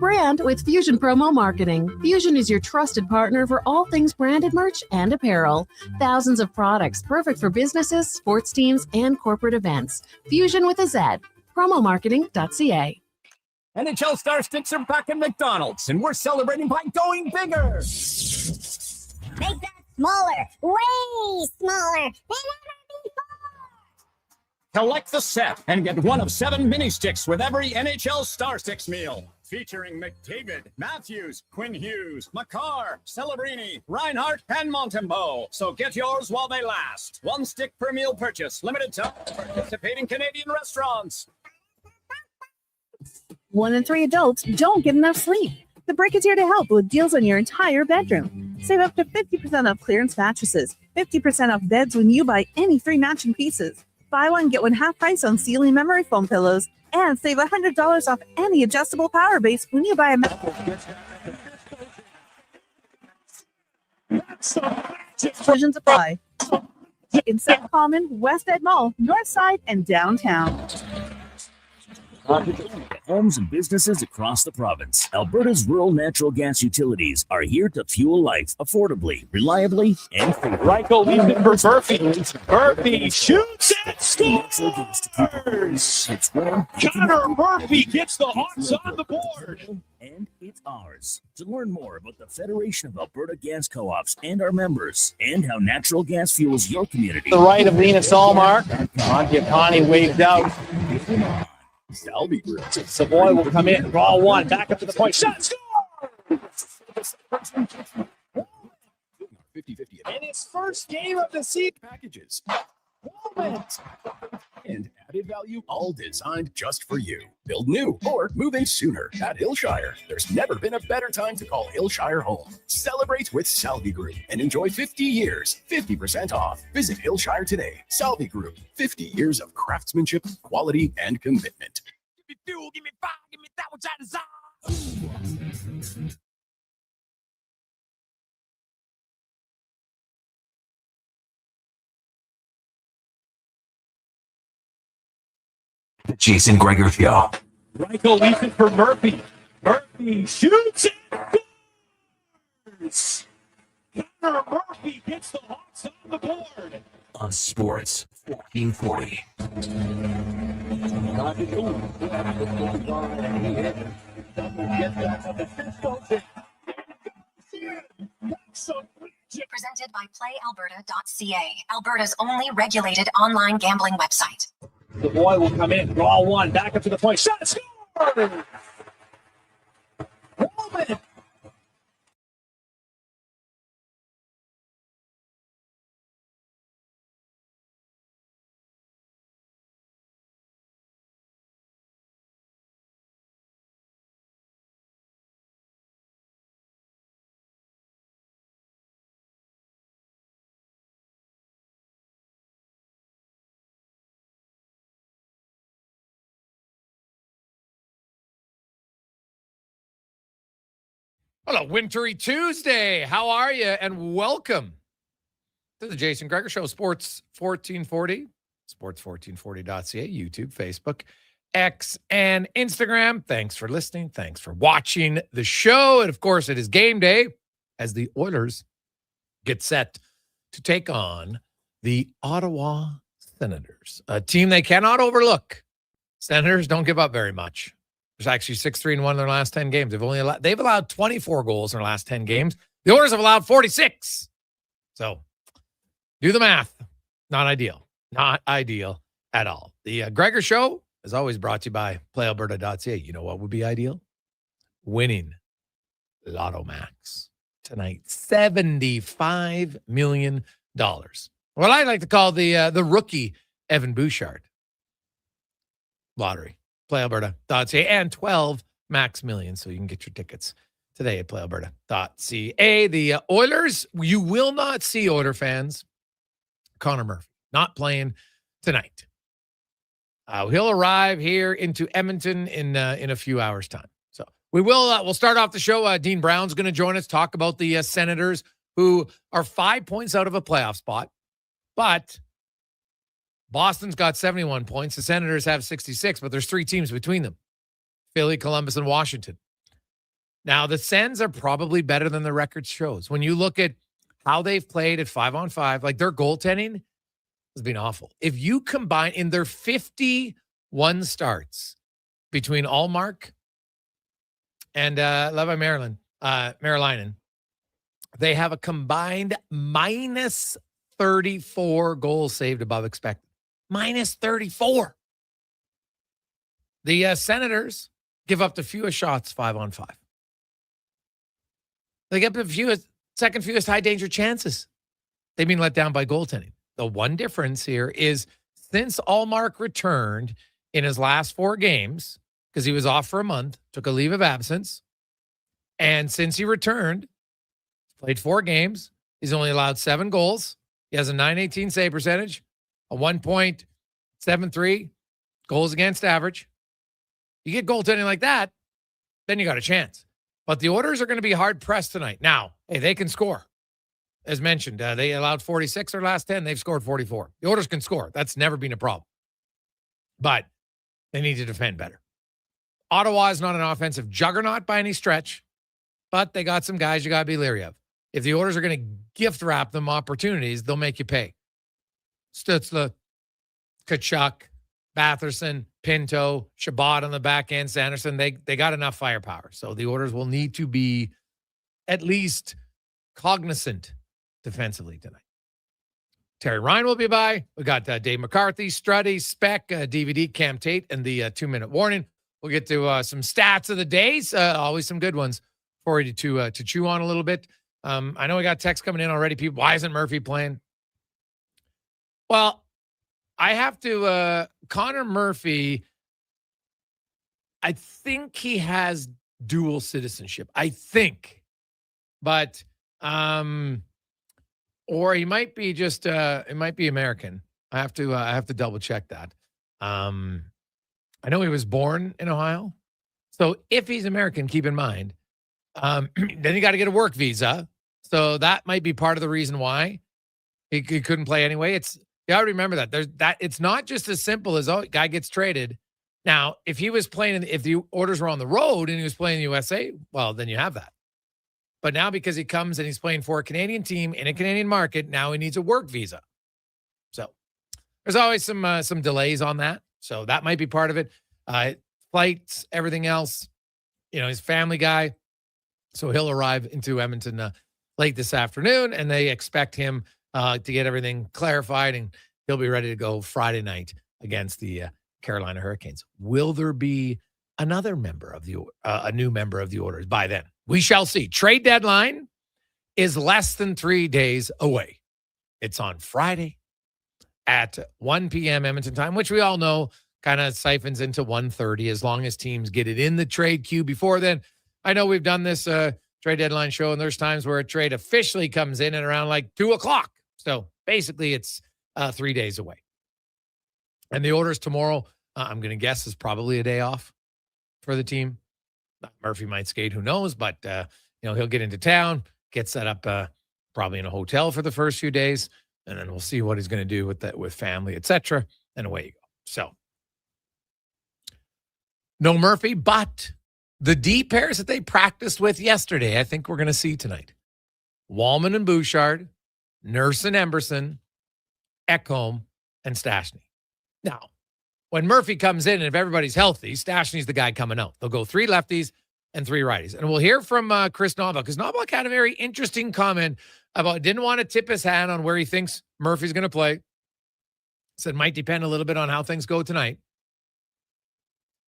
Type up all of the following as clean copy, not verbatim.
brand with Fusion Promo Marketing. Fusion is your trusted partner for all things branded merch and apparel. Thousands of products perfect for businesses, sports teams, and corporate events. Fusion with a Z. Promomarketing.ca. NHL Star Sticks are back in McDonald's, and we're celebrating by going bigger. Make that smaller, way smaller than ever before. Collect the set and get one of 7 mini sticks with every NHL Star Sticks meal. Featuring McDavid, Matthews, Quinn Hughes, Makar, Celebrini, Reinhardt, and Montembeau. So get yours while they last. 1 stick per meal purchase. Limited time. Participating Canadian restaurants. 1 in 3 adults don't get enough sleep. The Break is here to help with deals on your entire bedroom. Save up to 50% off clearance mattresses, 50% off beds when you buy any 3 matching pieces. Buy one, get one half price on ceiling memory foam pillows, and save $100 off any adjustable power base when you buy a mattress. Decisions apply. In South Common, West Ed Mall, North Side, and downtown. Homes and businesses across the province. Alberta's rural natural gas utilities are here to fuel life affordably, reliably, and free. Reichel leaves it for Murphy. Murphy shoots and scores! Connor Murphy gets the Hawks on the board. And it's ours. To learn more about the Federation of Alberta Gas Co-ops and our members, and how natural gas fuels your community. The right of Lena Salmark. Conti waved out. Salvi Group. Savoy will come in, draw one, back up to the point. Shot, score! 50-50. And his first game of the season. Packages. And added value, all designed just for you. Build new or move in sooner at Hillshire. There's never been a better time to call Hillshire home. Celebrate with Salvi Group and enjoy 50 years, 50% off. Visit Hillshire today. Salvi Group, 50 years of craftsmanship, quality, and commitment. Give me fuel, give me fire, give me that which I desire. The Jason Gregor Show. Reichel leaves it for Murphy. Murphy shoots and scores! Connor Murphy gets the Hawks on the board. On Sports 1440. Presented by PlayAlberta.ca, Alberta's only regulated online gambling website. The boy will come in, draw one, back up to the point. Shot, score! Roman! Hello, Wintry Tuesday. How are you? And welcome to the Jason Gregor Show, Sports 1440, sports1440.ca, YouTube, Facebook, X, and Instagram. Thanks for listening. Thanks for watching the show. And, of course, it is game day as the Oilers get set to take on the Ottawa Senators, a team they cannot overlook. Senators don't give up very much. There's actually 6-3-1 in their last 10 games. They've allowed 24 goals in their last 10 games. The Oilers have allowed 46. So do the math. Not ideal. Not ideal at all. The Gregor Show is always brought to you by PlayAlberta.ca. You know what would be ideal? Winning Lotto Max tonight. $75 million. What I like to call the rookie Evan Bouchard lottery. PlayAlberta.ca and 12 max millions. So you can get your tickets today at PlayAlberta.ca. The Oilers, you will not see, Oiler fans, Conor Murphy not playing tonight. He'll arrive here into Edmonton in a few hours' time. So we'll start off the show. Dean Brown's going to join us, talk about the Senators, who are 5 points out of a playoff spot, but Boston's got 71 points. The Senators have 66, but there's 3 teams between them: Philly, Columbus, and Washington. Now, the Sens are probably better than the record shows. When you look at how they've played at 5-on-5, like their goaltending has been awful. If you combine in their 51 starts between Allmark and Levi Marilainen, they have a combined minus 34 goals saved above expected. Minus 34. The Senators give up the fewest shots 5-on-5. They get the second fewest high danger chances. They've been let down by goaltending. The one difference here is since Allmark returned in his last 4 games, because he was off for a month, took a leave of absence, and since he returned, played 4 games, he's only allowed 7 goals. He has a .918 save percentage, a 1.73 goals against average. You get goaltending like that, then you got a chance. But the Oilers are going to be hard-pressed tonight. Now, hey, they can score. As mentioned, they allowed 46 their last 10. They've scored 44. The Oilers can score. That's never been a problem. But they need to defend better. Ottawa is not an offensive juggernaut by any stretch, but they got some guys you got to be leery of. If the Oilers are going to gift wrap them opportunities, they'll make you pay. Stützle, Tkachuk, Batherson, Pinto, Shabbat on the back end, Sanderson, they got enough firepower. So the Oilers will need to be at least cognizant defensively tonight. Terry Ryan will be by. We got Dave McCarthy, Struddy, Spec, DVD, Cam Tate, and the 2-minute warning. We'll get to some stats of the days. Always some good ones for you to chew on a little bit. I know we got texts coming in already. People, why isn't Murphy playing? Well, I have to, Conor Murphy, I think he has dual citizenship. I think. But, or he might be just, it might be American. I have to double check that. I know he was born in Ohio. So if he's American, keep in mind, then you got to get a work visa. So that might be part of the reason why he couldn't play anyway. You got to remember that it's not just as simple as, guy gets traded. Now, if he was playing, if the Orders were on the road and he was playing in the USA, well, then you have that. But now because he comes and he's playing for a Canadian team in a Canadian market, now he needs a work visa. So there's always some delays on that. So that might be part of it. Flights, everything else. He's a family guy. So he'll arrive into Edmonton late this afternoon, and they expect him to get everything clarified, and he'll be ready to go Friday night against the Carolina Hurricanes. Will there be another member of a new member of the Oilers by then? We shall see. Trade deadline is less than 3 days away. It's on Friday at 1 p.m. Edmonton time, which we all know kind of siphons into 1:30 as long as teams get it in the trade queue before then. I know we've done this trade deadline show, and there's times where a trade officially comes in at around like 2 o'clock. So basically it's 3 days away. And the Oilers tomorrow, I'm going to guess, is probably a day off for the team. Murphy might skate, who knows, but he'll get into town, get set up probably in a hotel for the first few days, and then we'll see what he's going to do with family, etc. And away you go. So no Murphy, but the D pairs that they practiced with yesterday, I think we're going to see tonight. Walman and Bouchard, Nurse and Emberson, Ekholm, and Stastny. Now, when Murphy comes in, and if everybody's healthy, Stastny's the guy coming out. They'll go 3 lefties and 3 righties. And we'll hear from Chris Knoblauch, because Knoblauch had a very interesting comment about didn't want to tip his hand on where he thinks Murphy's going to play. Said might depend a little bit on how things go tonight.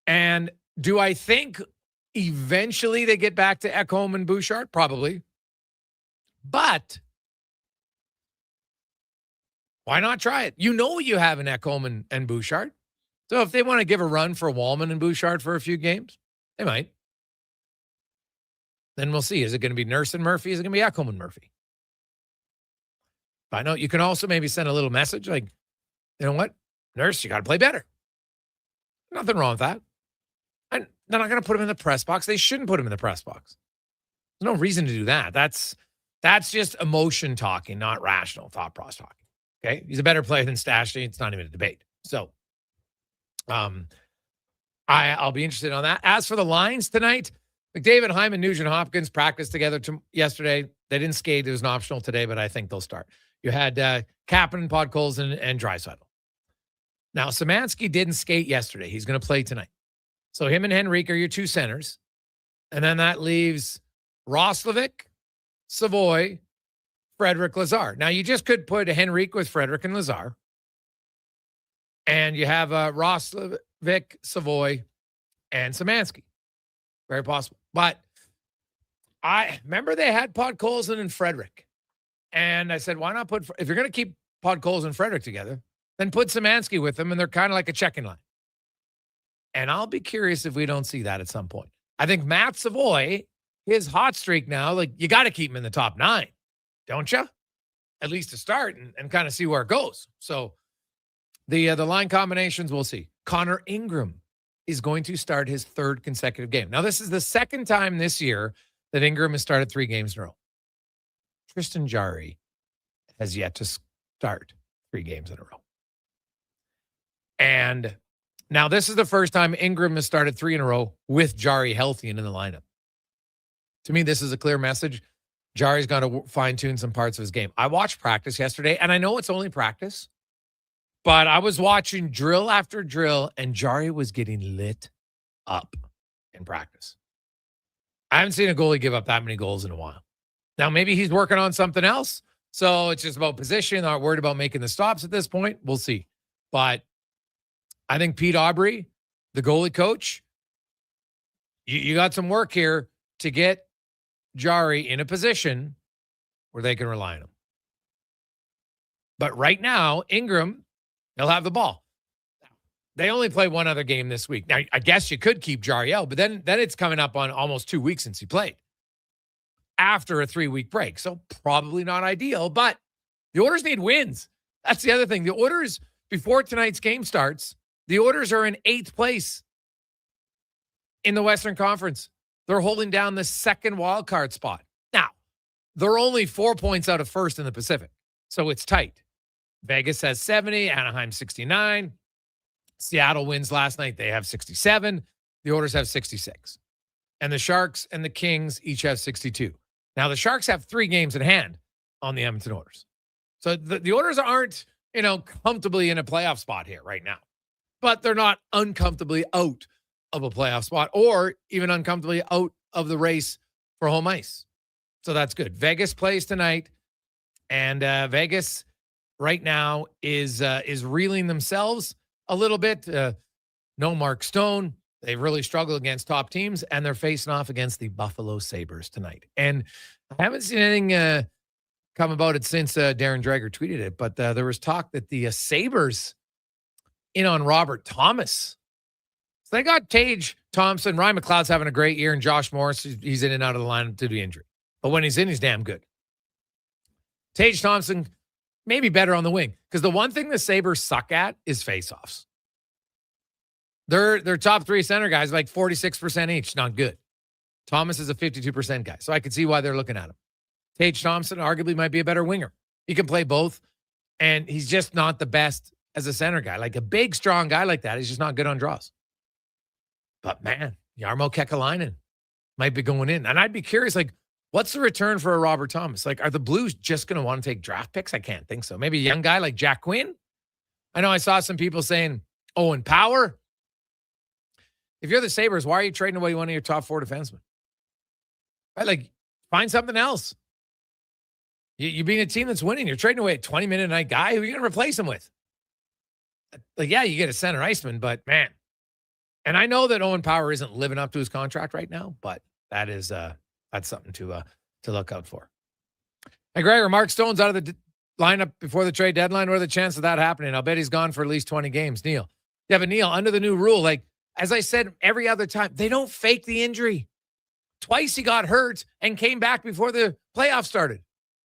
And do I think eventually they get back to Ekholm and Bouchard? Probably. But why not try it? You have an Ekholm and Bouchard. So if they want to give a run for Walman and Bouchard for a few games, they might. Then we'll see. Is it going to be Nurse and Murphy? Is it going to be Ekholm and Murphy? But I know you can also maybe send a little message like, you know what? Nurse, you got to play better. Nothing wrong with that. And they're not going to put him in the press box. They shouldn't put him in the press box. There's no reason to do that. That's just emotion talking, not rational thought process talking. Okay? He's a better player than Stastny. It's not even a debate. So I'll be interested on that. As for the lines tonight, McDavid, Hyman, Nugent Hopkins practiced together yesterday. They didn't skate. It was an optional today, but I think they'll start. You had Kapanen, Podkolzin, and Draisaitl. Now, Szymanski didn't skate yesterday. He's going to play tonight. So him and Henrique are your two centers. And then that leaves Roslovic, Savoy, Frederic, Lazar. Now, you just could put Henrique with Frederic and Lazar. And you have Roslovic, Savoy, and Szymanski. Very possible. But I remember they had Podkolzin and Frederic. And I said, why not if you're going to keep Podkolzin and Frederic together, then put Szymanski with them, and they're kind of like a checking line. And I'll be curious if we don't see that at some point. I think Matt Savoy, his hot streak now, like, you got to keep him in the top 9, don't you? At least to start and kind of see where it goes. So the line combinations, we'll see. Connor Ingram is going to start his 3rd consecutive game. Now, this is the 2nd time this year that Ingram has started 3 games in a row. Tristan Jarry has yet to start 3 games in a row. And now this is the first time Ingram has started 3 in a row with Jarry healthy and in the lineup. To me, this is a clear message. Jarry's got to fine-tune some parts of his game. I watched practice yesterday, and I know it's only practice, but I was watching drill after drill, and Jarry was getting lit up in practice. I haven't seen a goalie give up that many goals in a while. Now, maybe he's working on something else, so it's just about position. Not worried about making the stops at this point. We'll see. But I think Pete Aubry, the goalie coach, you got some work here to get Jarry in a position where they can rely on him. But right now, Ingram, he'll have the ball. They only play one other game this week. Now, I guess you could keep Jarry out, but then it's coming up on almost 2 weeks since he played after a 3-week break. So probably not ideal, but the Oilers need wins. That's the other thing. The Oilers, before tonight's game starts, the Oilers are in 8th place in the Western Conference. They're holding down the 2nd wild card spot. Now, they're only 4 points out of 1st in the Pacific, so it's tight. Vegas has 70, Anaheim 69. Seattle wins last night. They have 67. The Oilers have 66. And the Sharks and the Kings each have 62. Now, the Sharks have 3 games in hand on the Edmonton Oilers. So the Oilers aren't, comfortably in a playoff spot here right now. But they're not uncomfortably out of a playoff spot or even uncomfortably out of the race for home ice. So that's good. Vegas plays tonight, and Vegas right now is reeling themselves a little bit. No Mark Stone. They really struggle against top teams, and they're facing off against the Buffalo Sabres tonight. And I haven't seen anything come about it since Darren Dreger tweeted it, but there was talk that the Sabres in on Robert Thomas. So they got Tage Thompson. Ryan McLeod's having a great year, and Josh Morris, he's in and out of the lineup due to injury. But when he's in, he's damn good. Tage Thompson, maybe better on the wing, because the one thing the Sabres suck at is faceoffs. Their top 3 center guys, like 46% each. Not good. Thomas is a 52% guy, so I could see why they're looking at him. Tage Thompson arguably might be a better winger. He can play both, and he's just not the best as a center guy. Like a big, strong guy like that, he's just not good on draws. But, man, Jarmo Kekalainen might be going in. And I'd be curious, like, what's the return for a Robert Thomas? Like, are the Blues just going to want to take draft picks? I can't think so. Maybe a young guy like Jack Quinn? I know I saw some people saying, Owen Power. If you're the Sabres, why are you trading away one of your top 4 defensemen? Right? Like, find something else. You being a team that's winning, you're trading away a 20-minute-a-night guy. Who are you going to replace him with? Like, yeah, you get a center iceman, but, man. And I know that Owen Power isn't living up to his contract right now, but that is that's something to look out for. Hey, Gregor, Mark Stone's out of the lineup before the trade deadline. What are the chances of that happening? I'll bet he's gone for at least 20 games. Neil. Yeah, but Neil, under the new rule, like, as I said every other time, they don't fake the injury. Twice he got hurt and came back before the playoffs started.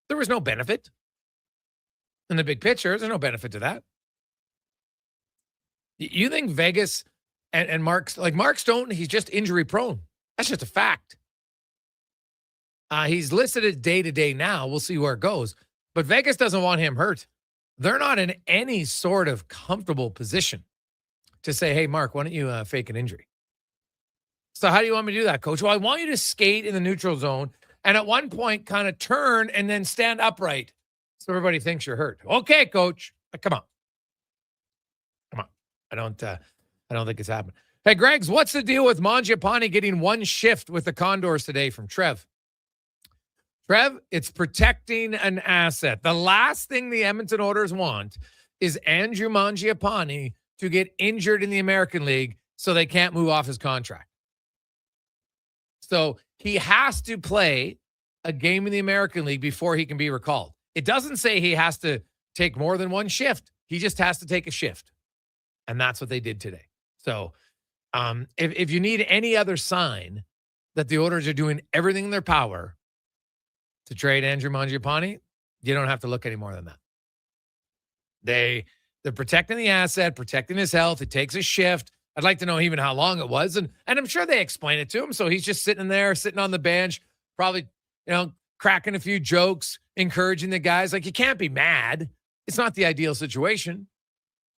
There was no benefit. In the big picture, there's no benefit to that. You think Vegas and Mark Stone, he's just injury prone. That's just a fact. He's listed as day-to-day now. We'll see where it goes. But Vegas doesn't want him hurt. They're not in any sort of comfortable position to say, hey, Mark, why don't you fake an injury? So how do you want me to do that, coach? Well, I want you to skate in the neutral zone and at one point kind of turn and then stand upright so everybody thinks you're hurt. Okay, coach. Come on. I don't think it's happening. Hey, Greg's, what's the deal with Mangiapane getting one shift with the Condors today from Trev? Trev, it's protecting an asset. The last thing the Edmonton Oilers want is Andrew Mangiapane to get injured in the American League so they can't move off his contract. So he has to play a game in the American League before he can be recalled. It doesn't say he has to take more than one shift. He just has to take a shift. And that's what they did today. So if you need any other sign that the Oilers are doing everything in their power to trade Andrew Mangiapane, you don't have to look any more than that. They're protecting the asset, protecting his health. It takes a shift. I'd like to know even how long it was. And I'm sure they explain it to him. So he's just sitting there, sitting on the bench, probably, cracking a few jokes, encouraging the guys. Like, you can't be mad. It's not the ideal situation.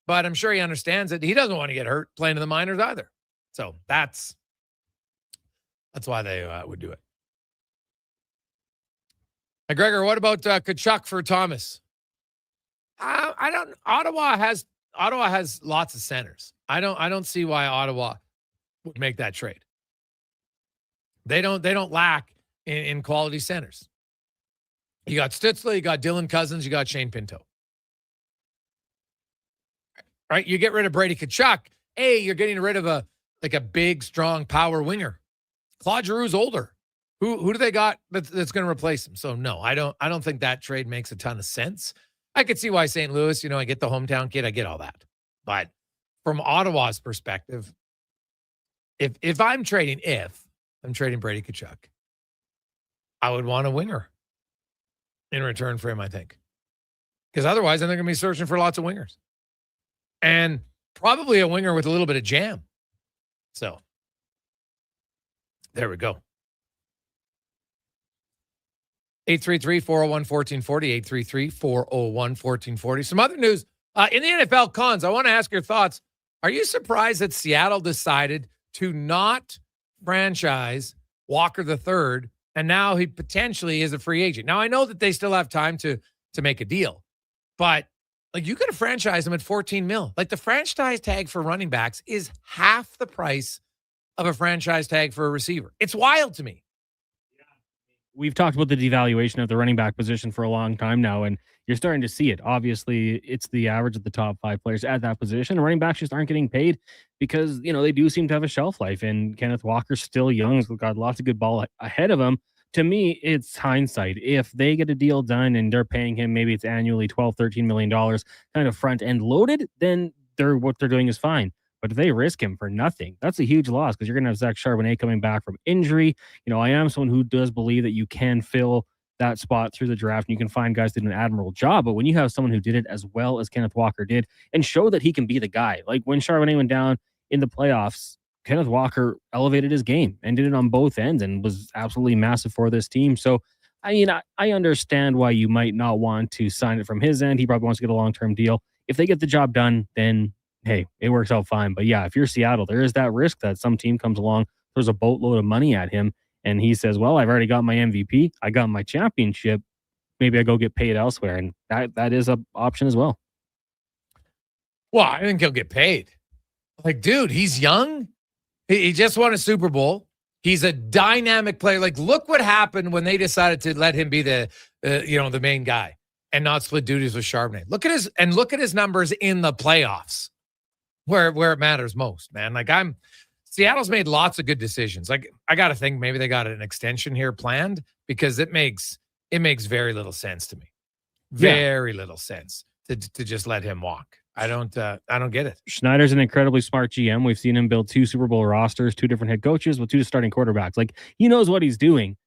But I'm sure he understands it. He doesn't want to get hurt playing in the minors either. So that's why they would do it. Hey, Gregor, what about Tkachuk for Thomas? Ottawa has lots of centers. I don't see why Ottawa would make that trade. They don't lack in quality centers. You got Stützle, you got Dylan Cousins, you got Shane Pinto. Right? You get rid of Brady Tkachuk. Hey, you're getting rid of a big, strong power winger. Claude Giroux's older. Who do they got that's going to replace him? So no, I don't think that trade makes a ton of sense. I could see why St. Louis, I get the hometown kid, I get all that. But from Ottawa's perspective, if I'm trading Brady Tkachuk, I would want a winger in return for him, I think. Because otherwise, then they're going to be searching for lots of wingers. And probably a winger with a little bit of jam. So there we go. 833-401-1440, 833-401-1440. Some other news. In the NFL, Cons, I want to ask your thoughts. Are you surprised that Seattle decided to not franchise Walker III, and now he potentially is a free agent? Now, I know that they still have time to make a deal, but you could have franchised him at $14 million. The franchise tag for running backs is half the price of a franchise tag for a receiver. It's wild to me. We've talked about the devaluation of the running back position for a long time now, and you're starting to see it. Obviously, it's the average of the top 5 players at that position. Running backs just aren't getting paid because, they do seem to have a shelf life, and Kenneth Walker's still young. He's got lots of good ball ahead of him. To me, it's hindsight. If they get a deal done and they're paying him, maybe it's annually $12, $13 million kind of front end loaded, then what they're doing is fine. But if they risk him for nothing, that's a huge loss because you're going to have Zach Charbonnet coming back from injury. I am someone who does believe that you can fill that spot through the draft and you can find guys that did an admirable job. But when you have someone who did it as well as Kenneth Walker did and show that he can be the guy, like when Charbonnet went down in the playoffs, Kenneth Walker elevated his game and did it on both ends and was absolutely massive for this team. So, I understand why you might not want to sign it from his end. He probably wants to get a long-term deal. If they get the job done, then hey, it works out fine. But yeah, if you're Seattle, there is that risk that some team comes along, throws a boatload of money at him, and he says, well, I've already got my MVP. I got my championship. Maybe I go get paid elsewhere. And that is an option as well. Well, I think he'll get paid. Dude, he's young. He just won a Super Bowl. He's a dynamic player. Look what happened when they decided to let him be the main guy and not split duties with Charbonnet. Look at his numbers in the playoffs. Where it matters most, man. Seattle's made lots of good decisions. I got to think maybe they got an extension here planned because it makes very little sense to me. Very little sense to just let him walk. I don't get it. Schneider's an incredibly smart GM. We've seen him build 2 Super Bowl rosters, 2 different head coaches with 2 starting quarterbacks. He knows what he's doing,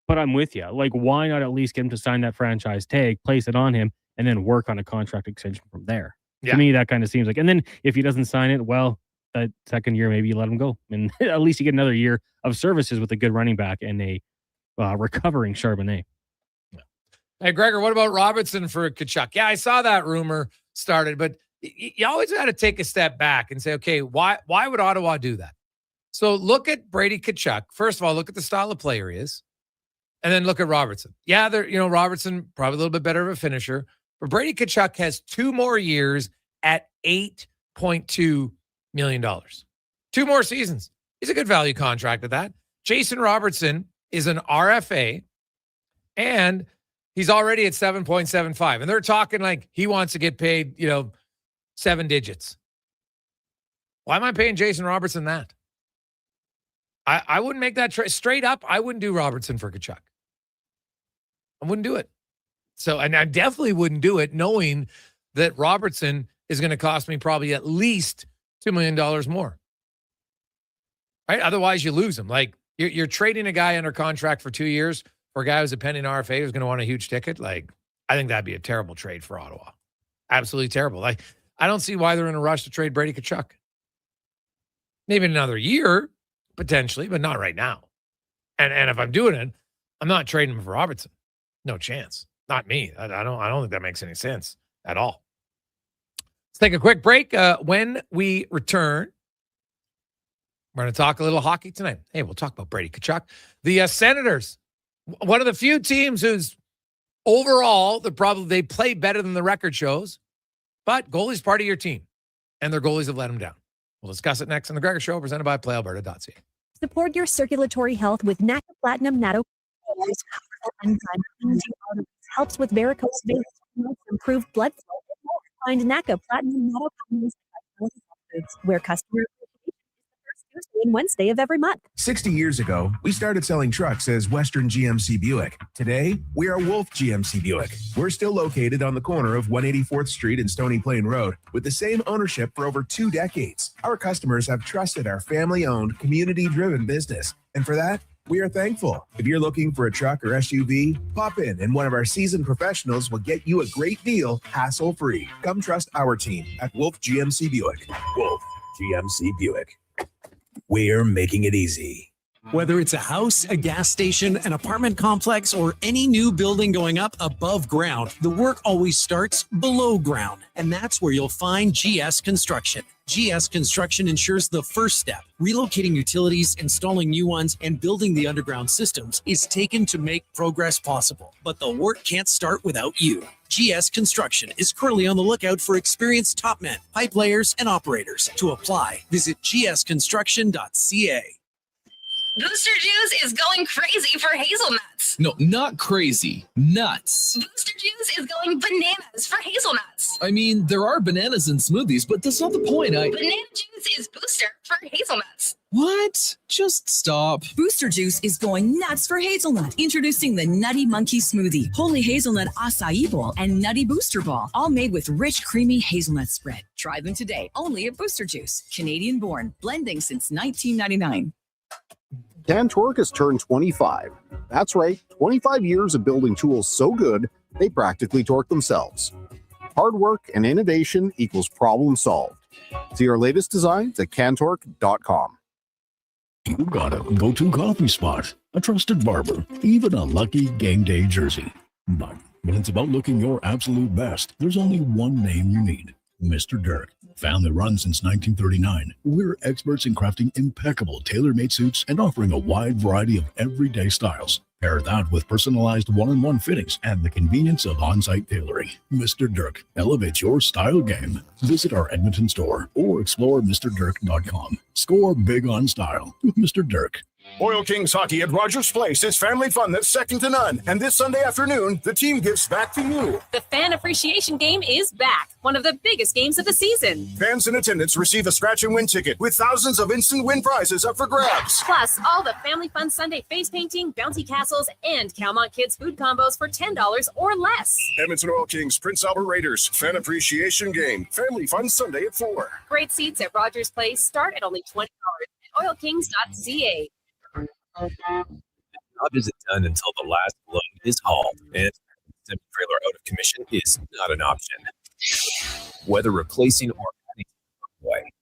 but I'm with you. Why not at least get him to sign that franchise tag, place it on him, and then work on a contract extension from there? Yeah. To me, that kind of seems and then if he doesn't sign it, well, that second year, maybe you let him go. And at least you get another year of services with a good running back and a recovering Charbonnet. Yeah. Hey, Gregor, what about Robertson for Tkachuk? Yeah, I saw that rumor started, but you always got to take a step back and say, okay, why would Ottawa do that? So look at Brady Tkachuk. First of all, look at the style of player he is. And then look at Robertson. Yeah, Robertson, probably a little bit better of a finisher. But Brady Tkachuk has 2 more years at $8.2 million. 2 more seasons. He's a good value contract at that. Jason Robertson is an RFA, and he's already at 7.75. And they're talking like he wants to get paid, 7 digits. Why am I paying Jason Robertson that? I wouldn't make that straight up. I wouldn't do Robertson for Tkachuk. I wouldn't do it. So, and I definitely wouldn't do it knowing that Robertson is going to cost me probably at least $2 million more. Right? Otherwise, you lose him. Like, you're trading a guy under contract for 2 years for a guy who's a pending RFA who's going to want a huge ticket. Like, I think that'd be a terrible trade for Ottawa. Absolutely terrible. Like, I don't see why they're in a rush to trade Brady Tkachuk. Maybe in another year, potentially, but not right now. And if I'm doing it, I'm not trading him for Robertson. No chance. Not me. I don't think that makes any sense at all. Let's take a quick break. When we return, we're going to talk a little hockey tonight. Hey, we'll talk about Brady Tkachuk. The Senators, one of the few teams who's overall, they play better than the record shows, but goalie's part of your team, and their goalies have let them down. We'll discuss it next on the Gregor Show, presented by PlayAlberta.ca. Support your circulatory health with NACA Platinum Natto. Helps with varicose veins, improve blood flow. Find NACA Platinum Natto where customer Tuesday and Wednesday of every month. 60 years ago, we started selling trucks as Western GMC Buick. Today, we are Wolf GMC Buick. We're still located on the corner of 184th Street and Stony Plain Road with the same ownership for over 2 decades. Our customers have trusted our family-owned, community-driven business. And for that, we are thankful. If you're looking for a truck or SUV, pop in and one of our seasoned professionals will get you a great deal, hassle-free. Come trust our team at Wolf GMC Buick. Wolf GMC Buick. We're making it easy. Whether it's a house, a gas station, an apartment complex, or any new building going up above ground, the work always starts below ground. And that's where you'll find GS Construction. GS Construction ensures the first step, relocating utilities, installing new ones, and building the underground systems, is taken to make progress possible. But the work can't start without you. GS Construction is currently on the lookout for experienced top men, pipe layers, and operators. To apply, visit gsconstruction.ca. Booster Juice is going crazy for hazelnuts. No, not crazy. Nuts. Booster Juice is going bananas for hazelnuts. I mean, there are bananas in smoothies, but that's not the point. Banana juice is booster for hazelnuts. What? Just stop. Booster Juice is going nuts for hazelnut. Introducing the Nutty Monkey Smoothie, Holy Hazelnut Acai Bowl, and Nutty Booster Ball, all made with rich, creamy hazelnut spread. Try them today, only at Booster Juice. Canadian born, blending since 1999. Cantork has turned 25. That's right, 25 years of building tools so good, they practically torque themselves. Hard work and innovation equals problem solved. See our latest designs at cantork.com. You got a go-to coffee spot, a trusted barber, even a lucky game day jersey. But when it's about looking your absolute best, there's only one name you need. Mr. Dirk. Family run since 1939. We're experts in crafting impeccable tailor-made suits and offering a wide variety of everyday styles. Pair that with personalized one-on-one fittings and the convenience of on-site tailoring. Mr. Dirk elevates your style game. Visit our Edmonton store or explore MrDirk.com. Score big on style with Mr. Dirk. Oil Kings hockey at Rogers Place is family fun that's second to none. And this Sunday afternoon, the team gives back to you. The Fan Appreciation Game is back. One of the biggest games of the season. Fans in attendance receive a scratch and win ticket with thousands of instant win prizes up for grabs. Plus, all the Family Fun Sunday face painting, bouncy castles, and Calmont Kids food combos for $10 or less. Edmonton Oil Kings, Prince Albert Raiders, Fan Appreciation Game. Family Fun Sunday at 4. Great seats at Rogers Place start at only $20 at oilkings.ca. The job isn't done until the last load is hauled, and the trailer out of commission is not an option. Whether replacing or adding to the way,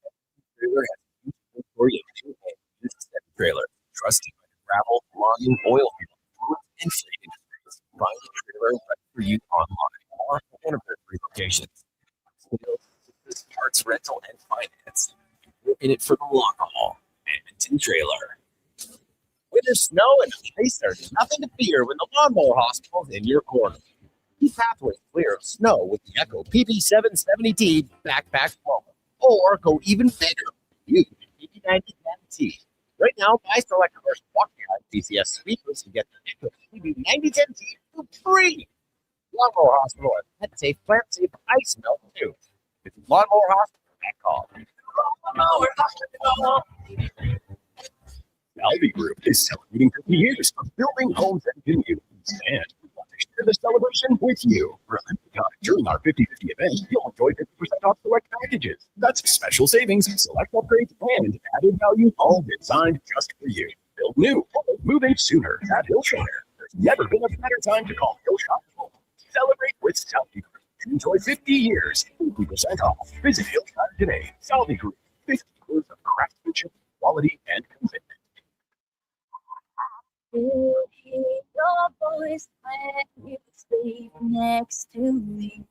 trailer has a huge inventory of new and used trailer, trusted by the gravel, logging, oil field, and fleet industries. Find a trailer right for you online or at one of their 3 locations. Parts, rental, and finance. We're in it for the long haul. Edmonton snow and ice, there's nothing to fear when the Lawnmower Hospital is in your corner. Keep pathways clear of snow with the Echo PP770T backpack blower. Or go even bigger, use the PP9010T. Right now, buy select commercial walking on PCS speakers and get the Echo PP9010T for free. Lawnmower Hospital has pet-safe, plant-safe ice melt too. It's Lawnmower Hospital at call. Lawnmower Hospital. Salvi Group is celebrating 50 years of building homes and communities, and we want to share the celebration with you. For a limited time during our 50/50 event, you'll enjoy 50% off select packages. That's special savings, select upgrades, and added value, all designed just for you. Build new, move in sooner at Hillshire. There's never been a better time to call Hillshire home. Celebrate with Salvi Group and enjoy 50 years, 50% off. Visit Hillshire today. Salvi Group, 50 years of craftsmanship, quality, and commitment. To hear your voice when you sleep next to me.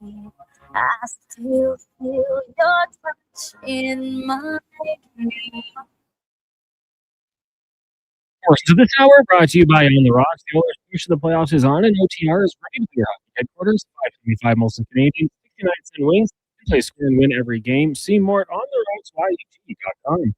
I still feel your touch in my dream. Portions of this hour brought to you by On the Rocks. The Oilers push to the playoffs is on, and OTR is ready to be your hockey headquarters. 525 Molson Canadian, 69 cent wings. Play, score, and win every game. See more at OnTheRocksYET.com.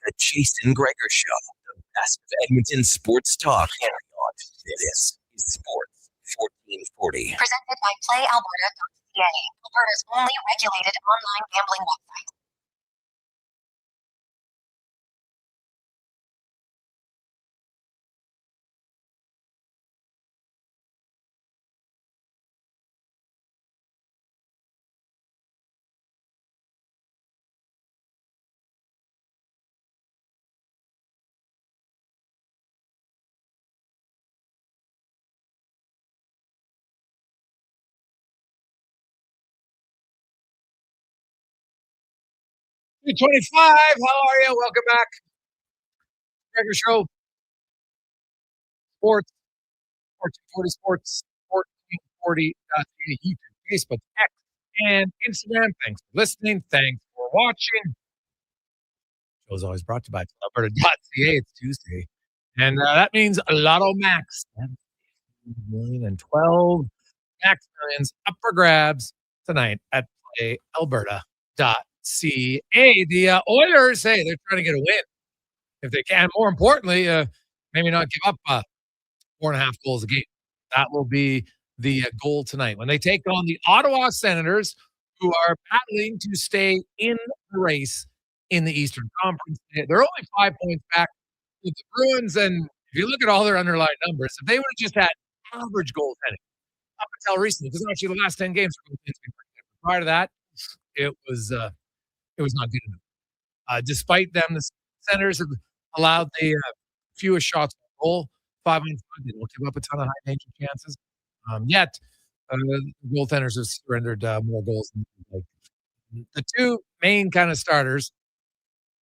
The Jason Gregor Show, the best of Edmonton sports talk. And beyond. This is Sports 1440. Presented by PlayAlberta.ca, Alberta's only regulated online gambling website. $325. How are you? Welcome back. Gregor Show. Sports 1440 Sports 1440.ca, YouTube, Facebook, X, and Instagram. Thanks for listening. Thanks for watching. Show is always brought to you by Alberta.ca. It's Tuesday. And that means Lotto Max. $1 and 12 Max millions up for grabs tonight at PlayAlberta.ca. The Oilers, hey, they're trying to get a win if they can. More importantly, maybe not give up 4.5 goals a game. That will be the goal tonight when they take on the Ottawa Senators, who are battling to stay in the race in the Eastern Conference. They're only 5 points back with the Bruins, and if you look at all their underlying numbers, if they would have just had average goaltending up until recently, because actually the last 10 games have been pretty good. Prior to that, it was not good enough. Despite them, the Senators have allowed the fewest shots on goal, 5 on 5. They don't give up a ton of high danger chances. Yet, the goaltenders have surrendered more goals than like. The two main kind of starters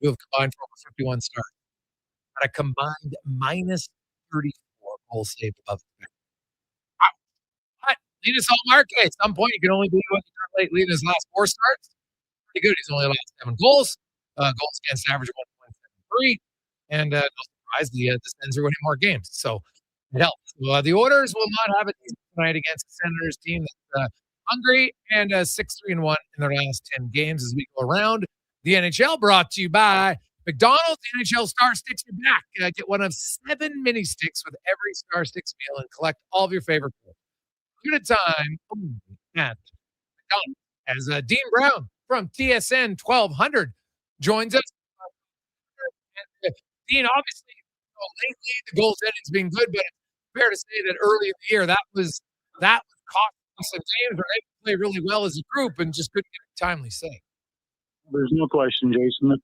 who have combined for over 51 starts at a combined minus 34 goals saved above the net. But Linus Hallmark, at some point, you can only do what you've done lately in his last 4 starts. Pretty good. He's only allowed 7 goals. Goals against average 1.73. And no surprise, the Sens are winning more games. So it helps. So, the Oilers will not have it easy tonight against the Senators team that's hungry and 6-3-1 in their last 10 games as we go around the NHL. Brought to you by McDonald's. NHL Star Sticks are back. Get one of 7 mini sticks with every Star Sticks meal and collect all of your favorite food. Good time at McDonald's. As Dean Brown from TSN 1200 joins us. And, Dean, obviously, lately the goaltending's been good, but it's fair to say that early in the year that was costing some games where they play really well as a group and just couldn't get a timely save. There's no question, Jason, that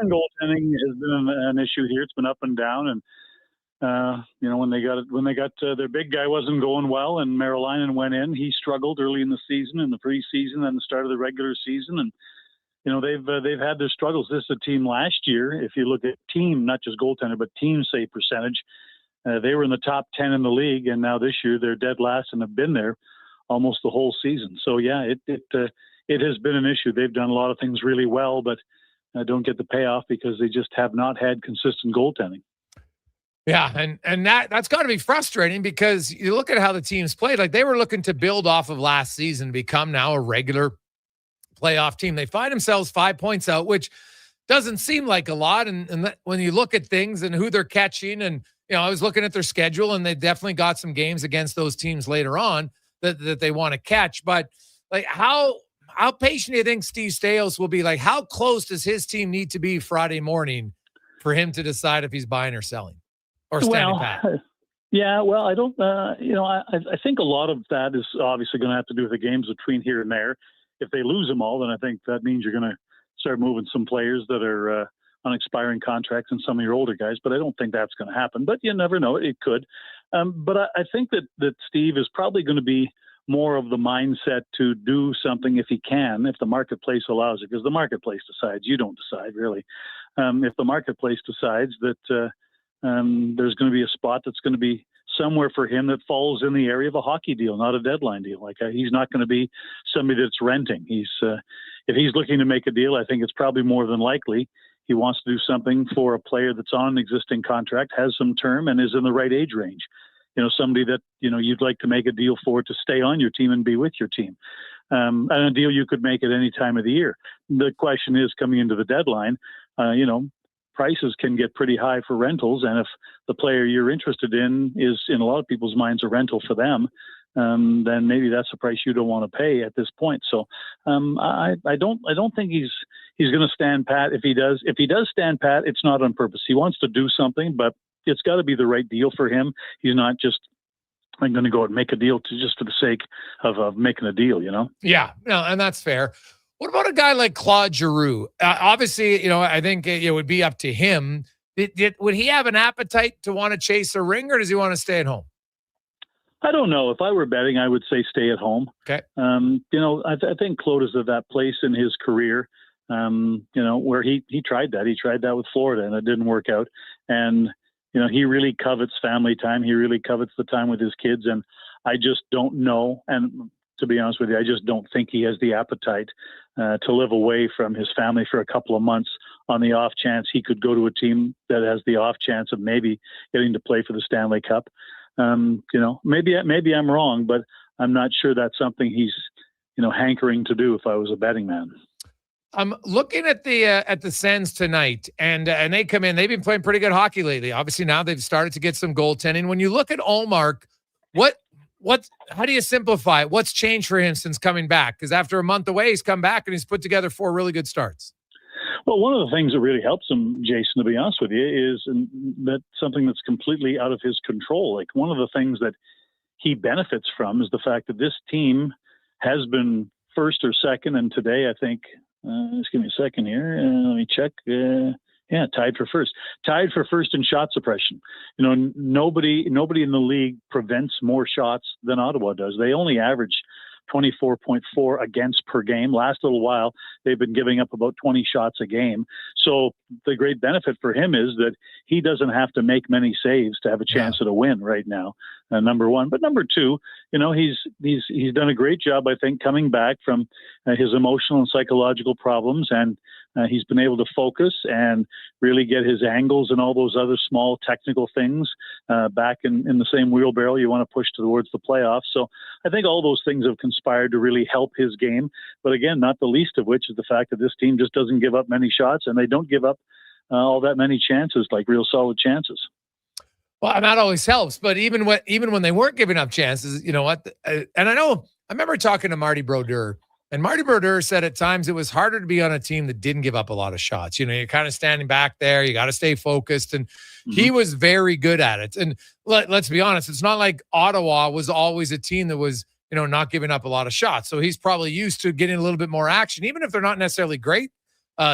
goaltending has been an issue here. It's been up and down, and when they got their big guy wasn't going well, and Marilainen went in. He struggled early in the season, in the preseason, and the start of the regular season, and they've had their struggles. This is a team last year. If you look at team, not just goaltender, but team save percentage, they were in the top 10 in the league, and now this year they're dead last and have been there almost the whole season. So yeah, it has been an issue. They've done a lot of things really well, but don't get the payoff because they just have not had consistent goaltending. Yeah, and that's got to be frustrating because you look at how the teams played. Like they were looking to build off of last season, to become now a regular playoff team. They find themselves 5 points out, which doesn't seem like a lot. And when you look at things and who they're catching, and I was looking at their schedule, and they definitely got some games against those teams later on that they want to catch. But like how patient do you think Steve Staios will be? Like how close does his team need to be Friday morning for him to decide if he's buying or selling? Or standing pat? Yeah, well, I don't, I think a lot of that is obviously going to have to do with the games between here and there. If they lose them all, then I think that means you're going to start moving some players that are on expiring contracts and some of your older guys, but I don't think that's going to happen. But you never know, it could. But I think that Steve is probably going to be more of the mindset to do something if he can, if the marketplace allows it, because the marketplace decides, you don't decide really. If the marketplace decides that, there's going to be a spot that's going to be somewhere for him that falls in the area of a hockey deal, not a deadline deal. Like he's not going to be somebody that's renting. If he's looking to make a deal, I think it's probably more than likely he wants to do something for a player that's on an existing contract, has some term, and is in the right age range. Somebody that, you'd like to make a deal for to stay on your team and be with your team. And a deal you could make at any time of the year. The question is coming into the deadline, prices can get pretty high for rentals. And if the player you're interested in is, in a lot of people's minds, a rental for them, then maybe that's a price you don't want to pay at this point. So I don't think he's going to stand pat. If he does stand pat, it's not on purpose. He wants to do something, but it's got to be the right deal for him. He's not just, I'm going to go and make a deal just for the sake of making a deal, Yeah, no, and that's fair. What about a guy like Claude Giroux? Obviously, I think it would be up to him. Would he have an appetite to want to chase a ring, or does he want to stay at home? I don't know. If I were betting, I would say stay at home. Okay. I think Claude is at that place in his career, where he tried that. He tried that with Florida, and it didn't work out. And, he really covets family time. He really covets the time with his kids. And I just don't know. And to be honest with you, I just don't think he has the appetite to live away from his family for a couple of months on the off chance he could go to a team that has the off chance of maybe getting to play for the Stanley Cup. Maybe I'm wrong, but I'm not sure that's something he's, hankering to do if I was a betting man. I'm looking at the Sens tonight, and they come in. They've been playing pretty good hockey lately. Obviously, now they've started to get some goaltending. When you look at Ullmark, how do you simplify it? What's changed for him since coming back? Because after a month away, he's come back and he's put together 4 really good starts. Well, one of the things that really helps him, Jason, to be honest with you, is that something that's completely out of his control. Like one of the things that he benefits from is the fact that this team has been first or second, and today I think, just give me a second here. Let me check. Tied for first. Tied for first in shot suppression. Nobody in the league prevents more shots than Ottawa does. They only average 24.4 against per game. Last little while, they've been giving up about 20 shots a game. So the great benefit for him is that he doesn't have to make many saves to have a chance at a win right now. Number one, but number two, he's done a great job, I think, coming back from his emotional and psychological problems, and he's been able to focus and really get his angles and all those other small technical things back in the same wheelbarrow you want to push towards the playoffs. So I think all those things have conspired to really help his game. But again, not the least of which is the fact that this team just doesn't give up many shots, and they don't give up all that many chances, like real solid chances. Well, and that always helps. But even when they weren't giving up chances, you know what? And I remember talking to Marty Brodeur, and Marty Brodeur said at times it was harder to be on a team that didn't give up a lot of shots. You're kind of standing back there. You got to stay focused. And he was very good at it. And let's be honest, it's not like Ottawa was always a team that was, not giving up a lot of shots. So he's probably used to getting a little bit more action, even if they're not necessarily great.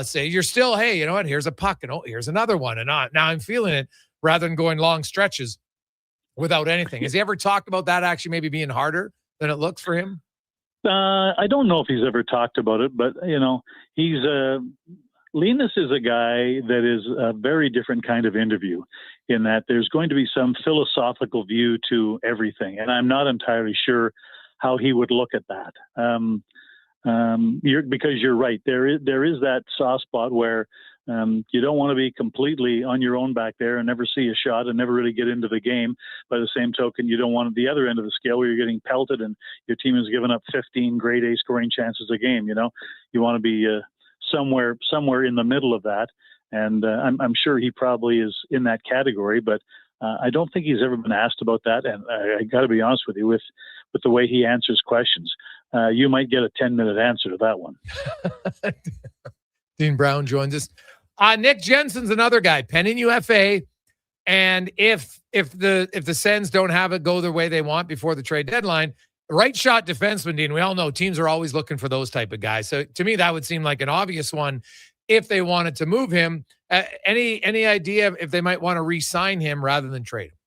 Say you're still, hey, you know what? Here's a puck, and here's another one, and now I'm feeling it, rather than going long stretches without anything. Has he ever talked about that actually maybe being harder than it looks for him? I don't know if he's ever talked about it, but he's Linus is a guy that is a very different kind of interview, in that there's going to be some philosophical view to everything, and I'm not entirely sure how he would look at that. Because you're right, there is that soft spot where You don't want to be completely on your own back there and never see a shot and never really get into the game. By the same token, you don't want the other end of the scale where you're getting pelted and your team has given up 15 grade A scoring chances a game. You want to be somewhere in the middle of that. And I'm sure he probably is in that category, but I don't think he's ever been asked about that. And I got to be honest with you, with the way he answers questions, you might get a 10-minute answer to that one. Dean Brown joins us. Nick Jensen's another guy, pending UFA. And if the Sens don't have it go their way they want before the trade deadline, right shot defenseman, Dean, we all know teams are always looking for those type of guys. So to me, that would seem like an obvious one if they wanted to move him. Any idea if they might want to re-sign him rather than trade him?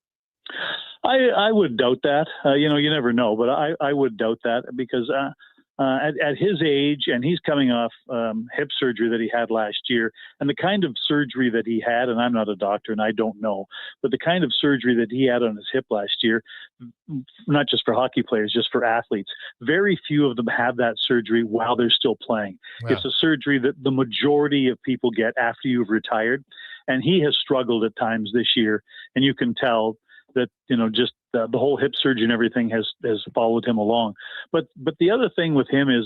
I would doubt that. You never know, but I would doubt that because at his age, and he's coming off hip surgery that he had last year, and the kind of surgery that he had, and I'm not a doctor and I don't know, but the kind of surgery that he had on his hip last year, not just for hockey players, just for athletes, very few of them have that surgery while they're still playing. Wow. It's a surgery that the majority of people get after you've retired, and he has struggled at times this year, and you can tell that just the whole hip surgery and everything has followed him along. But the other thing with him is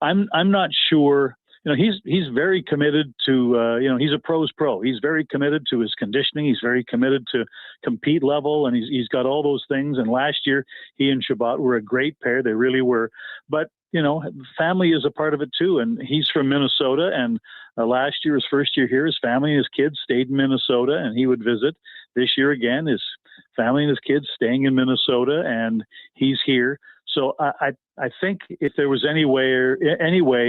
I'm not sure. He's very committed to he's a pro's pro. He's very committed to his conditioning. He's very committed to compete level, and he's got all those things. And last year he and Shabbat were a great pair. They really were. But family is a part of it too. And he's from Minnesota, and last year, his first year here, his family and his kids stayed in Minnesota, and he would visit. This year again, his family and his kids staying in Minnesota, and he's here. So I think if there was any way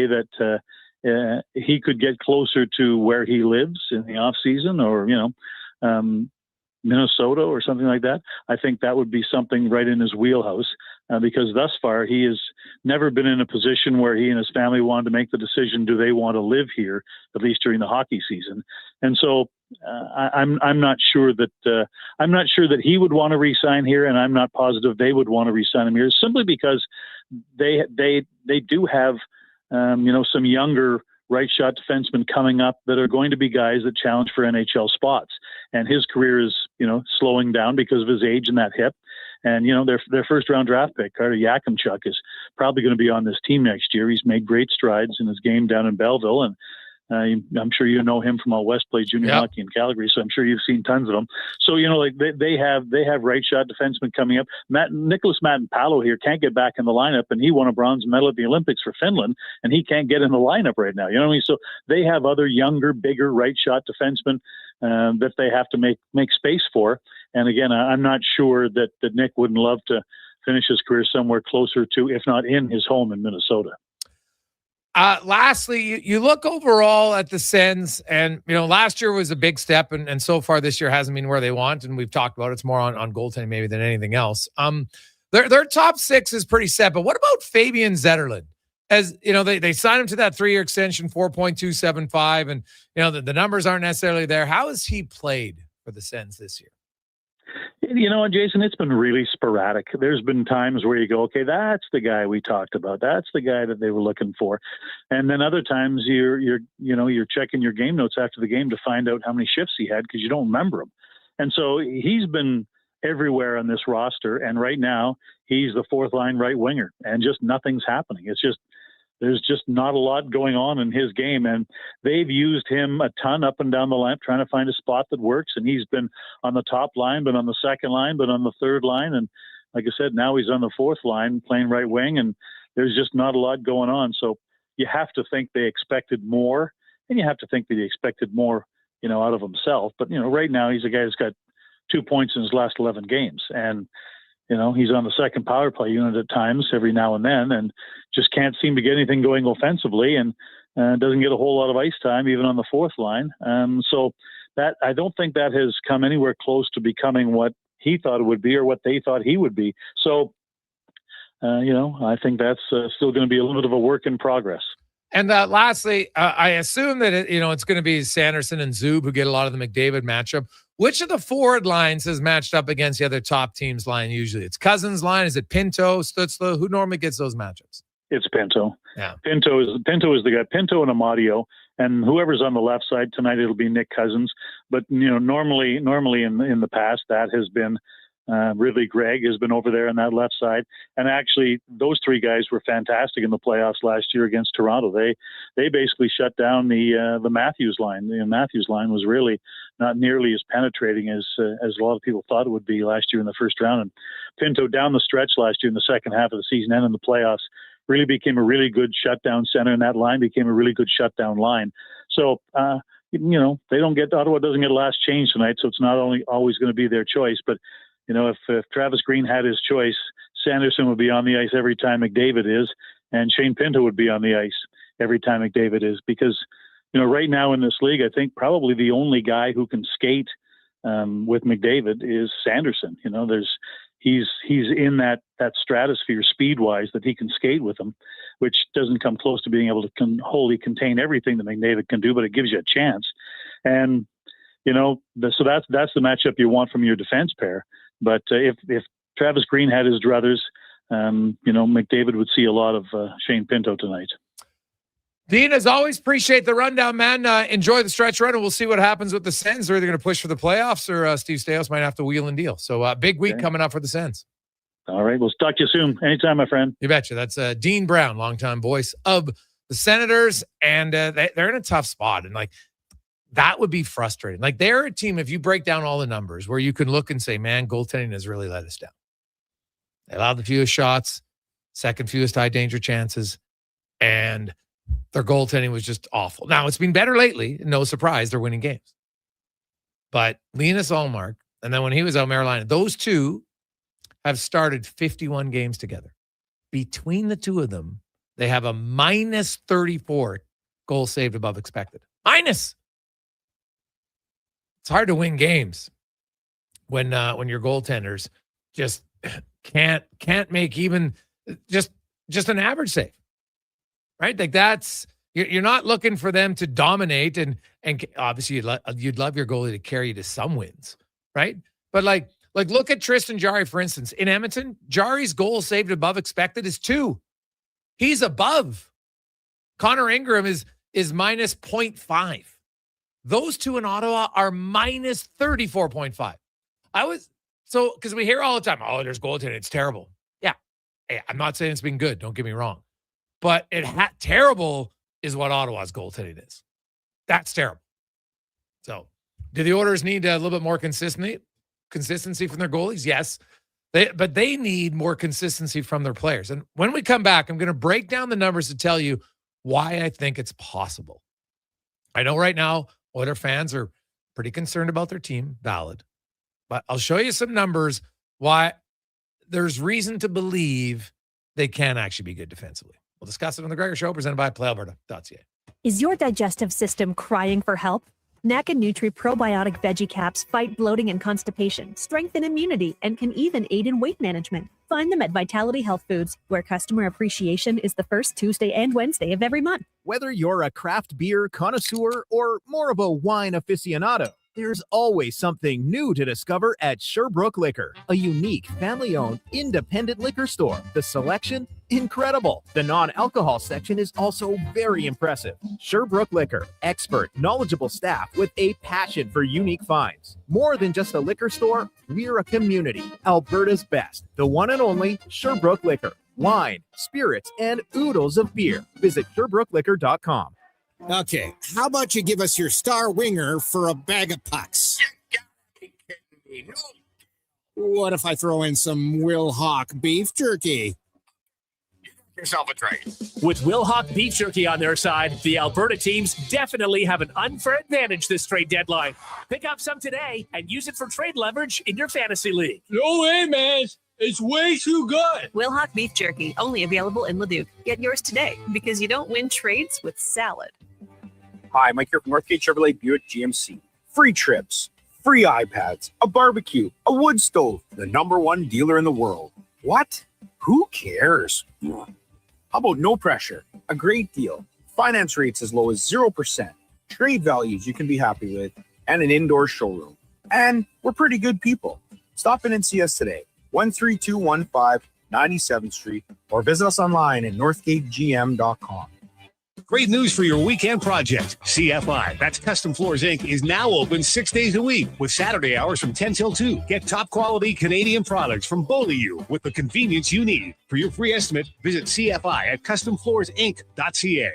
that he could get closer to where he lives in the off season, or Minnesota or something like that, I think that would be something right in his wheelhouse, because thus far he has never been in a position where he and his family wanted to make the decision, do they want to live here, at least during the hockey season. And so I'm not sure that he would want to re-sign here, and I'm not positive they would want to re-sign him here, simply because they do have some younger right shot defensemen coming up that are going to be guys that challenge for NHL spots. And his career is, slowing down because of his age and that hip. And, their first round draft pick, Carter Yakimchuk, is probably going to be on this team next year. He's made great strides in his game down in Belleville. And I'm sure you know him from all West play junior hockey in Calgary. So I'm sure you've seen tons of them. So, they have right shot defensemen coming up. Nicholas Matenpalo here can't get back in the lineup, and he won a bronze medal at the Olympics for Finland, and he can't get in the lineup right now. You know what I mean? So they have other younger, bigger right shot defensemen that they have to make space for. And again, I'm not sure that Nick wouldn't love to finish his career somewhere closer to, if not in his home in Minnesota. Lastly, you look overall at the Sens, and last year was a big step, and so far this year hasn't been where they want, and we've talked about it's more on goaltending maybe than anything else. Their top six is pretty set, but what about Fabian Zetterlund? As they signed him to that 3-year extension, 4.275, and the numbers aren't necessarily there. How has he played for the Sens this year? You know what, Jason? It's been really sporadic. There's been times where you go, okay, that's the guy we talked about. That's the guy that they were looking for. And then other times you're checking your game notes after the game to find out how many shifts he had because you don't remember him. And so he's been everywhere on this roster. And right now he's the fourth line right winger, and just nothing's happening. There's just not a lot going on in his game, and they've used him a ton up and down the line, trying to find a spot that works. And he's been on the top line, but on the second line, but on the third line. And like I said, now he's on the fourth line playing right wing, and there's just not a lot going on. So you have to think they expected more, and you have to think that he expected more, out of himself. But, right now he's a guy who's got 2 points in his last 11 games. And, he's on the second power play unit at times every now and then, and just can't seem to get anything going offensively, and doesn't get a whole lot of ice time even on the fourth line. So that, I don't think that has come anywhere close to becoming what he thought it would be or what they thought he would be. So, I think that's still going to be a little bit of a work in progress. And lastly, I assume that it's going to be Sanderson and Zub who get a lot of the McDavid matchup. Which of the forward lines has matched up against the other top team's line usually? It's Cousins' line. Is it Pinto, Stützle? Who normally gets those matchups? It's Pinto. Yeah. Pinto is the guy. Pinto and Amadio And whoever's on the left side tonight, it'll be Nick Cousins. But, normally in the past, that has been Ridley Gregg has been over there on that left side. And actually, those three guys were fantastic in the playoffs last year against Toronto. They basically shut down the Matthews line. The Matthews line was really not nearly as penetrating as a lot of people thought it would be last year in the first round. And Pinto down the stretch last year in the second half of the season and in the playoffs really became a really good shutdown center, and that line became a really good shutdown line. So, Ottawa doesn't get a last change tonight, so it's not always going to be their choice. But, if Travis Green had his choice, Sanderson would be on the ice every time McDavid is, and Shane Pinto would be on the ice every time McDavid is. Because, right now in this league, I think probably the only guy who can skate with McDavid is Sanderson. He's in that stratosphere speed-wise that he can skate with him, which doesn't come close to being able to wholly contain everything that McDavid can do, but it gives you a chance. And, so that's the matchup you want from your defense pair. But if Travis Green had his druthers, McDavid would see a lot of Shane Pinto tonight. Dean, as always, appreciate the rundown, man. Enjoy the stretch run, and we'll see what happens with the Sens. They're either going to push for the playoffs or Steve Staios might have to wheel and deal. So big week coming up for the Sens. All right. We'll talk to you soon. Anytime, my friend. You betcha. That's Dean Brown, longtime voice of the Senators, and they're in a tough spot. And, that would be frustrating. They're a team, if you break down all the numbers, where you can look and say, man, goaltending has really let us down. They allowed the fewest shots, second fewest high danger chances, and their goaltending was just awful. Now, it's been better lately. No surprise, they're winning games. But Linus Ullmark, and then when he was out in Carolina, those two have started 51 games together. Between the two of them, they have a minus 34 goals saved above expected. Minus. It's hard to win games when your goaltenders just can't make even just an average save. Right? that's you're not looking for them to dominate, and obviously you'd love your goalie to carry you to some wins, right? But look at Tristan Jarry, for instance. In Edmonton, Jarry's goal saved above expected is 2. He's above. Connor Ingram is minus 0.5. Those two in Ottawa are minus 34.5. Because we hear all the time, there's goaltending, it's terrible. Yeah. Hey, I'm not saying it's been good, don't get me wrong. But terrible is what Ottawa's goaltending is. That's terrible. So, do the Oilers need a little bit more consistency from their goalies? Yes. But they need more consistency from their players. And when we come back, I'm going to break down the numbers to tell you why I think it's possible. I know right now, Oilers fans are pretty concerned about their team. Valid. But I'll show you some numbers why there's reason to believe they can actually be good defensively. We'll discuss it on the Gregor Show, presented by PlayAlberta.ca. Is your digestive system crying for help? NACA Nutri Probiotic Veggie Caps fight bloating and constipation, strengthen immunity, and can even aid in weight management. Find them at Vitality Health Foods, where customer appreciation is the first Tuesday and Wednesday of every month. Whether you're a craft beer connoisseur or more of a wine aficionado, there's always something new to discover at Sherbrooke Liquor, a unique family-owned independent liquor store. The selection, incredible. The non-alcohol section is also very impressive. Sherbrooke Liquor, expert, knowledgeable staff with a passion for unique finds. More than just a liquor store, we're a community. Alberta's best, the one and only Sherbrooke Liquor. Wine, spirits, and oodles of beer. Visit SherbrookeLiquor.com. Okay, how about you give us your star winger for a bag of pucks? What if I throw in some Will Hawk beef jerky? Yourself a trade. With Will Hawk beef jerky on their side, the Alberta teams definitely have an unfair advantage this trade deadline. Pick up some today and use it for trade leverage in your fantasy league. No way, man. It's way too good. Will Hawk beef jerky, only available in Leduc. Get yours today, because you don't win trades with salad. Hi, Mike here from Northgate Chevrolet Buick GMC. Free trips, free iPads, a barbecue, a wood stove, the #1 dealer in the world. What? Who cares? How about no pressure, a great deal, finance rates as low as 0%, trade values you can be happy with, and an indoor showroom. And we're pretty good people. Stop in and see us today, 13215 97th Street, or visit us online at northgategm.com. Great news for your weekend project. CFI, that's Custom Floors Inc., is now open 6 days a week with Saturday hours from 10 till 2. Get top quality Canadian products from Goalie with the convenience you need. For your free estimate, visit CFI at customfloorsinc.ca.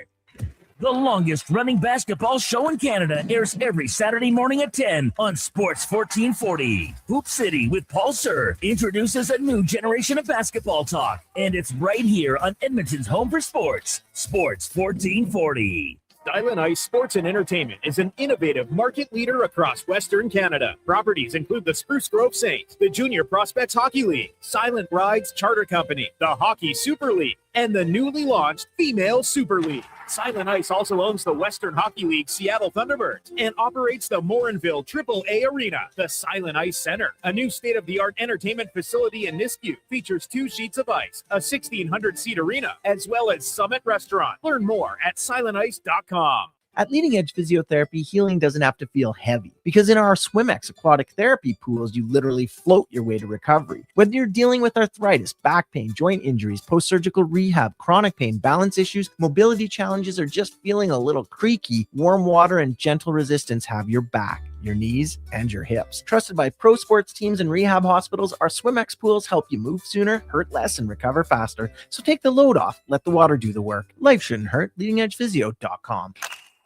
The longest running basketball show in Canada airs every Saturday morning at 10 on Sports 1440. Hoop City with Paul Sir introduces a new generation of basketball talk, and it's right here on Edmonton's home for sports, Sports 1440. Silent Ice Sports and Entertainment is an innovative market leader across Western Canada. Properties include the Spruce Grove Saints, the Junior Prospects Hockey League, Silent Rides Charter Company, the Hockey Super League, and the newly launched Female Super League. Silent Ice also owns the Western Hockey League Seattle Thunderbirds and operates the Morinville AAA Arena. The Silent Ice Center, a new state-of-the-art entertainment facility in Nisku, features 2 sheets of ice, a 1,600-seat arena, as well as Summit Restaurant. Learn more at silentice.com. At Leading Edge Physiotherapy, healing doesn't have to feel heavy, because in our SwimX aquatic therapy pools, you literally float your way to recovery. Whether you're dealing with arthritis, back pain, joint injuries, post-surgical rehab, chronic pain, balance issues, mobility challenges, or just feeling a little creaky, warm water and gentle resistance have your back, your knees, and your hips. Trusted by pro sports teams and rehab hospitals, our SwimX pools help you move sooner, hurt less, and recover faster. So take the load off. Let the water do the work. Life shouldn't hurt. LeadingEdgePhysio.com.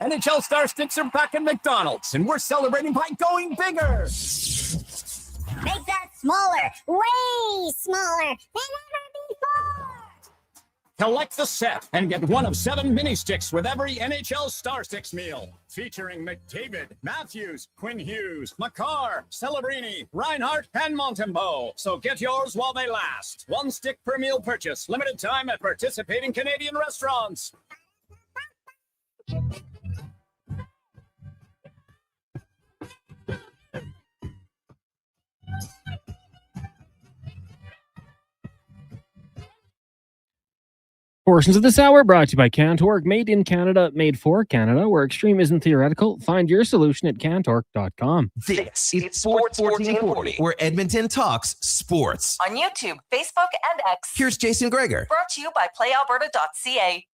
NHL Star Sticks are back in McDonald's, and we're celebrating by going bigger. Make that smaller, way smaller than ever before. Collect the set and get one of 7 mini sticks with every NHL Star Sticks meal. Featuring McDavid, Matthews, Quinn Hughes, Makar, Celebrini, Reinhardt, and Montembeau. So get yours while they last. 1 stick per meal purchase. Limited time at participating Canadian restaurants. Portions of this hour brought to you by Cantork, made in Canada, made for Canada, where extreme isn't theoretical. Find your solution at cantork.com. This is Sports 1440, where Edmonton talks sports. On YouTube, Facebook, and X. Here's Jason Gregor. Brought to you by playalberta.ca.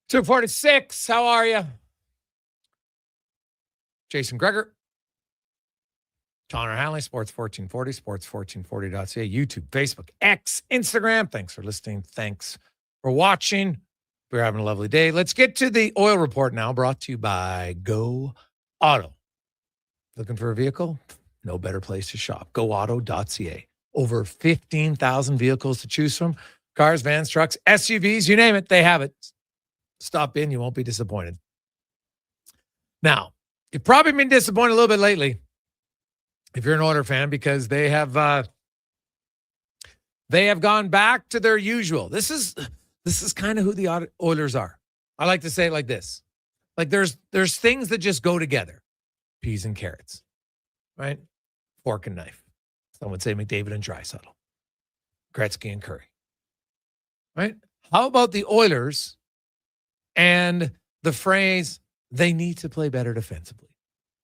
Two 246. How are you? Jason Gregor. Connor Halley, Sports 1440, sports1440.ca, YouTube, Facebook, X, Instagram. Thanks for listening. Thanks for watching. We're having a lovely day. Let's get to the oil report now, brought to you by Go Auto. Looking for a vehicle? No better place to shop. GoAuto.ca. Over 15,000 vehicles to choose from. Cars, vans, trucks, SUVs, you name it, they have it. Stop in, you won't be disappointed. Now, you've probably been disappointed a little bit lately if you're an Oilers fan, because they have gone back to their usual. This is kind of who the Oilers are. I like to say it like this. Like there's things that just go together. Peas and carrots, right? Fork and knife. Some would say McDavid and Draisaitl. Gretzky and Curry, right? How about the Oilers and the phrase, they need to play better defensively?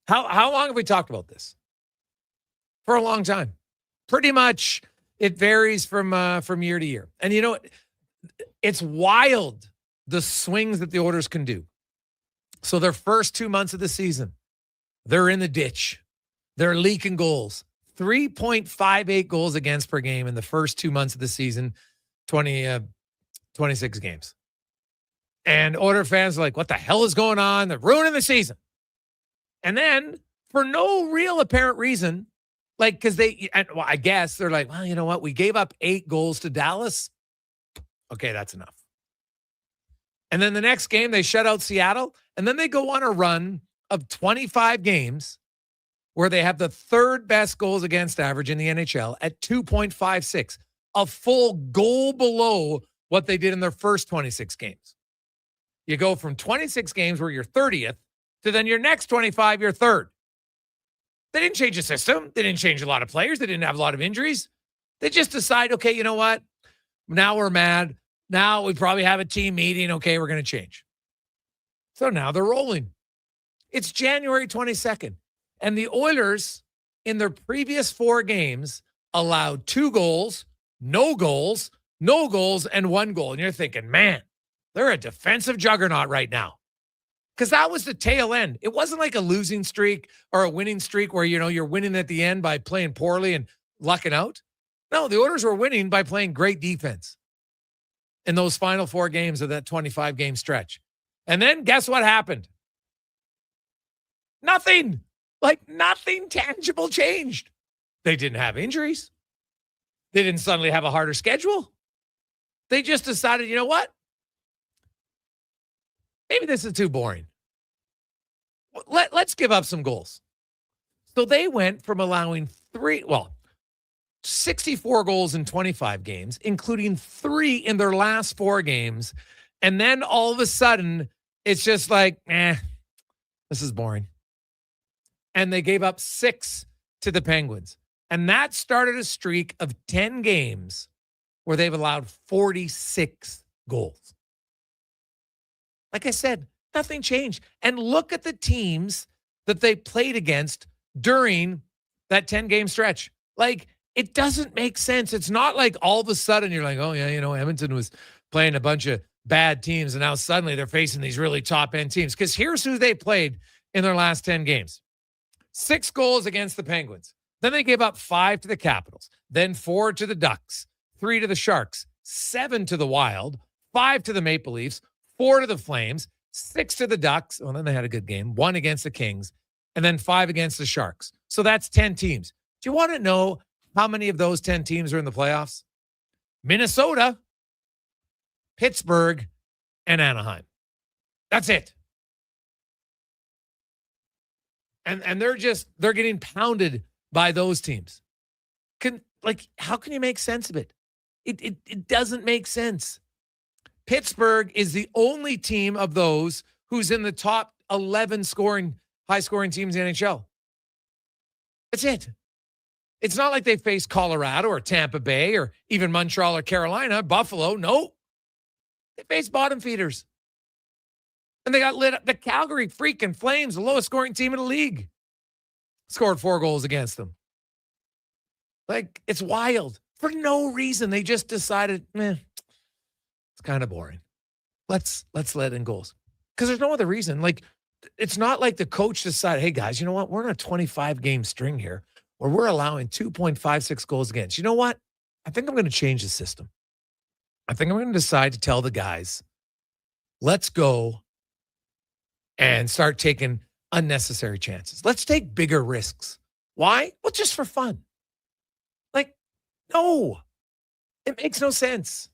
How long have we talked about this? For a long time. Pretty much it varies from year to year. And you know what? It's wild, the swings that the Oilers can do. So their first 2 months of the season, they're in the ditch. They're leaking goals. 3.58 goals against per game in the first 2 months of the season, 26 games. And Oilers fans are like, what the hell is going on? They're ruining the season. And then, for no real apparent reason, like, because I guess they're like, well, you know what? We gave up 8 goals to Dallas. Okay, that's enough. And then the next game, they shut out Seattle. And then they go on a run of 25 games where they have the third best goals against average in the NHL at 2.56. a full goal below what they did in their first 26 games. You go from 26 games where you're 30th to then your next 25, you're third. They didn't change the system. They didn't change a lot of players. They didn't have a lot of injuries. They just decide, okay, you know what? Now we're mad. Now we probably have a team meeting. Okay, we're going to change. So now they're rolling. It's January 22nd. And the Oilers, in their previous 4 games, allowed 2 goals, no goals, no goals, and 1 goal. And you're thinking, man, they're a defensive juggernaut right now. Because that was the tail end. It wasn't like a losing streak or a winning streak where, you're winning at the end by playing poorly and lucking out. No, the Oilers were winning by playing great defense in those final 4 games of that 25-game stretch. And then guess what happened? Nothing. Like nothing tangible changed. They didn't have injuries. They didn't suddenly have a harder schedule. They just decided, you know what? Maybe this is too boring. Let's give up some goals. So they went from allowing 64 goals in 25 games, including 3 in their last 4 games. And then all of a sudden, it's just like, this is boring. And they gave up 6 to the Penguins. And that started a streak of 10 games where they've allowed 46 goals. Like I said, nothing changed. And look at the teams that they played against during that 10-game stretch. Like, it doesn't make sense. It's not like all of a sudden you're like, oh, yeah, Edmonton was playing a bunch of bad teams, and now suddenly they're facing these really top-end teams. Because here's who they played in their last 10 games. 6 goals against the Penguins. Then they gave up 5 to the Capitals. Then 4 to the Ducks. 3 to the Sharks. 7 to the Wild. 5 to the Maple Leafs. 4 to the Flames, 6 to the Ducks. Well, then they had a good game. 1 against the Kings, and then 5 against the Sharks. So that's 10 teams. Do you want to know how many of those 10 teams are in the playoffs? Minnesota, Pittsburgh, and Anaheim. That's it. And they're getting pounded by those teams. How can you make sense of it? It doesn't make sense. Pittsburgh is the only team of those who's in the top 11 high-scoring teams in the NHL. That's it. It's not like they faced Colorado or Tampa Bay or even Montreal or Carolina, Buffalo. No. They faced bottom feeders. And they got lit up. The Calgary freaking Flames, the lowest scoring team in the league, scored 4 goals against them. Like, it's wild. For no reason. They just decided, it's kind of boring. Let's let in goals. Because there's no other reason. Like, it's not like the coach decided, hey, guys, you know what? We're on a 25-game string here where we're allowing 2.56 goals against. You know what? I think I'm going to change the system. I think I'm going to decide to tell the guys, let's go and start taking unnecessary chances. Let's take bigger risks. Why? Well, just for fun. Like, no. It makes no sense.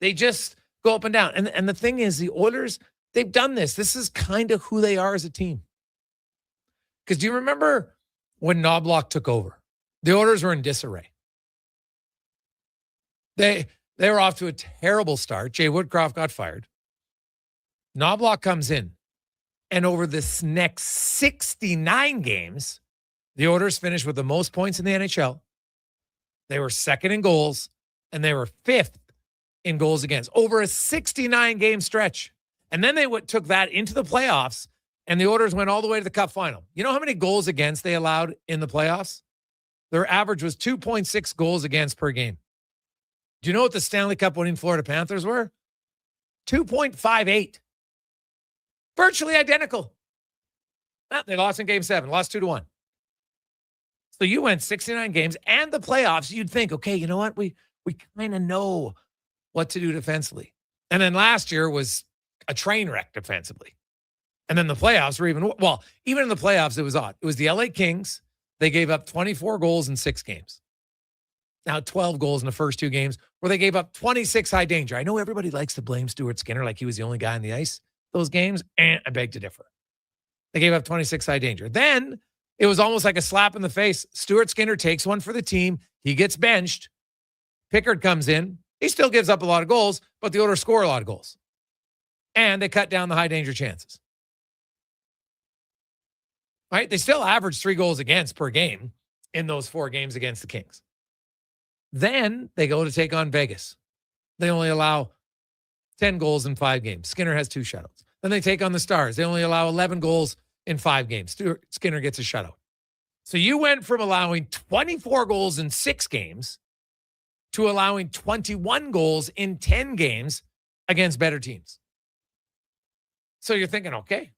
They just go up and down. And the thing is, the Oilers, they've done this. This is kind of who they are as a team. Because do you remember when Knoblauch took over? The Oilers were in disarray. They were off to a terrible start. Jay Woodcroft got fired. Knoblauch comes in. And over this next 69 games, the Oilers finished with the most points in the NHL. They were second in goals, and they were 5th in goals against over a 69-game stretch. And then they took that into the playoffs, and the Oilers went all the way to the Cup final. You know how many goals against they allowed in the playoffs? Their average was 2.6 goals against per game. Do you know what the Stanley Cup winning Florida Panthers were? 2.58. Virtually identical. They lost in Game 7, lost 2-1. So you went 69 games and the playoffs. You'd think, okay, you know what? We kind of know what to do defensively. And then last year was a train wreck defensively. And then the playoffs were even in the playoffs, it was odd. It was the LA Kings. They gave up 24 goals in 6 games. Now 12 goals in the first 2 games where they gave up 26 high danger. I know everybody likes to blame Stuart Skinner like he was the only guy on the ice those games, and I beg to differ. They gave up 26 high danger. Then it was almost like a slap in the face. Stuart Skinner takes one for the team. He gets benched. Pickard comes in. He still gives up a lot of goals, but the Oilers score a lot of goals. And they cut down the high danger chances. Right? They still average 3 goals against per game in those 4 games against the Kings. Then they go to take on Vegas. They only allow 10 goals in 5 games. Skinner has 2 shutouts. Then they take on the Stars. They only allow 11 goals in 5 games. Skinner gets a shutout. So you went from allowing 24 goals in 6 games to allowing 21 goals in 10 games against better teams. So you're thinking, okay,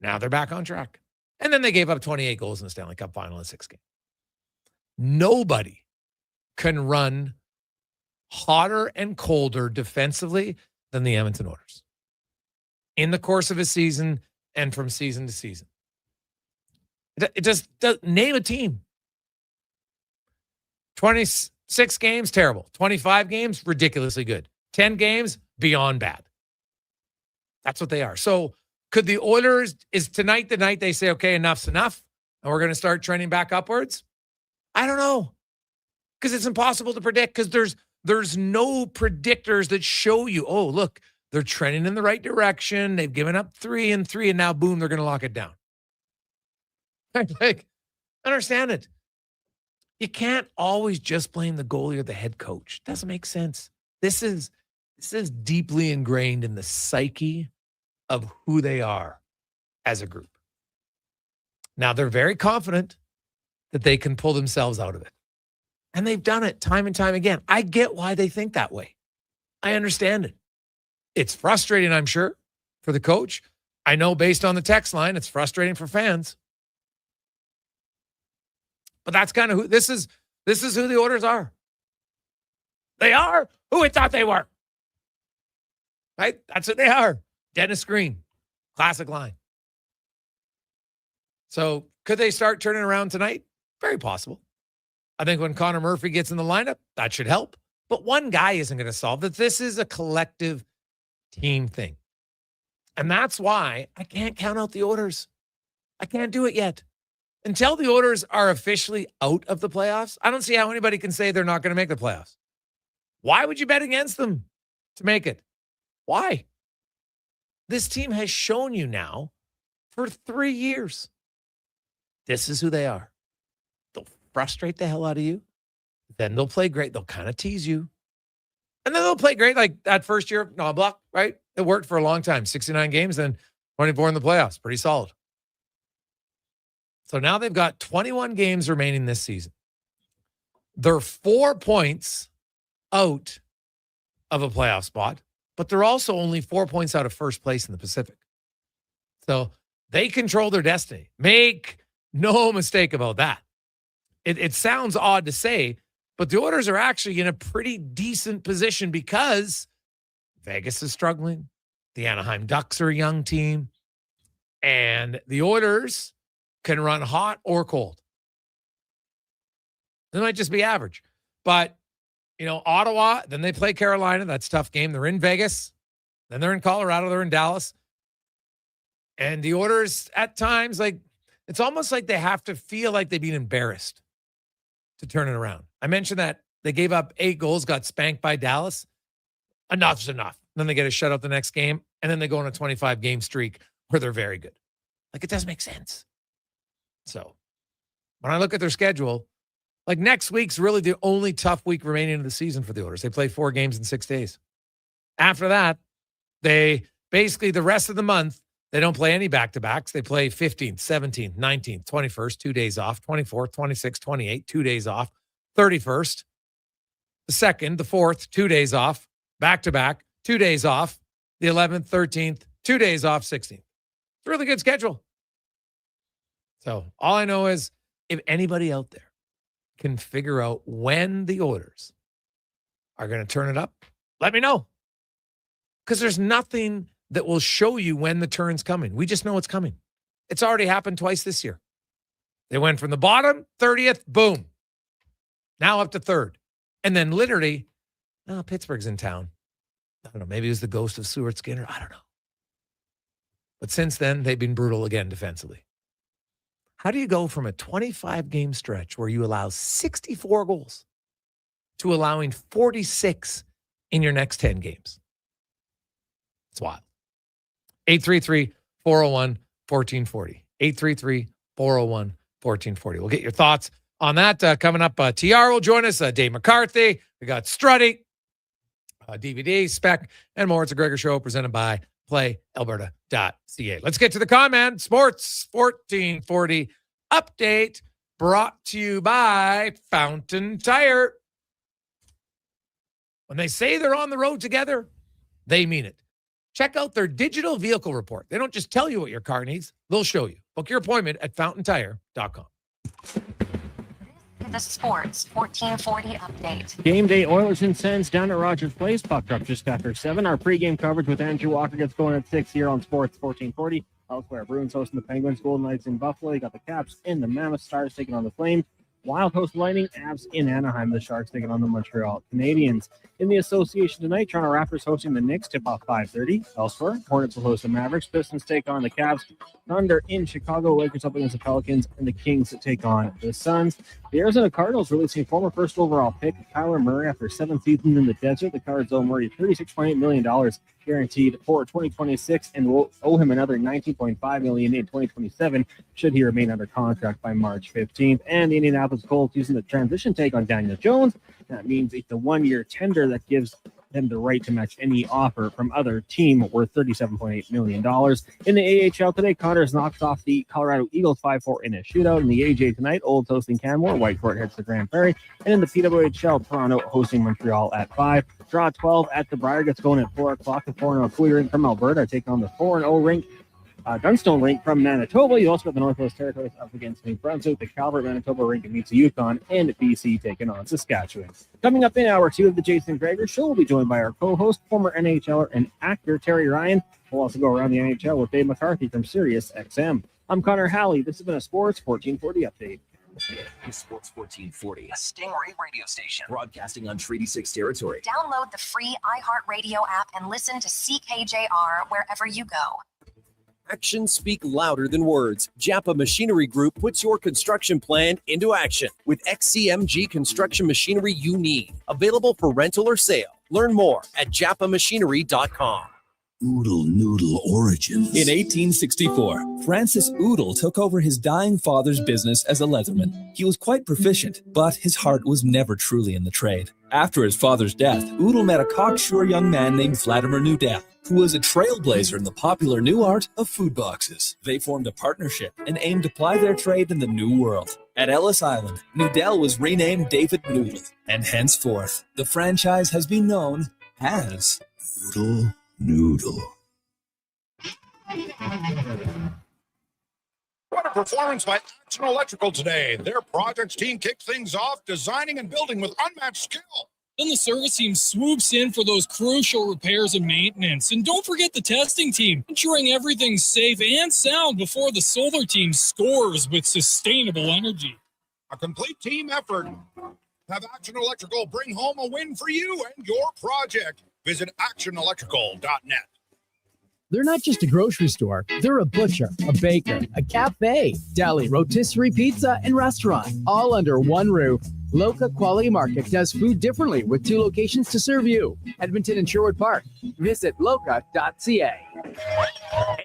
now they're back on track. And then they gave up 28 goals in the Stanley Cup final in 6 games. Nobody can run hotter and colder defensively than the Edmonton Oilers in the course of a season and from season to season. It just does, name a team. 26 games, terrible. 25 games, ridiculously good. 10 games, beyond bad. That's what they are. So could the Oilers, is tonight the night they say, okay, enough's enough, and we're going to start trending back upwards? I don't know. Because it's impossible to predict, because there's no predictors that show you, oh, look, they're trending in the right direction. They've given up 3 and 3, and now, boom, they're going to lock it down. Like, understand it. You can't always just blame the goalie or the head coach. Doesn't make sense. This is deeply ingrained in the psyche of who they are as a group. Now, they're very confident that they can pull themselves out of it. And they've done it time and time again. I get why they think that way. I understand it. It's frustrating, I'm sure, for the coach. I know based on the text line, it's frustrating for fans. But that's kind of who this is who the Oilers are. They are who we thought they were. Right? That's what they are. Dennis Green. Classic line. So could they start turning around tonight? Very possible. I think when Conor Murphy gets in the lineup, that should help. But one guy isn't going to solve it. This is a collective team thing. And that's why I can't count out the Oilers. I can't do it yet. Until the Oilers are officially out of the playoffs, I don't see how anybody can say they're not going to make the playoffs. Why would you bet against them to make it? Why? This team has shown you now for 3 years. This is who they are. They'll frustrate the hell out of you. Then they'll play great. They'll kind of tease you. And then they'll play great like that first year of Knoblauch, right? It worked for a long time. 69 games, then 24 in the playoffs. Pretty solid. So now they've got 21 games remaining this season. They're 4 points out of a playoff spot, but they're also only 4 points out of first place in the Pacific. So they control their destiny. Make no mistake about that. It sounds odd to say, but the Oilers are actually in a pretty decent position because Vegas is struggling. The Anaheim Ducks are a young team. And the Oilers can run hot or cold. They might just be average. But, Ottawa, then they play Carolina. That's a tough game. They're in Vegas. Then they're in Colorado. They're in Dallas. And the Oilers, at times, it's almost like they have to feel like they've been embarrassed to turn it around. I mentioned that they gave up 8 goals, got spanked by Dallas. Enough's enough. Then they get a shutout the next game, and then they go on a 25-game streak where they're very good. It doesn't make sense. So when I look at their schedule, next week's really the only tough week remaining in the season for the Oilers. They play 4 games in 6 days. After that, they basically the rest of the month, they don't play any back-to-backs. They play 15th, 17th, 19th, 21st, 2 days off, 24th, 26th, 28th, 2 days off, 31st, the 2nd, the 4th, 2 days off, back-to-back, 2 days off, the 11th, 13th, 2 days off, 16th. It's a really good schedule. So all I know is if anybody out there can figure out when the Oilers are going to turn it up, let me know. Because there's nothing that will show you when the turn's coming. We just know it's coming. It's already happened twice this year. They went from the bottom, 30th, boom. Now up to 3rd. And then literally, Pittsburgh's in town. I don't know. Maybe it was the ghost of Stuart Skinner. I don't know. But since then, they've been brutal again defensively. How do you go from a 25-game stretch where you allow 64 goals to allowing 46 in your next 10 games. It's wild. 833-401-1440. 833-401-1440. We'll get your thoughts on that coming up. TR will join us. Dave McCarthy. We got Strudwick, DVD, Spec, and more. It's a Gregor Show presented by PlayAlberta.ca. Let's get to the comment. Sports 1440 update brought to you by Fountain Tire. When they say they're on the road together, they mean it. Check out their digital vehicle report. They don't just tell you what your car needs, they'll show you. Book your appointment at fountaintire.com. The Sports 1440 update. Game day Oilers and Sens down at Rogers Place. Puck drop just after 7. Our pregame coverage with Andrew Walker gets going at 6 here on Sports 1440. Elsewhere, Bruins hosting the Penguins, Golden Knights in Buffalo. You got the Caps and the Mammoth Stars taking on the Flames. Wild host Lightning, Avs in Anaheim. The Sharks taking on the Montreal Canadiens. In the association tonight, Toronto Raptors hosting the Knicks, tip-off 5:30. Elsewhere, Hornets will host the Mavericks. Pistons take on the Cavs. Thunder in Chicago. Lakers up against the Pelicans. And the Kings take on the Suns. The Arizona Cardinals releasing former first overall pick Kyler Murray after 7 seasons in the desert. The Cards owe Murray $36.8 million guaranteed for 2026 and will owe him another $19.5 million in 2027 should he remain under contract by March 15th. And the Indianapolis Colts using the transition take on Daniel Jones. That means it's a 1-year tender that gives them the right to match any offer from other team worth $37.8 million. In the AHL today, Connors knocks off the Colorado Eagles 5-4 in a shootout. In the AJ tonight, Olds hosting Canmore, Whitecourt heads to Grand Prairie. And in the PWHL, Toronto hosting Montreal at 5. Draw 12 at the Briar gets going at 4 o'clock. The 4-0 Cooley rink from Alberta take on the 4-0 rink. Dunstone rink from Manitoba. You also got the Northwest Territories up against New Brunswick. The Calvert Manitoba rink meets Yukon, and BC taking on Saskatchewan. Coming up in hour 2 of the Jason Gregor Show, we'll be joined by our co-host, former NHLer and actor Terry Ryan. We'll also go around the NHL with Dave McCarthy from Sirius XM. I'm Connor Halley. This has been a Sports 1440 update. Sports 1440, a Stingray radio station broadcasting on Treaty 6 territory. Download the free iHeartRadio app and listen to CKJR wherever you go. Actions speak louder than words. Japa Machinery Group puts your construction plan into action with XCMG construction machinery you need. Available for rental or sale. Learn more at japamachinery.com. Oodle Noodle origins. In 1864, Francis Oodle took over his dying father's business as a leatherman. He was quite proficient, but his heart was never truly in the trade. After his father's death, Oodle met a cocksure young man named Vladimir Nudell, who was a trailblazer in the popular new art of food boxes. They formed a partnership and aimed to ply their trade in the new world. At Ellis Island, Nudell was renamed David Noodle, and henceforth, the franchise has been known as Oodle Noodle. What a performance by Action Electrical today. Their projects team kicked things off, designing and building with unmatched skill. Then the service team swoops in for those crucial repairs and maintenance. And don't forget the testing team, ensuring everything's safe and sound before the solar team scores with sustainable energy. A complete team effort. Have Action Electrical bring home a win for you and your project. Visit actionelectrical.net. They're not just a grocery store. They're a butcher, a baker, a cafe, deli, rotisserie pizza, and restaurant, all under one roof. Loca Quality Market does food differently with 2 locations to serve you. Edmonton and Sherwood Park. Visit loca.ca.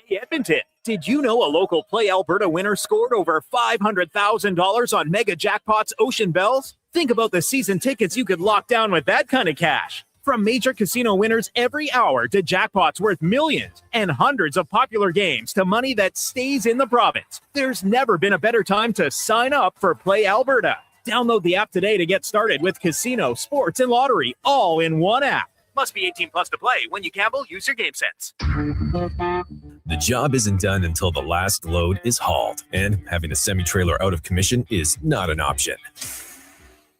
Hey, Edmonton, did you know a local Play Alberta winner scored over $500,000 on Mega Jackpots Ocean Bells? Think about the season tickets you could lock down with that kind of cash. From major casino winners every hour to jackpots worth millions and hundreds of popular games to money that stays in the province, there's never been a better time to sign up for Play Alberta. Download the app today to get started with casino, sports, and lottery all in one app. Must be 18 plus to play. When you gamble, use your game sense. The job isn't done until the last load is hauled, and having a semi-trailer out of commission is not an option.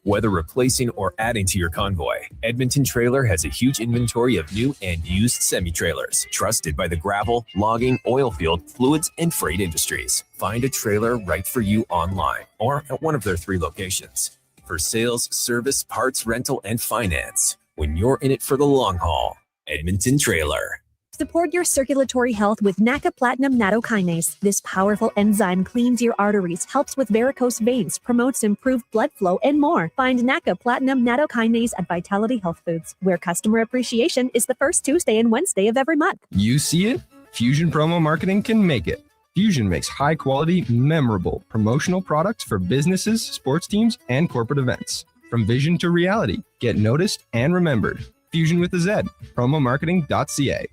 Whether replacing or adding to your convoy, Edmonton Trailer has a huge inventory of new and used semi-trailers, trusted by the gravel, logging, oil field, fluids, and freight industries. Find a trailer right for you online or at one of their 3 locations. For sales, service, parts, rental, and finance, when you're in it for the long haul, Edmonton Trailer. Support your circulatory health with NACA Platinum Nattokinase. This powerful enzyme cleans your arteries, helps with varicose veins, promotes improved blood flow, and more. Find NACA Platinum Nattokinase at Vitality Health Foods, where customer appreciation is the first Tuesday and Wednesday of every month. You see it? Fusion Promo Marketing can make it. Fusion makes high-quality, memorable promotional products for businesses, sports teams, and corporate events. From vision to reality, get noticed and remembered. Fusion with a Z. Promomarketing.ca.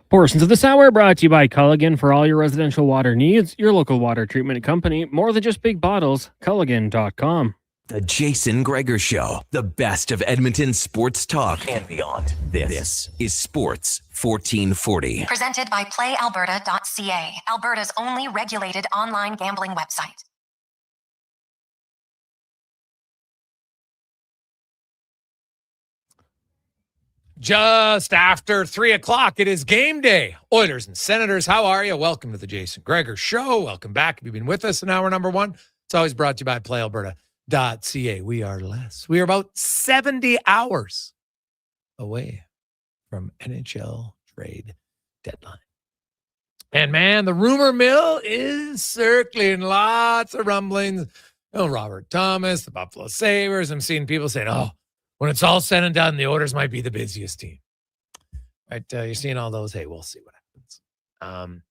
Portions of this hour brought to you by Culligan. For all your residential water needs, your local water treatment company. More than just big bottles. Culligan.com. The Jason Gregor Show, the best of Edmonton sports talk and beyond. This is Sports 1440. Presented by playalberta.ca, Alberta's only regulated online gambling website. Just after 3 o'clock, it is game day. Oilers and Senators, how are you? Welcome to the Jason Gregor Show. Welcome back. If you've been with us in hour number one, it's always brought to you by playalberta.ca. We are about 70 hours away from NHL trade deadline. And man, the rumor mill is circling. Lots of rumblings. Robert Thomas, the Buffalo Sabres. I'm seeing people saying, when it's all said and done, the Oilers might be the busiest team. Right? You're seeing all those. Hey, we'll see what happens.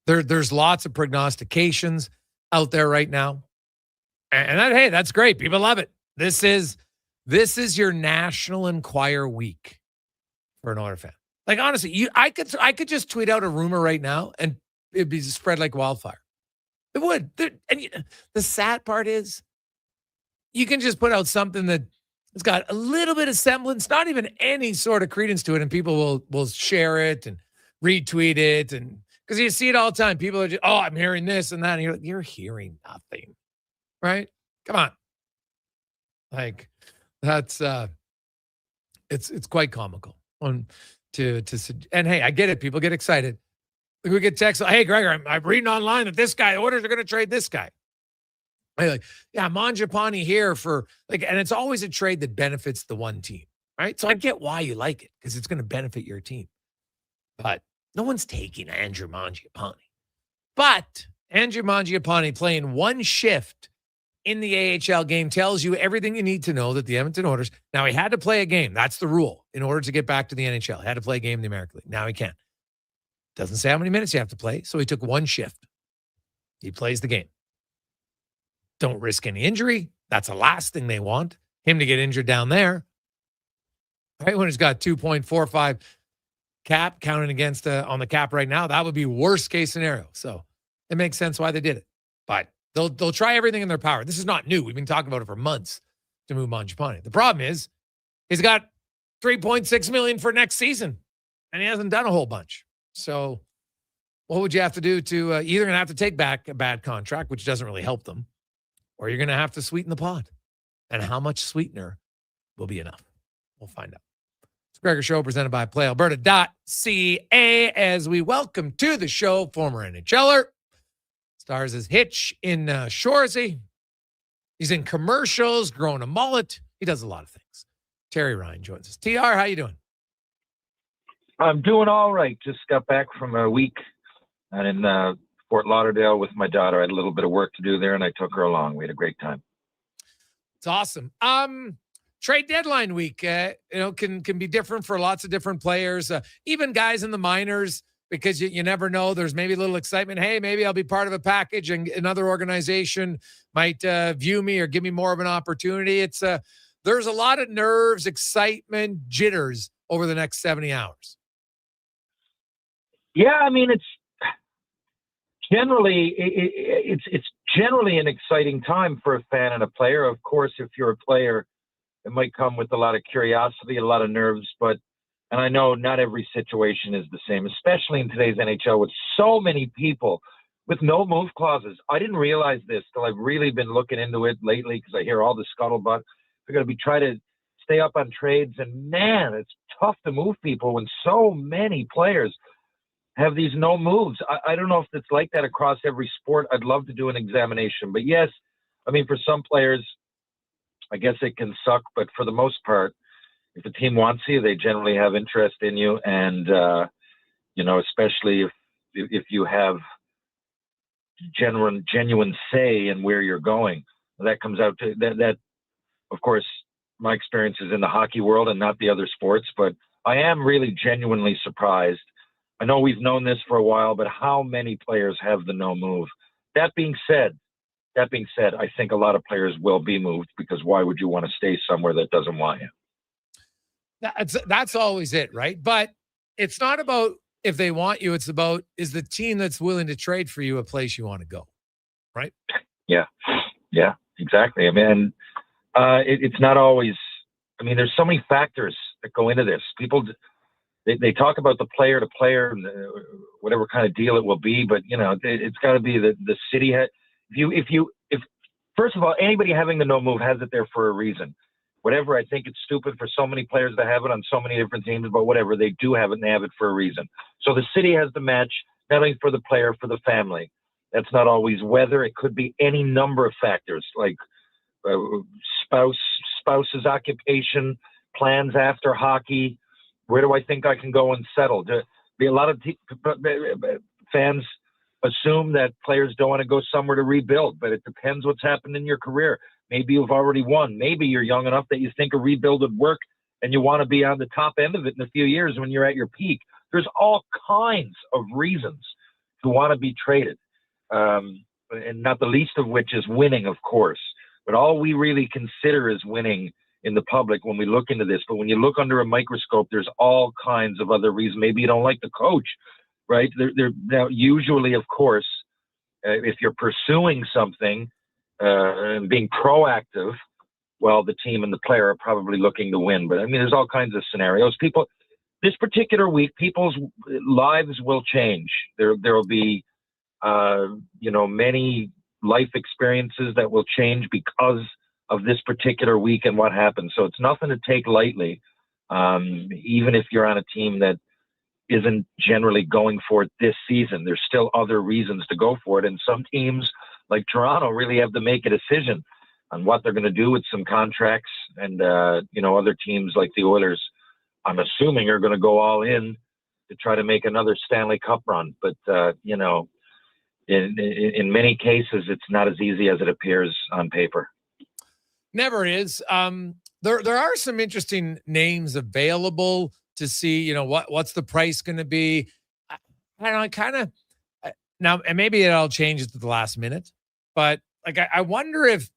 There's lots of prognostications out there right now. And that's great. People love it. This is your National Enquirer week for an Oilers fan. Like, honestly, I could just tweet out a rumor right now and it'd be spread like wildfire. It would. The sad part is you can just put out something that it's got a little bit of semblance, not even any sort of credence to it, and people will share it and retweet it, and because you see it all the time. People are just, I'm hearing this and that, and you're hearing nothing, right? Come on, like that's it's quite comical. And hey, I get it. People get excited. We get texts. Hey, Gregor, I'm reading online that this guy, the Oilers are going to trade this guy. Mangiapane here for and it's always a trade that benefits the one team, right? So I get why you like it because it's going to benefit your team. But no one's taking Andrew Mangiapane. But Andrew Mangiapane playing one shift in the AHL game tells you everything you need to know that the Edmonton Oilers, now he had to play a game. That's the rule in order to get back to the NHL. He had to play a game in the American League. Now he can't. Doesn't say how many minutes you have to play. So he took one shift. He plays the game. Don't risk any injury. That's the last thing they want. Him to get injured down there. Right? When he's got 2.45 cap counting against on the cap right now, that would be worst case scenario. So it makes sense why they did it. But they'll try everything in their power. This is not new. We've been talking about it for months to move Mangiapane. The problem is he's got $3.6 million for next season, and he hasn't done a whole bunch. So what would you have to do to either going to have to take back a bad contract, which doesn't really help them, or you're going to have to sweeten the pot. And how much sweetener will be enough? We'll find out. It's Gregor Show presented by playalberta.ca as we welcome to the show former NHLer. Stars as Hitch in Shoresy. He's in commercials, growing a mullet. He does a lot of things. Terry Ryan joins us. TR, how you doing? I'm doing all right. Just got back from a week and in Fort Lauderdale with my daughter. I had a little bit of work to do there, and I took her along. We had a great time. It's awesome. Trade deadline week, can be different for lots of different players, even guys in the minors, because you never know. There's maybe a little excitement. Hey, maybe I'll be part of a package, and another organization might view me or give me more of an opportunity. It's there's a lot of nerves, excitement, jitters over the next 70 hours. Yeah, I mean, it's generally an exciting time for a fan and a player. Of course, if you're a player, it might come with a lot of curiosity, a lot of nerves, and I know not every situation is the same, especially in today's NHL with so many people with no move clauses. I didn't realize this till I've really been looking into it lately because I hear all the scuttlebutt. They're going to be trying to stay up on trades, and man, it's tough to move people when so many players have these no moves. I don't know if it's like that across every sport. I'd love to do an examination. But yes, I mean, for some players, I guess it can suck, but for the most part, if the team wants you, they generally have interest in you. And, especially if you have genuine say in where you're going, that comes out to that. Of course, my experience is in the hockey world and not the other sports, but I am really genuinely surprised. I know we've known this for a while, but how many players have the no move? That being said, I think a lot of players will be moved, because why would you want to stay somewhere that doesn't want you? That's always it, right? But it's not about if they want you. It's about, is the team that's willing to trade for you a place you want to go, right? Yeah, exactly. I mean, it's not always. I mean, there's so many factors that go into this. People, they talk about the player to player and whatever kind of deal it will be, but it's got to be the city. If first of all, anybody having the no move has it there for a reason. Whatever, I think it's stupid for so many players to have it on so many different teams, but whatever, they do have it, and they have it for a reason. So the city has the match, not only for the player, for the family. That's not always weather. It could be any number of factors, like spouse's occupation, plans after hockey. Where do I think I can go and settle? A lot of fans assume that players don't want to go somewhere to rebuild, but it depends what's happened in your career. Maybe you've already won. Maybe you're young enough that you think a rebuild would work and you want to be on the top end of it in a few years when you're at your peak. There's all kinds of reasons to want to be traded, and not the least of which is winning, of course. But all we really consider is winning in the public when we look into this. But when you look under a microscope, there's all kinds of other reasons. Maybe you don't like the coach, right? Now, usually, of course, if you're pursuing something and being proactive, well, the team and the player are probably looking to win. But I mean, there's all kinds of scenarios. This particular week, people's lives will change. There will be, many life experiences that will change because of this particular week and what happens. So it's nothing to take lightly, even if you're on a team that isn't generally going for it this season. There's still other reasons to go for it. And some teams like Toronto really have to make a decision on what they're going to do with some contracts. And, other teams like the Oilers, I'm assuming, are going to go all in to try to make another Stanley Cup run. But, in many cases, it's not as easy as it appears on paper. Never is. There are some interesting names available to see, what's the price going to be. I don't know, now, and maybe it all changes at the last minute, but I wonder if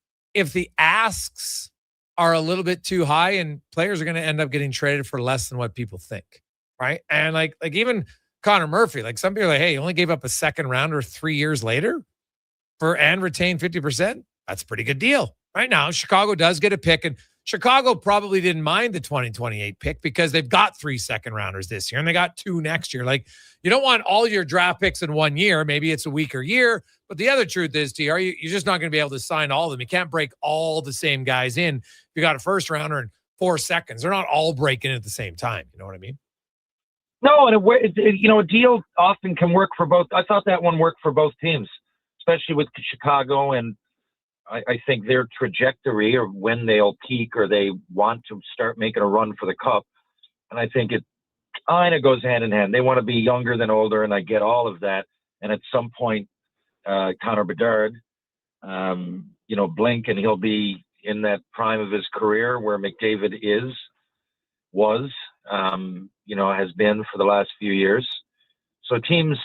the asks are a little bit too high and players are going to end up getting traded for less than what people think, right? And like even Conor Murphy, some people are like, hey, you only gave up a second rounder 3 years later and retained 50%. That's a pretty good deal. Right now, Chicago does get a pick, and Chicago probably didn't mind the 2028 pick because they've got 3 second-rounders this year, and they got 2 next year. You don't want all your draft picks in 1 year. Maybe it's a weaker year, but the other truth is, TR, you're just not going to be able to sign all of them. You can't break all the same guys in. If you got a first-rounder and 4 seconds, they're not all breaking in at the same time. You know what I mean? No, and a deal often can work for both. I thought that one worked for both teams, especially with Chicago, and I think their trajectory or when they'll peak or they want to start making a run for the Cup. And I think it kind of goes hand in hand. They want to be younger than older, and I get all of that. And at some point, Connor Bedard, blink, and he'll be in that prime of his career where McDavid has been for the last few years. So teams,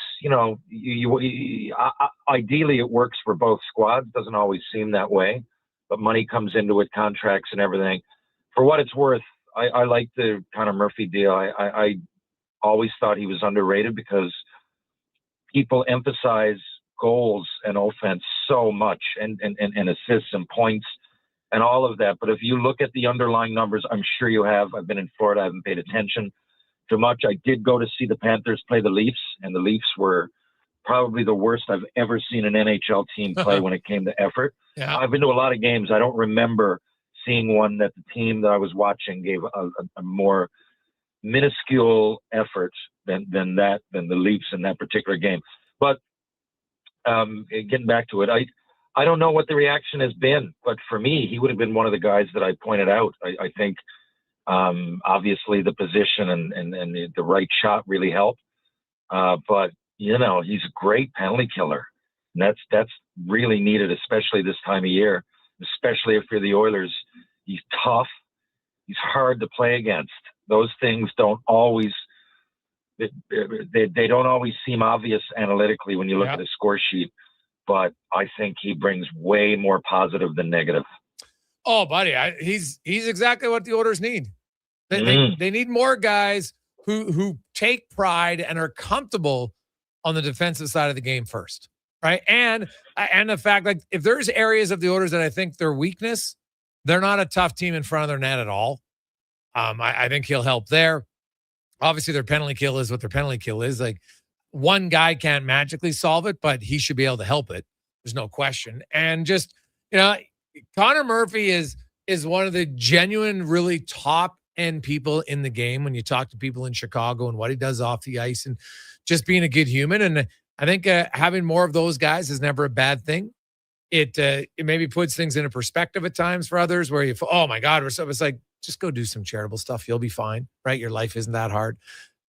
ideally it works for both squads. Doesn't always seem that way, but money comes into it, contracts and everything. For what it's worth, I like the Conor Murphy deal. I always thought he was underrated because people emphasize goals and offense so much and assists and points and all of that. But if you look at the underlying numbers, I'm sure you have. I've been in Florida. I haven't paid attention too much. I did go to see the Panthers play the Leafs, and the Leafs were probably the worst I've ever seen an NHL team play when it came to effort. Yeah. I've been to a lot of games. I don't remember seeing one that the team that I was watching gave a more minuscule effort than the Leafs in that particular game. But getting back to it, I don't know what the reaction has been, but for me, he would have been one of the guys that I pointed out. I think obviously the position and the right shot really helped. But, he's a great penalty killer. And that's really needed, especially this time of year, especially if you're the Oilers. He's tough. He's hard to play against. Those things don't always they don't always seem obvious analytically when you look at a score sheet. But I think he brings way more positive than negative. Oh, buddy, he's exactly what the Oilers need. They need more guys who take pride and are comfortable on the defensive side of the game first, right? And the fact, like, if there's areas of the Oilers that I think their weakness, they're not a tough team in front of their net at all. I think he'll help there. Obviously, their penalty kill is what their penalty kill is. Like, one guy can't magically solve it, but he should be able to help it. There's no question. And just, Conor Murphy is one of the genuine, really top-end people in the game when you talk to people in Chicago and what he does off the ice and just being a good human. And I think having more of those guys is never a bad thing. It maybe puts things into perspective at times for others where oh my God, it's like, just go do some charitable stuff. You'll be fine, right? Your life isn't that hard.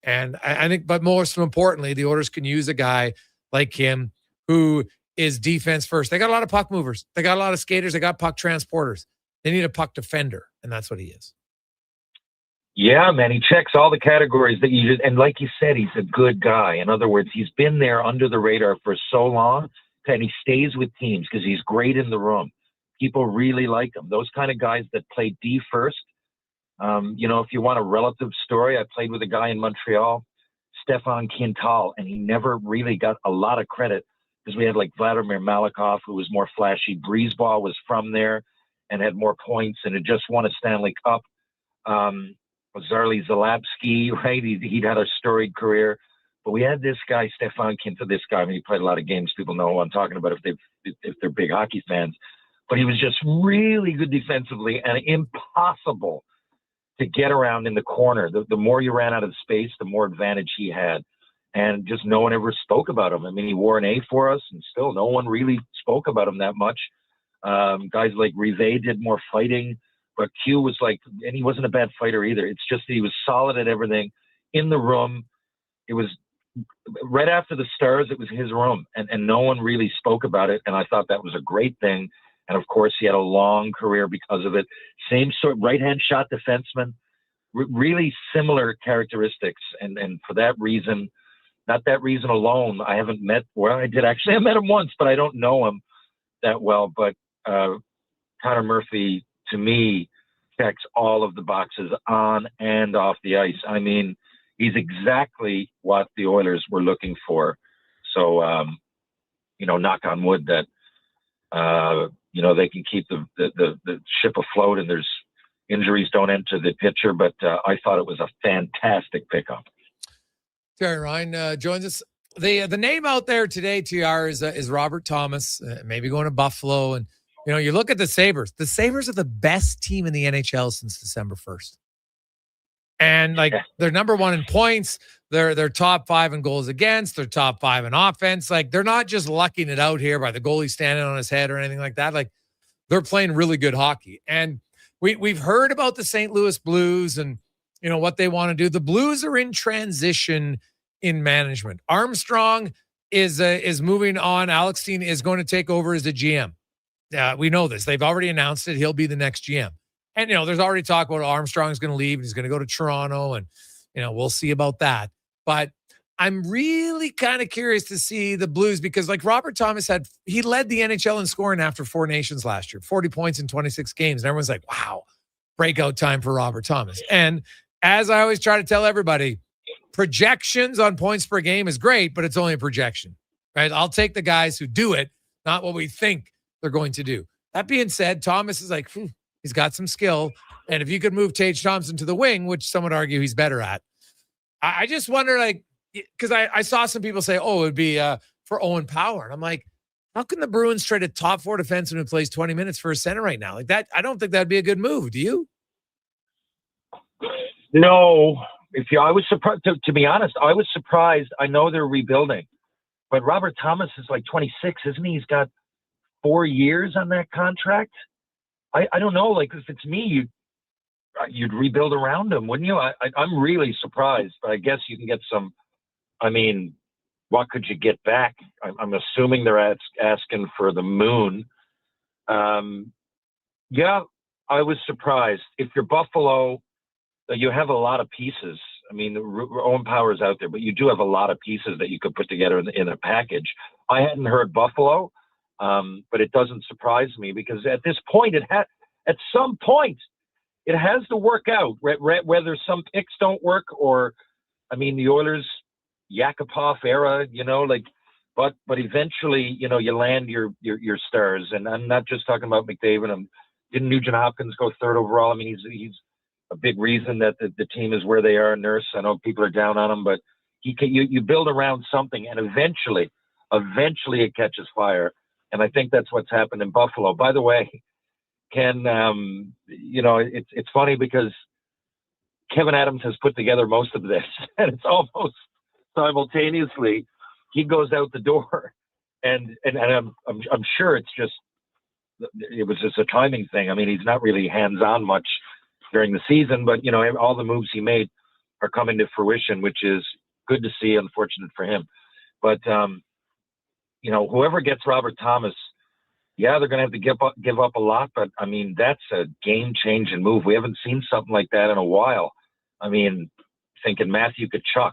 And I think, but most importantly, the Oilers can use a guy like him who is defense first. They got a lot of puck movers. They got a lot of skaters. They got puck transporters. They need a puck defender, and that's what he is. Yeah, man, he checks all the categories that you just, and like you said, he's a good guy. In other words, he's been there under the radar for so long, and he stays with teams because he's great in the room. People really like him. Those kind of guys that play D first. If you want a relative story, I played with a guy in Montreal, Stefan Quintal, and he never really got a lot of credit because we had like Vladimir Malakoff, who was more flashy. Breezeball was from there and had more points and had just won a Stanley Cup. Zarly Zalapsky, right? He'd had a storied career. But we had this guy, Stefan Quintal, he played a lot of games. People know who I'm talking about if they're big hockey fans. But he was just really good defensively and impossible to get around in the corner. The more you ran out of space, the more advantage he had. And just no one ever spoke about him. I mean, he wore an A for us, and still no one really spoke about him that much. Guys like Rivet did more fighting, but Q was like, and he wasn't a bad fighter either. It's just that he was solid at everything. In the room, it was right after the Stars, it was his room, and no one really spoke about it, and I thought that was a great thing. And of course, he had a long career because of it. Same sort, right-hand shot defenseman, really similar characteristics. And for that reason, not that reason alone, I haven't met, well, I did actually, I met him once, but I don't know him that well. But Conor Murphy, to me, checks all of the boxes on and off the ice. I mean, he's exactly what the Oilers were looking for. So, knock on wood that, they can keep the ship afloat and there's injuries don't enter the picture. But I thought it was a fantastic pickup. Terry Ryan joins us. The name out there today, TR, is Robert Thomas, maybe going to Buffalo. And, you look at the Sabres. The Sabres are the best team in the NHL since December 1st. And, they're number one in points. They're top 5 in goals against. They're top 5 in offense. Like, they're not just lucking it out here by the goalie standing on his head or anything like that. Like, they're playing really good hockey. And we've heard about the St. Louis Blues and, what they want to do. The Blues are in transition in management. Armstrong is moving on. Alex Steen is going to take over as the GM. We know this. They've already announced it. He'll be the next GM. And, there's already talk about Armstrong's going to leave and he's going to go to Toronto and, we'll see about that. But I'm really kind of curious to see the Blues because Robert Thomas he led the NHL in scoring after 4 Nations last year, 40 points in 26 games. And everyone's like, wow, breakout time for Robert Thomas. And as I always try to tell everybody, projections on points per game is great, but it's only a projection, right? I'll take the guys who do it, not what we think they're going to do. That being said, Thomas is like, he's got some skill. And if you could move Tage Thompson to the wing, which some would argue he's better at, I just wonder, because I saw some people say, it would be for Owen Power. And I'm like, how can the Bruins trade a top 4 defenseman who plays 20 minutes for a center right now? Like that, I don't think that'd be a good move. Do you? No. I was surprised, to be honest, I was surprised. I know they're rebuilding, but Robert Thomas is like 26, isn't he? He's got 4 years on that contract. I don't know. Like, if it's me, you'd rebuild around him, wouldn't you? I'm really surprised, but I guess you can get some. I mean, what could you get back? I'm assuming they're asking for the moon. Yeah, I was surprised. If you're Buffalo, you have a lot of pieces. I mean, Owen Power's out there, but you do have a lot of pieces that you could put together in a package. I hadn't heard Buffalo, but it doesn't surprise me because at this point, at some point, it has to work out, whether some picks don't work or, I mean, the Oilers, Yakupov era, but eventually, you land your stars. And I'm not just talking about McDavid. Didn't Nugent Hopkins go third overall? I mean, he's a big reason that the team is where they are. Nurse, I know people are down on him, but you build around something, and eventually it catches fire. And I think that's what's happened in Buffalo. By the way, Ken, it's funny because Kevin Adams has put together most of this, and it's almost simultaneously he goes out the door, and I'm sure it was just a timing thing. I mean, he's not really hands-on much during the season, but all the moves he made are coming to fruition, which is good to see. Unfortunate for him, but whoever gets Robert Thomas, yeah, they're going to have to give up a lot, but I mean, that's a game-changing move. We haven't seen something like that in a while. I mean, thinking Matthew Tkachuk,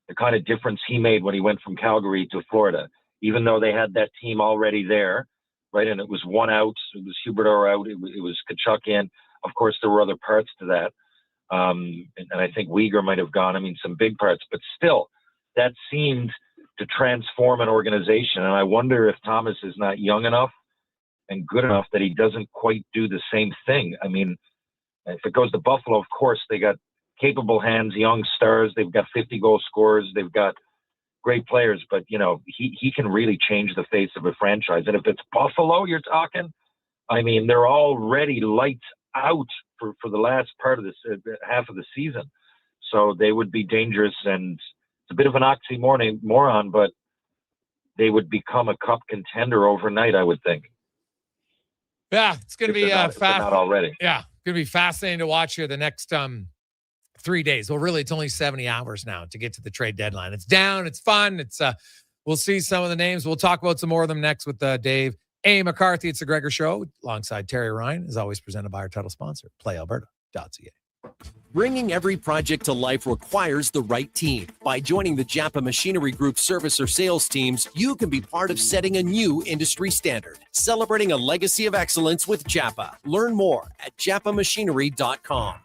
the kind of difference he made when he went from Calgary to Florida, even though they had that team already there, right? And it was one out. It was Huberdeau out. It was Tkachuk in. Of course, there were other parts to that. And I think Weegar might have gone. I mean, some big parts, but still, that seemed to transform an organization. And I wonder if Thomas is not young enough and good enough that he doesn't quite do the same thing. I mean, if it goes to Buffalo, of course, they got capable hands, young stars. They've got 50-goal scorers. They've got great players, but, he can really change the face of a franchise. And if it's Buffalo you're talking, I mean, they're already lights out for the last part of this half of the season. So they would be dangerous, and it's a bit of an oxymoron, but they would become a cup contender overnight, I would think. Yeah, it's going to be not already. Yeah, it's going to be fascinating to watch here the next 3 days. Well, really, it's only 70 hours now to get to the trade deadline. It's down. It's fun. It's we'll see some of the names. We'll talk about some more of them next with Dave A. McCarthy. It's the Gregor Show alongside Terry Ryan, as always presented by our title sponsor, playalberta.ca. Bringing every project to life requires the right team. By joining the Japa Machinery Group service or sales teams, you can be part of setting a new industry standard. Celebrating a legacy of excellence with Japa. Learn more at japamachinery.com.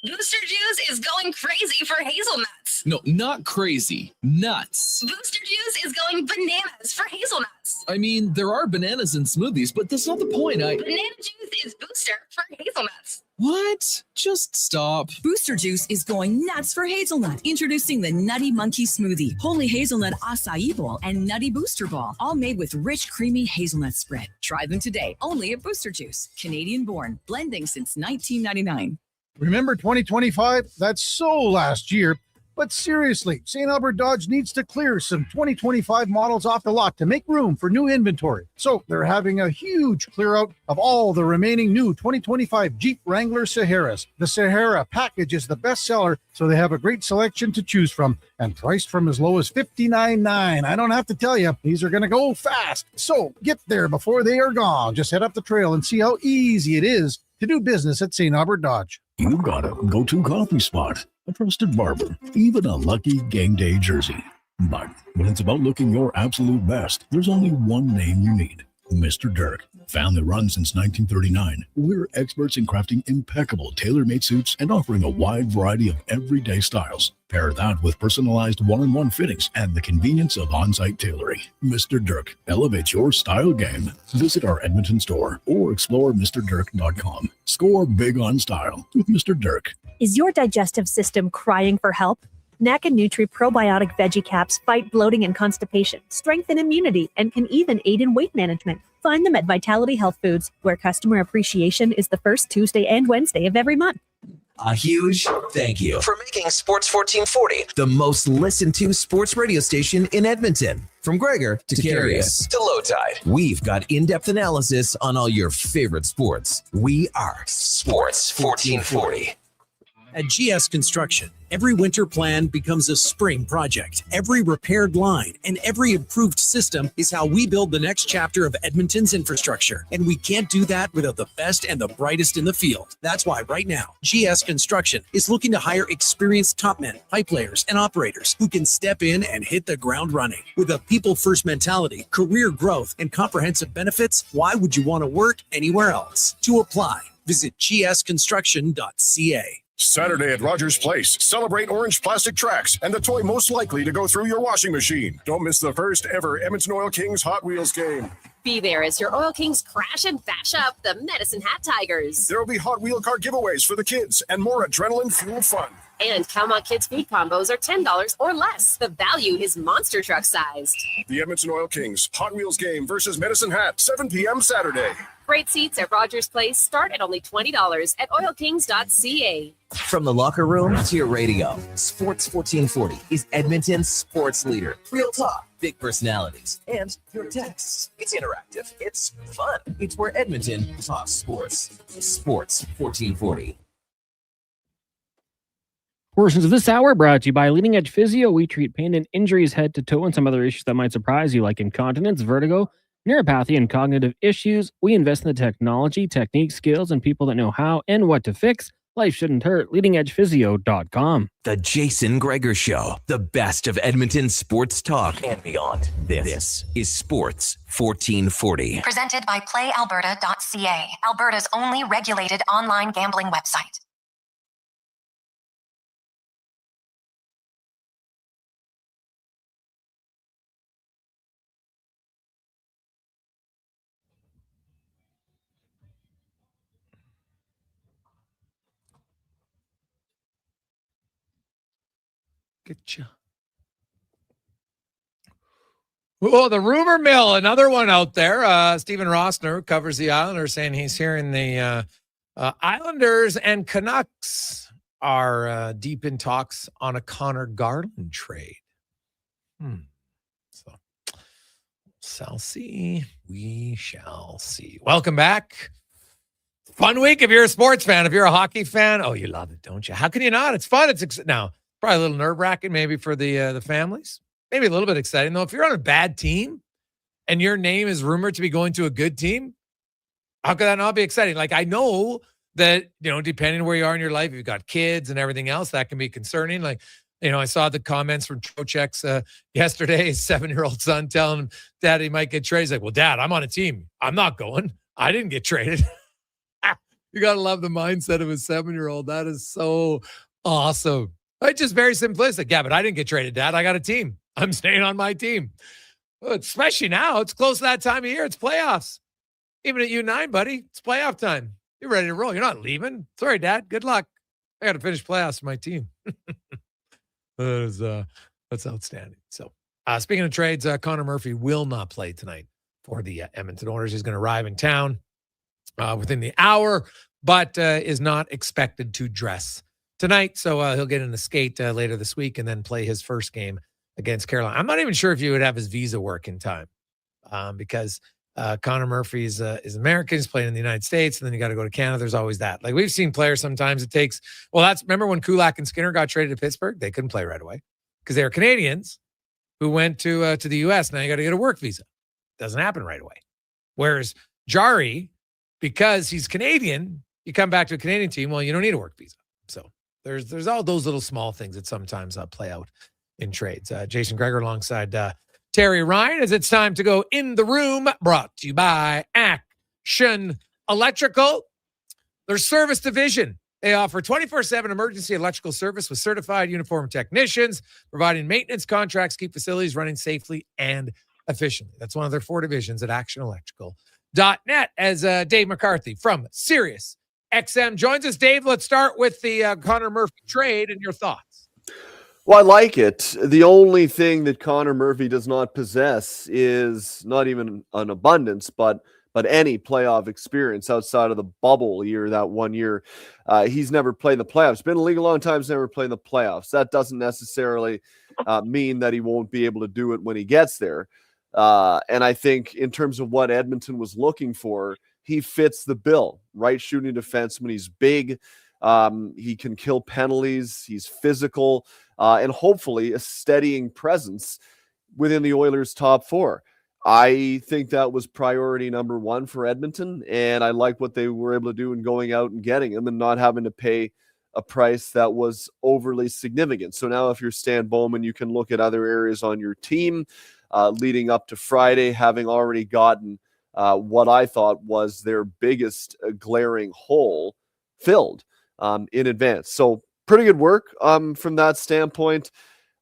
Booster Juice is going crazy for hazelnuts. No, not crazy. Nuts. Booster Juice is going bananas for hazelnuts. I mean, there are bananas in smoothies, but that's not the point. Banana juice is booster for hazelnuts. What? Just stop. Booster Juice is going nuts for hazelnut. Introducing the Nutty Monkey Smoothie, Holy Hazelnut Acai Bowl, and Nutty Booster Ball, all made with rich, creamy hazelnut spread. Try them today, only at Booster Juice. Canadian born, blending since 1999. Remember 2025? That's so last year. But seriously, St. Albert Dodge needs to clear some 2025 models off the lot to make room for new inventory. So they're having a huge clear out of all the remaining new 2025 Jeep Wrangler Saharas. The Sahara package is the best seller, so they have a great selection to choose from and priced from as low as $59.9. I don't have to tell you, these are going to go fast. So get there before they are gone. Just head up the trail and see how easy it is to do business at St. Albert Dodge. You got a go-to coffee spot, a trusted barber, even a lucky game day jersey. But when it's about looking your absolute best, there's only one name you need: Mr. Dirk. Family run since 1939, we're experts in crafting impeccable tailor-made suits and offering a wide variety of everyday styles. Pair that with personalized one-on-one fittings and the convenience of on-site tailoring. Mr. Dirk elevates your style game. Visit our Edmonton store or explore MrDirk.com. Score big on style with Mr. Dirk. Is your digestive system crying for help? NACA Nutri Probiotic Veggie Caps fight bloating and constipation, strengthen immunity, and can even aid in weight management. Find them at Vitality Health Foods, where customer appreciation is the first Tuesday and Wednesday of every month. A huge thank you for making Sports 1440 the most listened to sports radio station in Edmonton. From Gregor to Curious to Low Tide, we've got in-depth analysis on all your favorite sports. We are Sports 1440. At GS Construction, every winter plan becomes a spring project. Every repaired line and every improved system is how we build the next chapter of Edmonton's infrastructure. And we can't do that without the best and the brightest in the field. That's why right now, GS Construction is looking to hire experienced top men, pipe layers, and operators who can step in and hit the ground running. With a people-first mentality, career growth, and comprehensive benefits, why would you want to work anywhere else? To apply, visit gsconstruction.ca. Saturday at Rogers Place. Celebrate orange plastic tracks and the toy most likely to go through your washing machine. Don't miss the first ever Edmonton Oil Kings Hot Wheels game. Be there as your Oil Kings crash and bash up the Medicine Hat Tigers. There will be Hot Wheel car giveaways for the kids and more adrenaline-fueled fun. And Calmont Kids Feed combos are $10 or less. The value is monster truck sized. The Edmonton Oil Kings Hot Wheels game versus Medicine Hat, 7 p.m. Saturday. Great seats at Rogers Place start at only $20 at oilkings.ca. From the locker room to your radio, Sports 1440 is Edmonton's sports leader. Real talk, big personalities, and your texts. It's interactive. It's fun. It's where Edmonton talks sports. Sports 1440. Portions of this hour brought to you by Leading Edge Physio. We treat pain and injuries head to toe and some other issues that might surprise you, like incontinence, vertigo, neuropathy, and cognitive issues. We invest in the technology, technique, skills, and people that know how and what to fix. Life shouldn't hurt. LeadingEdgePhysio.com. The Jason Gregor Show. The best of Edmonton sports talk and beyond. This is Sports 1440. Presented by PlayAlberta.ca, Alberta's only regulated online gambling website. Getcha. Oh, the rumor mill, another one out there. Stephen Rossner, who covers the Islanders, saying he's hearing the Islanders and Canucks are deep in talks on a Connor Garland trade. So, shall see. We shall see. Welcome back. Fun week if you're a sports fan. If you're a hockey fan, oh, you love it, don't you? How can you not? It's fun. Now, probably a little nerve-wracking maybe for the families. Maybe a little bit exciting, though. If you're on a bad team and your name is rumored to be going to a good team, how could that not be exciting? Like, I know that, depending on where you are in your life, if you've got kids and everything else, that can be concerning. Like, I saw the comments from Trocheck's yesterday, his 7-year-old son telling him, Dad, he might get traded. He's like, well, Dad, I'm on a team. I'm not going. I didn't get traded. You got to love the mindset of a 7-year-old. That is so awesome. It's just very simplistic. Yeah, but I didn't get traded, Dad. I got a team. I'm staying on my team. Well, especially now. It's close to that time of year. It's playoffs. Even at U9, buddy, it's playoff time. You're ready to roll. You're not leaving. Sorry, Dad. Good luck. I got to finish playoffs for my team. That's outstanding. So, speaking of trades, Conor Murphy will not play tonight for the Edmonton Oilers. He's going to arrive in town within the hour, but is not expected to dress tonight. So he'll get in the skate later this week and then play his first game against Carolina. I'm not even sure if he would have his visa work in time because Conor Murphy is American. He's playing in the United States, and then you got to go to Canada. There's always that. Like, we've seen players sometimes it takes, remember when Kulak and Skinner got traded to Pittsburgh? They couldn't play right away because they were Canadians who went to the U.S. Now you got to get a work visa. Doesn't happen right away. Whereas Jari, because he's Canadian, you come back to a Canadian team, well, you don't need a work visa. So there's all those little small things that sometimes play out in trades. Jason Gregor alongside Terry Ryan, as it's time to go in the room, brought to you by Action Electrical. Their service division. They offer 24/7 emergency electrical service with certified uniformed technicians, providing maintenance contracts, keep facilities running safely and efficiently. That's one of their 4 divisions at actionelectrical.net. As Dave McCarthy from Sirius XM joins us. Dave, let's start with the Connor Murphy trade and your thoughts. Well, I like it. The only thing that Connor Murphy does not possess is not even an abundance, but but any playoff experience outside of the bubble year, that 1 year. He's never played in the playoffs. Been in the league a long time, he's never played in the playoffs. That doesn't necessarily mean that he won't be able to do it when he gets there. And I think in terms of what Edmonton was looking for, he fits the bill. Right shooting defenseman. He's big. He can kill penalties. He's physical. And hopefully a steadying presence within the Oilers' top four. I think that was priority number one for Edmonton, and I like what they were able to do in going out and getting him and not having to pay a price that was overly significant. So now if you're Stan Bowman, you can look at other areas on your team leading up to Friday, having already gotten what I thought was their biggest glaring hole filled in advance. So pretty good work from that standpoint.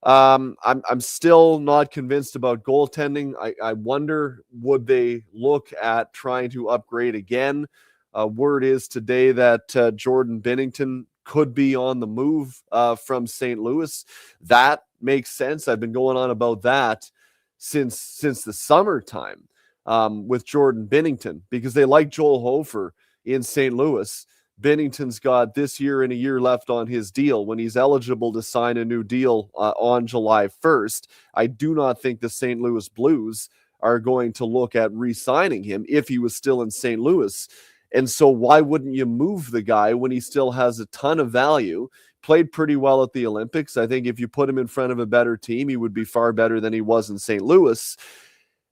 I'm still not convinced about goaltending. I wonder, would they look at trying to upgrade again? Word is today that Jordan Binnington could be on the move from St. Louis. That makes sense. I've been going on about that since the summertime with Jordan Binnington, because they like Joel Hofer in St. Louis. Binnington's got this year and a year left on his deal when he's eligible to sign a new deal on July 1st. I do not think the St. Louis Blues are going to look at re-signing him if he was still in St. Louis. And so why wouldn't you move the guy when he still has a ton of value? Played pretty well at the Olympics. I think if you put him in front of a better team, he would be far better than he was in St. Louis.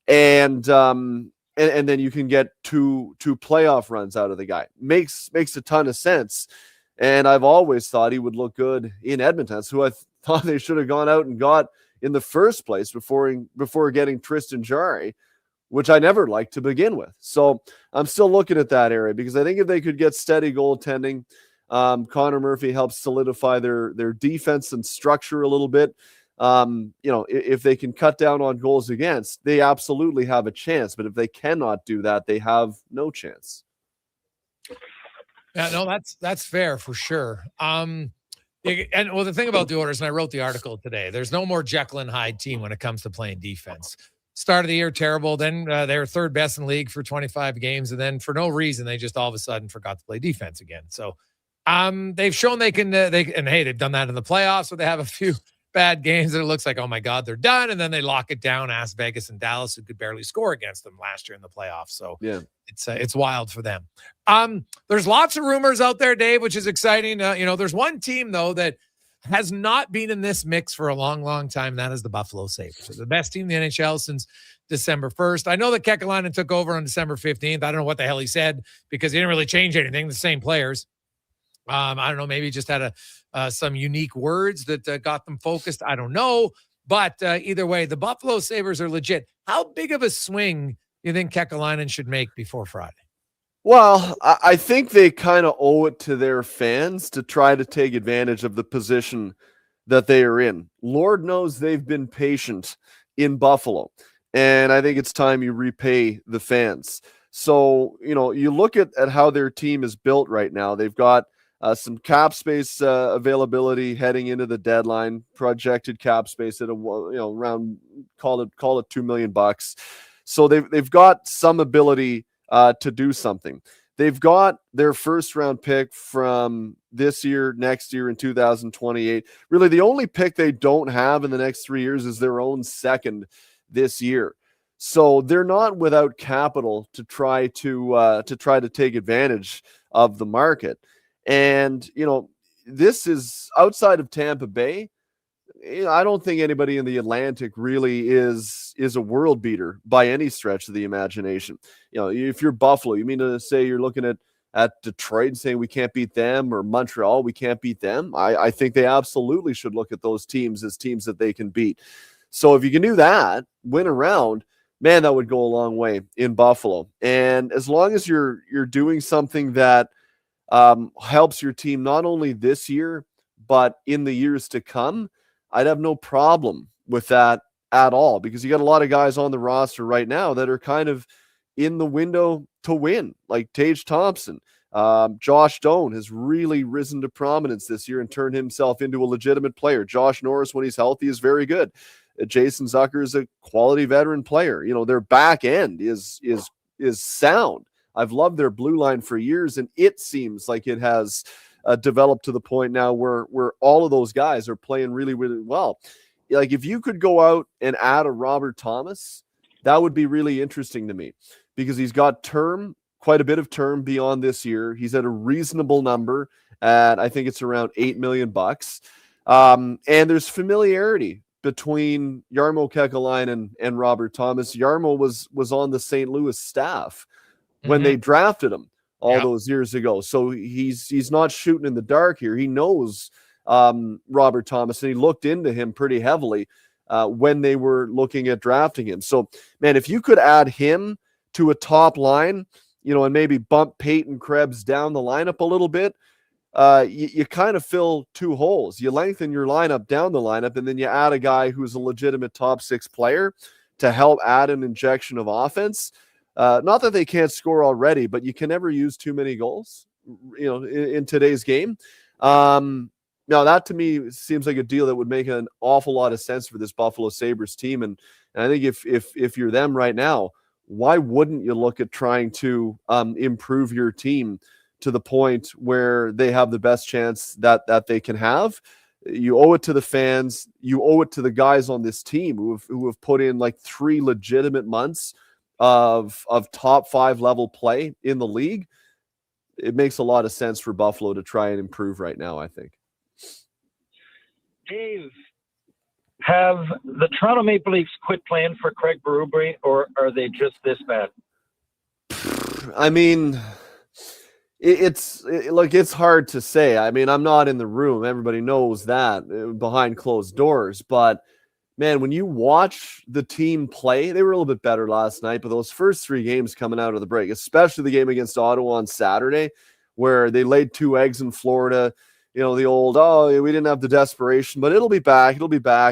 And then you can get two playoff runs out of the guy. Makes a ton of sense. And I've always thought he would look good in Edmonton. That's who I thought they should have gone out and got in the first place before getting Tristan Jarry, which I never liked to begin with. So I'm still looking at that area because I think if they could get steady goaltending, Conor Murphy helps solidify their defense and structure a little bit. If they can cut down on goals against, they absolutely have a chance. But if they cannot do that, they have no chance. Yeah, no, that's fair for sure. The thing about the Oilers, and I wrote the article today, there's no more Jekyll and Hyde team when it comes to playing defense. Start of the year, terrible. Then they were third best in the league for 25 games. And then for no reason, they just all of a sudden forgot to play defense again. So they've shown they've done that in the playoffs where they have a few bad games and it looks like, oh my God, they're done. And then they lock it down. Ask Vegas and Dallas, who could barely score against them last year in the playoffs. So yeah, it's wild for them. There's lots of rumors out there, Dave, which is exciting. There's one team though that has not been in this mix for a long, long time. That is the Buffalo Sabres. They're the best team in the NHL since December 1st. I know that Kekalainen took over on December 15th. I don't know what the hell he said because he didn't really change anything. The same players. I don't know. Maybe he just had some unique words that got them focused. I don't know. But either way, the Buffalo Sabres are legit. How big of a swing do you think Kekalainen should make before Friday? Well, I think they kind of owe it to their fans to try to take advantage of the position that they are in. Lord knows they've been patient in Buffalo. And I think it's time you repay the fans. So, you look at how their team is built right now. They've got some cap space availability heading into the deadline, projected cap space at around call it $2 million. So they've got some ability to do something. They've got their first round pick from this year, next year in 2028. Really, the only pick they don't have in the next 3 years is their own second this year. So they're not without capital to try to take advantage of the market. And, this is outside of Tampa Bay. I don't think anybody in the Atlantic really is a world beater by any stretch of the imagination. If you're Buffalo, you mean to say you're looking at Detroit and saying we can't beat them, or Montreal, we can't beat them? I think they absolutely should look at those teams as teams that they can beat. So if you can do that, win a round, man, that would go a long way in Buffalo. And as long as you're doing something that helps your team not only this year, but in the years to come, I'd have no problem with that at all, because you got a lot of guys on the roster right now that are kind of in the window to win, like Tage Thompson. Josh Doan has really risen to prominence this year and turned himself into a legitimate player. Josh Norris, when he's healthy, is very good. Jason Zucker is a quality veteran player. Their back end is sound. I've loved their blue line for years, and it seems like it has developed to the point now where all of those guys are playing really, really well. Like, if you could go out and add a Robert Thomas, that would be really interesting to me, because he's got quite a bit of term beyond this year. He's at a reasonable number at, I think it's around $8 million. And there's familiarity between Jarmo Kekalainen and Robert Thomas. Jarmo was on the St. Louis staff when they drafted him all those years ago. So he's not shooting in the dark here. He knows Robert Thomas, and he looked into him pretty heavily when they were looking at drafting him. So, man, if you could add him to a top line, and maybe bump Peyton Krebs down the lineup a little bit, you kind of fill two holes. You lengthen your lineup down the lineup, and then you add a guy who's a legitimate top 6 player to help add an injection of offense. Not that they can't score already, but you can never use too many goals, in today's game. Now, that to me seems like a deal that would make an awful lot of sense for this Buffalo Sabres team. And I think if you're them right now, why wouldn't you look at trying to improve your team to the point where they have the best chance that they can have? You owe it to the fans. You owe it to the guys on this team who have put in like 3 legitimate months of top 5 level play in the league. It makes a lot of sense for Buffalo to try and improve right now, I think. Dave, have the Toronto Maple Leafs quit playing for Craig Berube, or are they just this bad? I mean, it's hard to say. I mean, I'm not in the room. Everybody knows that behind closed doors. But, man, when you watch the team play, they were a little bit better last night. But those first 3 games coming out of the break, especially the game against Ottawa on Saturday, where they laid 2 eggs in Florida, the old, we didn't have the desperation, but it'll be back.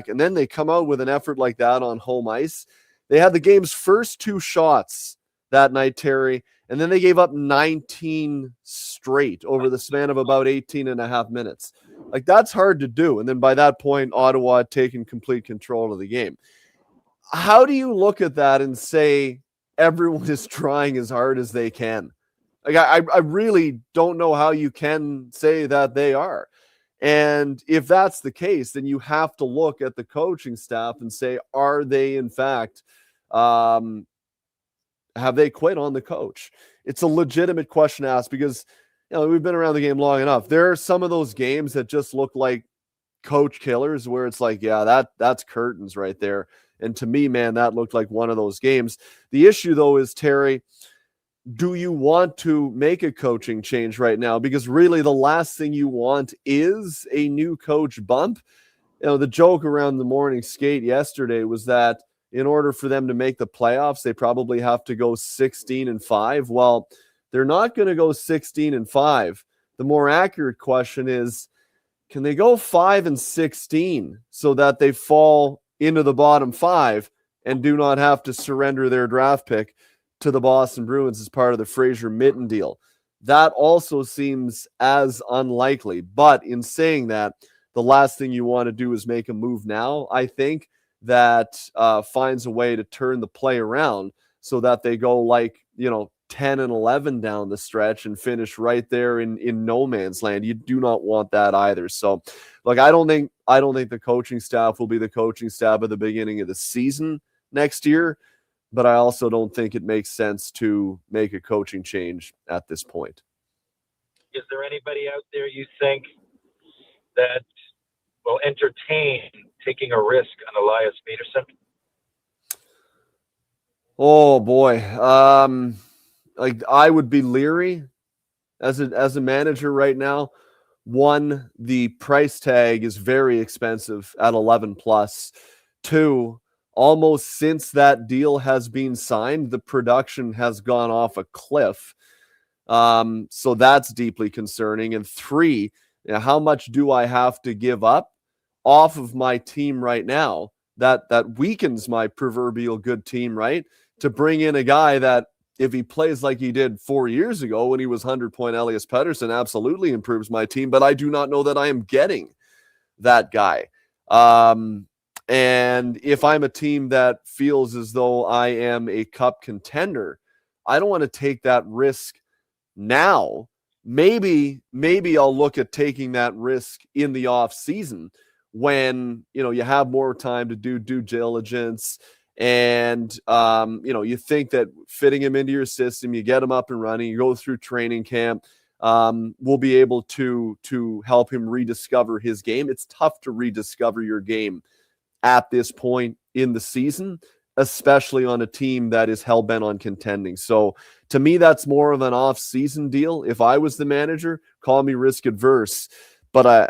And then they come out with an effort like that on home ice. They had the game's first 2 shots that night, Terry, and then they gave up 19 straight over the span of about 18 and a half minutes. Like, that's hard to do. And then by that point, Ottawa had taken complete control of the game. How do you look at that and say everyone is trying as hard as they can? Like, I really don't know how you can say that they are. And if that's the case, then you have to look at the coaching staff and say, are they in fact, have they quit on the coach? It's a legitimate question to ask, because we've been around the game long enough. There are some of those games that just look like coach killers where it's like, yeah, that's curtains right there. And to me, man, that looked like one of those games. The issue, though, is, Terry, do you want to make a coaching change right now? Because really the last thing you want is a new coach bump. The joke around the morning skate yesterday was that in order for them to make the playoffs, they probably have to go 16-5. Well, they're not going to go 16-5. The more accurate question is, can they go 5-16 so that they fall into the bottom 5 and do not have to surrender their draft pick to the Boston Bruins as part of the Fraser Mitten deal? That also seems as unlikely. But in saying that, the last thing you want to do is make a move now, I think, that finds a way to turn the play around so that they go 10-11 down the stretch and finish right there in no man's land. You do not want that either. So, look, I don't think the coaching staff will be the coaching staff at the beginning of the season next year. But I also don't think it makes sense to make a coaching change at this point. Is there anybody out there you think that will entertain taking a risk on Elias Peterson? Oh boy. I would be leery as a manager right now. One, the price tag is very expensive at 11+. 2, almost since that deal has been signed, the production has gone off a cliff. So that's deeply concerning. And 3, how much do I have to give up off of my team right now that weakens my proverbial good team, right? To bring in a guy that, if he plays like he did 4 years ago when he was 100-point Elias Pettersson, absolutely improves my team. But I do not know that I am getting that guy. And if I'm a team that feels as though I am a cup contender, I don't want to take that risk now. Maybe I'll look at taking that risk in the off season when, you have more time to do due diligence and, you think that fitting him into your system, you get him up and running, you go through training camp, will be able to help him rediscover his game. It's tough to rediscover your game at this point in the season, especially on a team that is hell-bent on contending. So to me, that's more of an off-season deal. If I was the manager, call me risk-adverse, but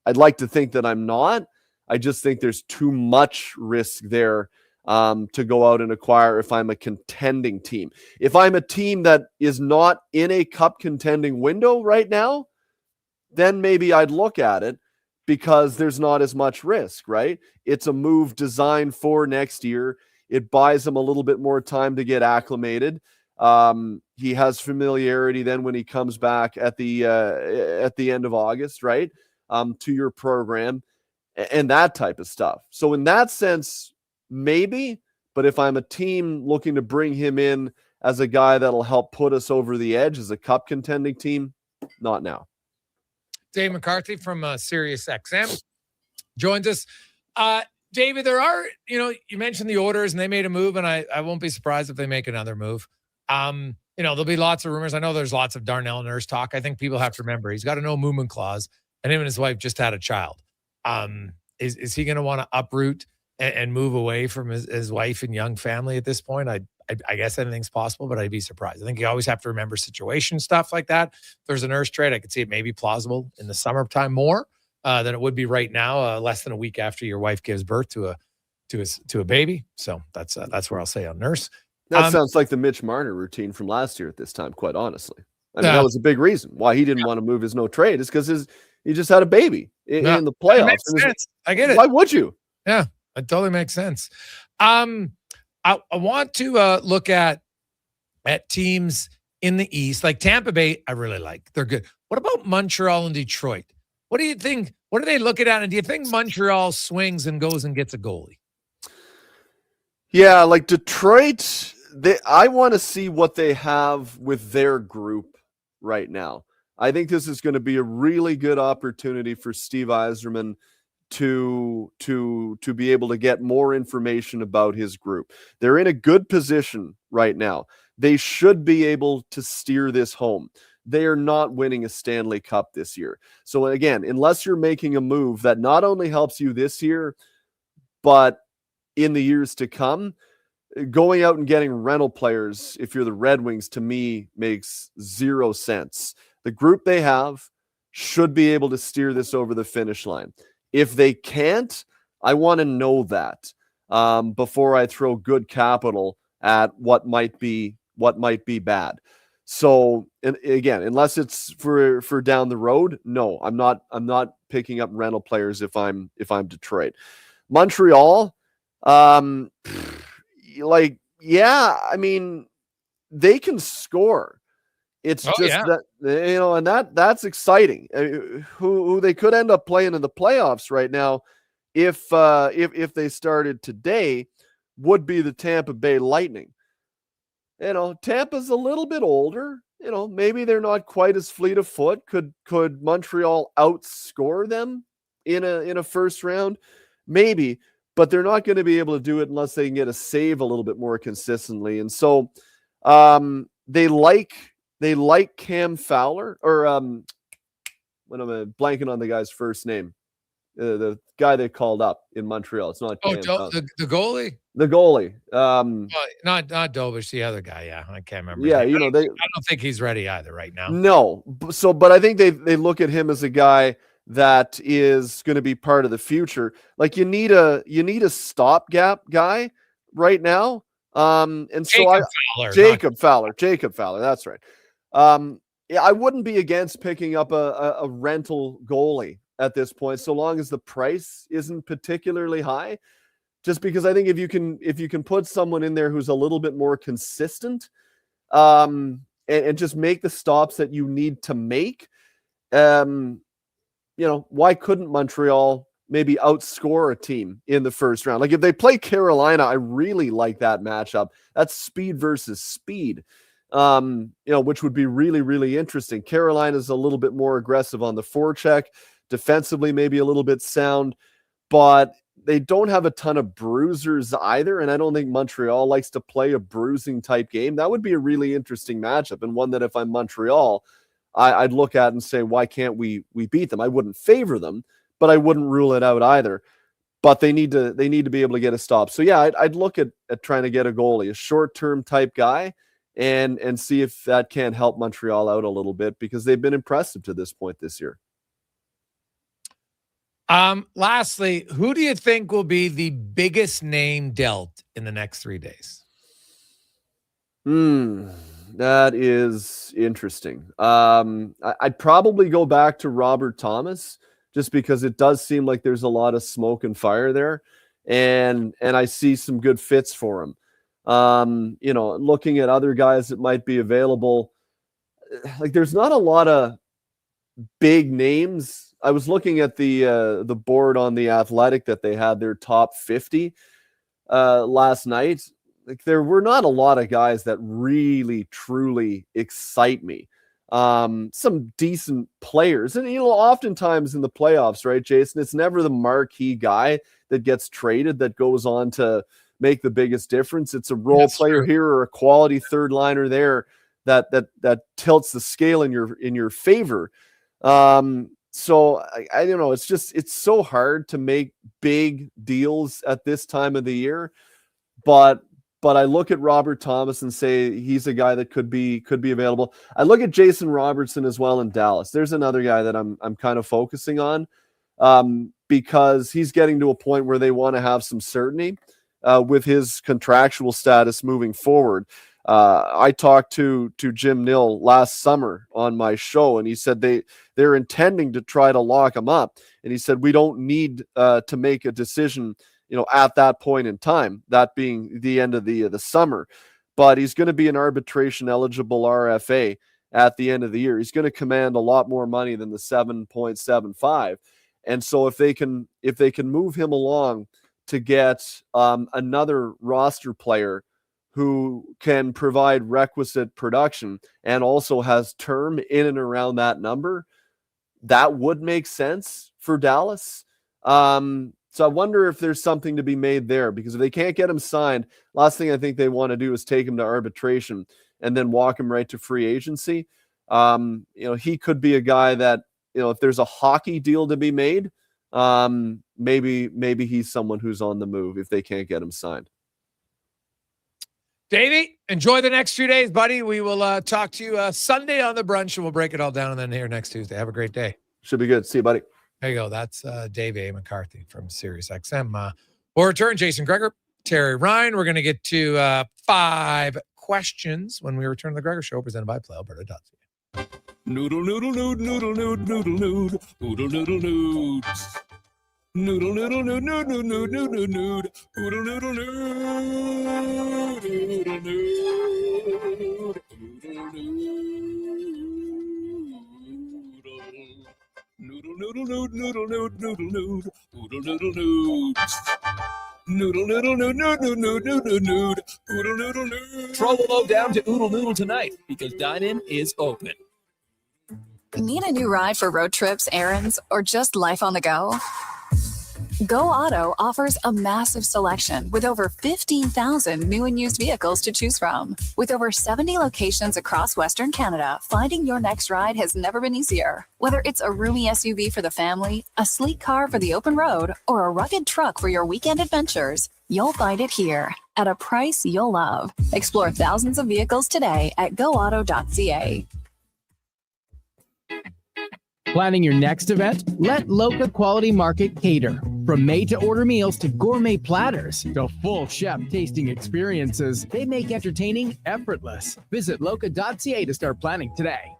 I'd like to think that I'm not. I just think there's too much risk there to go out and acquire if I'm a contending team. If I'm a team that is not in a cup contending window right now, then maybe I'd look at it because there's not as much risk, right? It's a move designed for next year. It buys him a little bit more time to get acclimated. He has familiarity then when he comes back at the end of August, right? To your program and that type of stuff. So in that sense, maybe, but if I'm a team looking to bring him in as a guy that'll help put us over the edge as a cup contending team, not now. Dave McCarthy from Sirius XM joins us. David, there are, you mentioned the Oilers and they made a move, and I won't be surprised if they make another move. There'll be lots of rumors. I know there's lots of Darnell Nurse talk. I think people have to remember he's got a no movement clause, and him and his wife just had a child. Is he going to want to uproot and move away from his wife and young family at this point? I guess anything's possible, but I'd be surprised. I think you always have to remember situation stuff like that. If there's a Nurse trade, I could see it maybe plausible in the summertime more than it would be right now, less than a week after your wife gives birth to a baby. So that's where I'll say on Nurse. That sounds like the Mitch Marner routine from last year at this time, quite honestly. I mean, that was a big reason why he didn't want to move his no trade, is because he just had a baby in the playoffs. It makes sense. I get it. Why would you? Yeah, it totally makes sense. I want to look at teams in the East, like Tampa Bay. I really like. They're good. What about Montreal and Detroit? What do you think? What are they looking at? And do you think Montreal swings and goes and gets a goalie? Yeah, like Detroit, I want to see what they have with their group right now. I think this is going to be a really good opportunity for Steve Yzerman to be able to get more information about his group. They're in a good position right now. They should be able to steer this home. They are not winning a Stanley Cup this year. So again, unless you're making a move that not only helps you this year, but in the years to come, going out and getting rental players, if you're the Red Wings, to me makes zero sense. The group they have should be able to steer this over the finish line. If they can't, I want to know that before I throw good capital at what might be bad. So, and again, unless it's for down the road, no, I'm not picking up rental players if I'm Detroit. Montreal, I mean, they can score. It's that, and that's exciting. Who they could end up playing in the playoffs right now, if they started today, would be the Tampa Bay Lightning. Tampa's a little bit older. Maybe they're not quite as fleet of foot. Could Montreal outscore them in a first round? Maybe, but they're not going to be able to do it unless they can get a save a little bit more consistently. And so, they like Cam Fowler, or when I'm blanking on the guy's first name, the guy they called up in Montreal. It's not Cam the goalie. The goalie. Not Dobish, the other guy. Yeah, I can't remember. Yeah, I don't think he's ready either right now. No. But I think they look at him as a guy that is going to be part of the future. Like you need a stopgap guy right now. And so Jacob Fowler. That's right. I wouldn't be against picking up a rental goalie at this point, so long as the price isn't particularly high. Just because I think if you can put someone in there who's a little bit more consistent, and just make the stops that you need to make, why couldn't Montreal maybe outscore a team in the first round. Like if they play Carolina, I really like that matchup. That's speed versus speed, which would be really, really interesting. Carolina's a little bit more aggressive on the forecheck, defensively maybe a little bit sound, but they don't have a ton of bruisers either, and I don't think Montreal likes to play a bruising type game. That would be a really interesting matchup, and one that if I'm Montreal, I'd look at and say, why can't we beat them? I wouldn't favor them, but I wouldn't rule it out either. But they need to be able to get a stop. So yeah, I'd look at trying to get a goalie, a short-term type guy, and see if that can help Montreal out a little bit, because they've been impressive to this point this year. Lastly, who do you think will be the biggest name dealt in the next 3 days? That is interesting. I'd probably go back to Robert Thomas, just because it does seem like there's a lot of smoke and fire there, and I see some good fits for him. Looking at other guys that might be available, like there's not a lot of big names. I was looking at the board on The Athletic that they had their top 50 last night. Like there were not a lot of guys that really truly excite me. Some decent players, and oftentimes in the playoffs, right, Jason, it's never the marquee guy that gets traded that goes on to make the biggest difference. It's a role player here or a quality third liner there that tilts the scale in your favor. So I don't know. It's so hard to make big deals at this time of the year, but I look at Robert Thomas and say he's a guy that could be available. I look at Jason Robertson as well in Dallas. There's another guy that I'm kind of focusing on, because he's getting to a point where they want to have some certainty with his contractual status moving forward. I talked to Jim Nill last summer on my show, and he said they're intending to try to lock him up. And he said, we don't need to make a decision, at that point in time, that being the end of the summer. But he's going to be an arbitration eligible RFA at the end of the year. He's going to command a lot more money than the 7.75. And so if they can move him along to get another roster player who can provide requisite production and also has term in and around that number, that would make sense for Dallas. So I wonder if there's something to be made there, because if they can't get him signed, last thing I think they want to do is take him to arbitration and then walk him right to free agency. He could be a guy that, if there's a hockey deal to be made, maybe he's someone who's on the move if they can't get him signed. Davey, enjoy the next 2 days, buddy. We will talk to you Sunday on the brunch, and we'll break it all down, and then here next Tuesday. Have a great day. Should be good. See you, buddy. There you go. That's Dave A. McCarthy from SiriusXM. We'll return. Jason Gregor, Terry Ryan. We're going to get to 5 questions when we return to the Gregor Show, presented by PlayAlberta.ca. Noodle, noodle, nood, noodle, nood, noodle, nood, noodle, noodle, nood. Noodle, noodle, nood, nood, nood, nood, nood, nood, nood, noodle, noodle, nood, noodle, nood, noodle, noodle, nood, noodle, nood, noodle, nood, noodle, noodle, nood. Noodle, noodle, nood, nood, nood, nood, nood, nood, nood, noodle, noodle, nood. Troll down to Oodle Noodle tonight, because dine-in is open. Need a new ride for road trips, errands, or just life on the go? Go Auto offers a massive selection with over 15,000 new and used vehicles to choose from. With over 70 locations across Western Canada, finding your next ride has never been easier. Whether it's a roomy SUV for the family, a sleek car for the open road, or a rugged truck for your weekend adventures, you'll find it here at a price you'll love. Explore thousands of vehicles today at goauto.ca. Planning your next event? Let Loca Quality Market cater. From made-to-order meals to gourmet platters to full chef tasting experiences, they make entertaining effortless. Visit loca.ca to start planning today.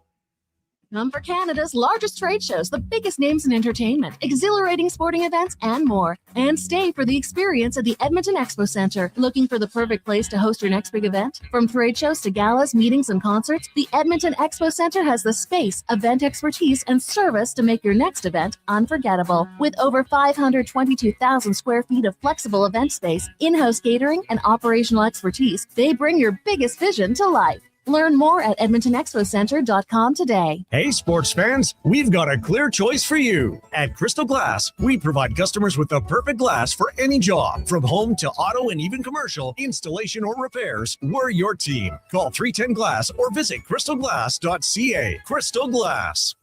Come for Canada's largest trade shows, the biggest names in entertainment, exhilarating sporting events, and more. And stay for the experience at the Edmonton Expo Centre. Looking for the perfect place to host your next big event? From trade shows to galas, meetings, and concerts, the Edmonton Expo Centre has the space, event expertise, and service to make your next event unforgettable. With over 522,000 square feet of flexible event space, in-house catering, and operational expertise, they bring your biggest vision to life. Learn more at edmontonexpocentre.com today. Hey, sports fans, we've got a clear choice for you. At Crystal Glass, we provide customers with the perfect glass for any job. From home to auto and even commercial, installation or repairs, we're your team. Call 310 Glass or visit crystalglass.ca. Crystal Glass.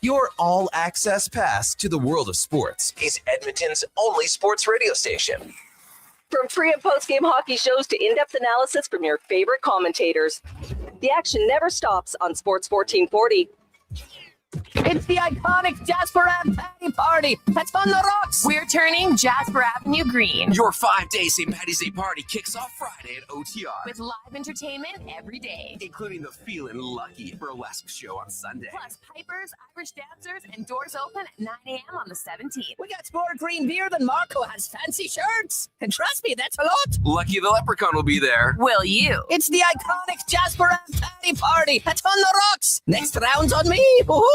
Your all-access pass to the world of sports is Edmonton's only sports radio station. From pre- and post-game hockey shows to in-depth analysis from your favorite commentators, the action never stops on Sports 1440. It's the iconic Jasper Ave Patty Party. That's on the rocks. We're turning Jasper Avenue green. Your 5-day St. Paddy's Day party kicks off Friday at OTR. With live entertainment every day. Including the Feelin' Lucky burlesque show on Sunday. Plus pipers, Irish dancers, and doors open at 9 a.m. on the 17th. We got more green beer than Marco has fancy shirts. And trust me, that's a lot. Lucky the Leprechaun will be there. Will you? It's the iconic Jasper Ave Patty Party. That's on the rocks. Next round's on me. Woohoo!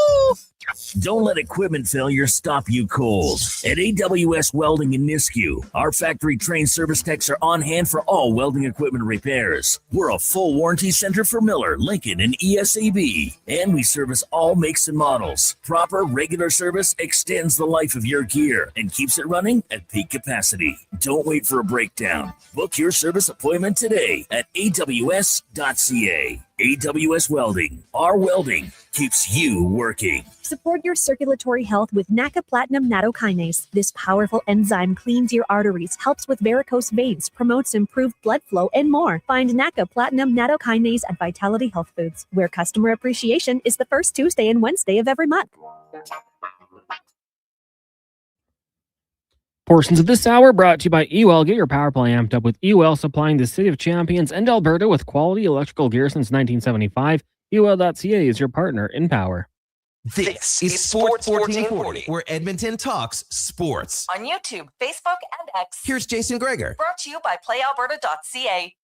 Don't let equipment failure stop you cold. At AWS Welding in Nisku, our factory-trained service techs are on hand for all welding equipment repairs. We're a full warranty center for Miller, Lincoln, and ESAB. And we service all makes and models. Proper, regular service extends the life of your gear and keeps it running at peak capacity. Don't wait for a breakdown. Book your service appointment today at aws.ca. AWS Welding. Our welding keeps you working. Support your circulatory health with NACA Platinum Nattokinase. This powerful enzyme cleans your arteries, helps with varicose veins, promotes improved blood flow, and more. Find NACA Platinum Nattokinase at Vitality Health Foods, where customer appreciation is the first Tuesday and Wednesday of every month. Portions of this hour brought to you by Ewell. Get your power play amped up with Ewell, supplying the City of Champions and Alberta with quality electrical gear since 1975. Ewell.ca is your partner in power. This is Sports 1440, where Edmonton talks sports. On YouTube, Facebook, and X. Here's Jason Gregor. Brought to you by playalberta.ca.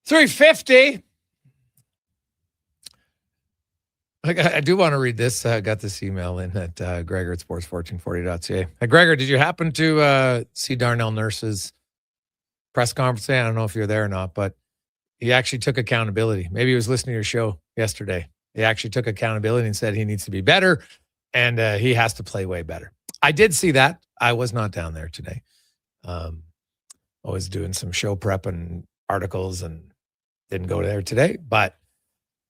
$350. I do want to read this. I got this email in at Gregor at sports1440.ca. Hey, Gregor, did you happen to see Darnell Nurse's press conference today? I don't know if you're there or not, but he actually took accountability. Maybe he was listening to your show yesterday. He actually took accountability and said he needs to be better and he has to play way better. I did see that. I was not down there today. I was doing some show prep and articles and didn't go there today, but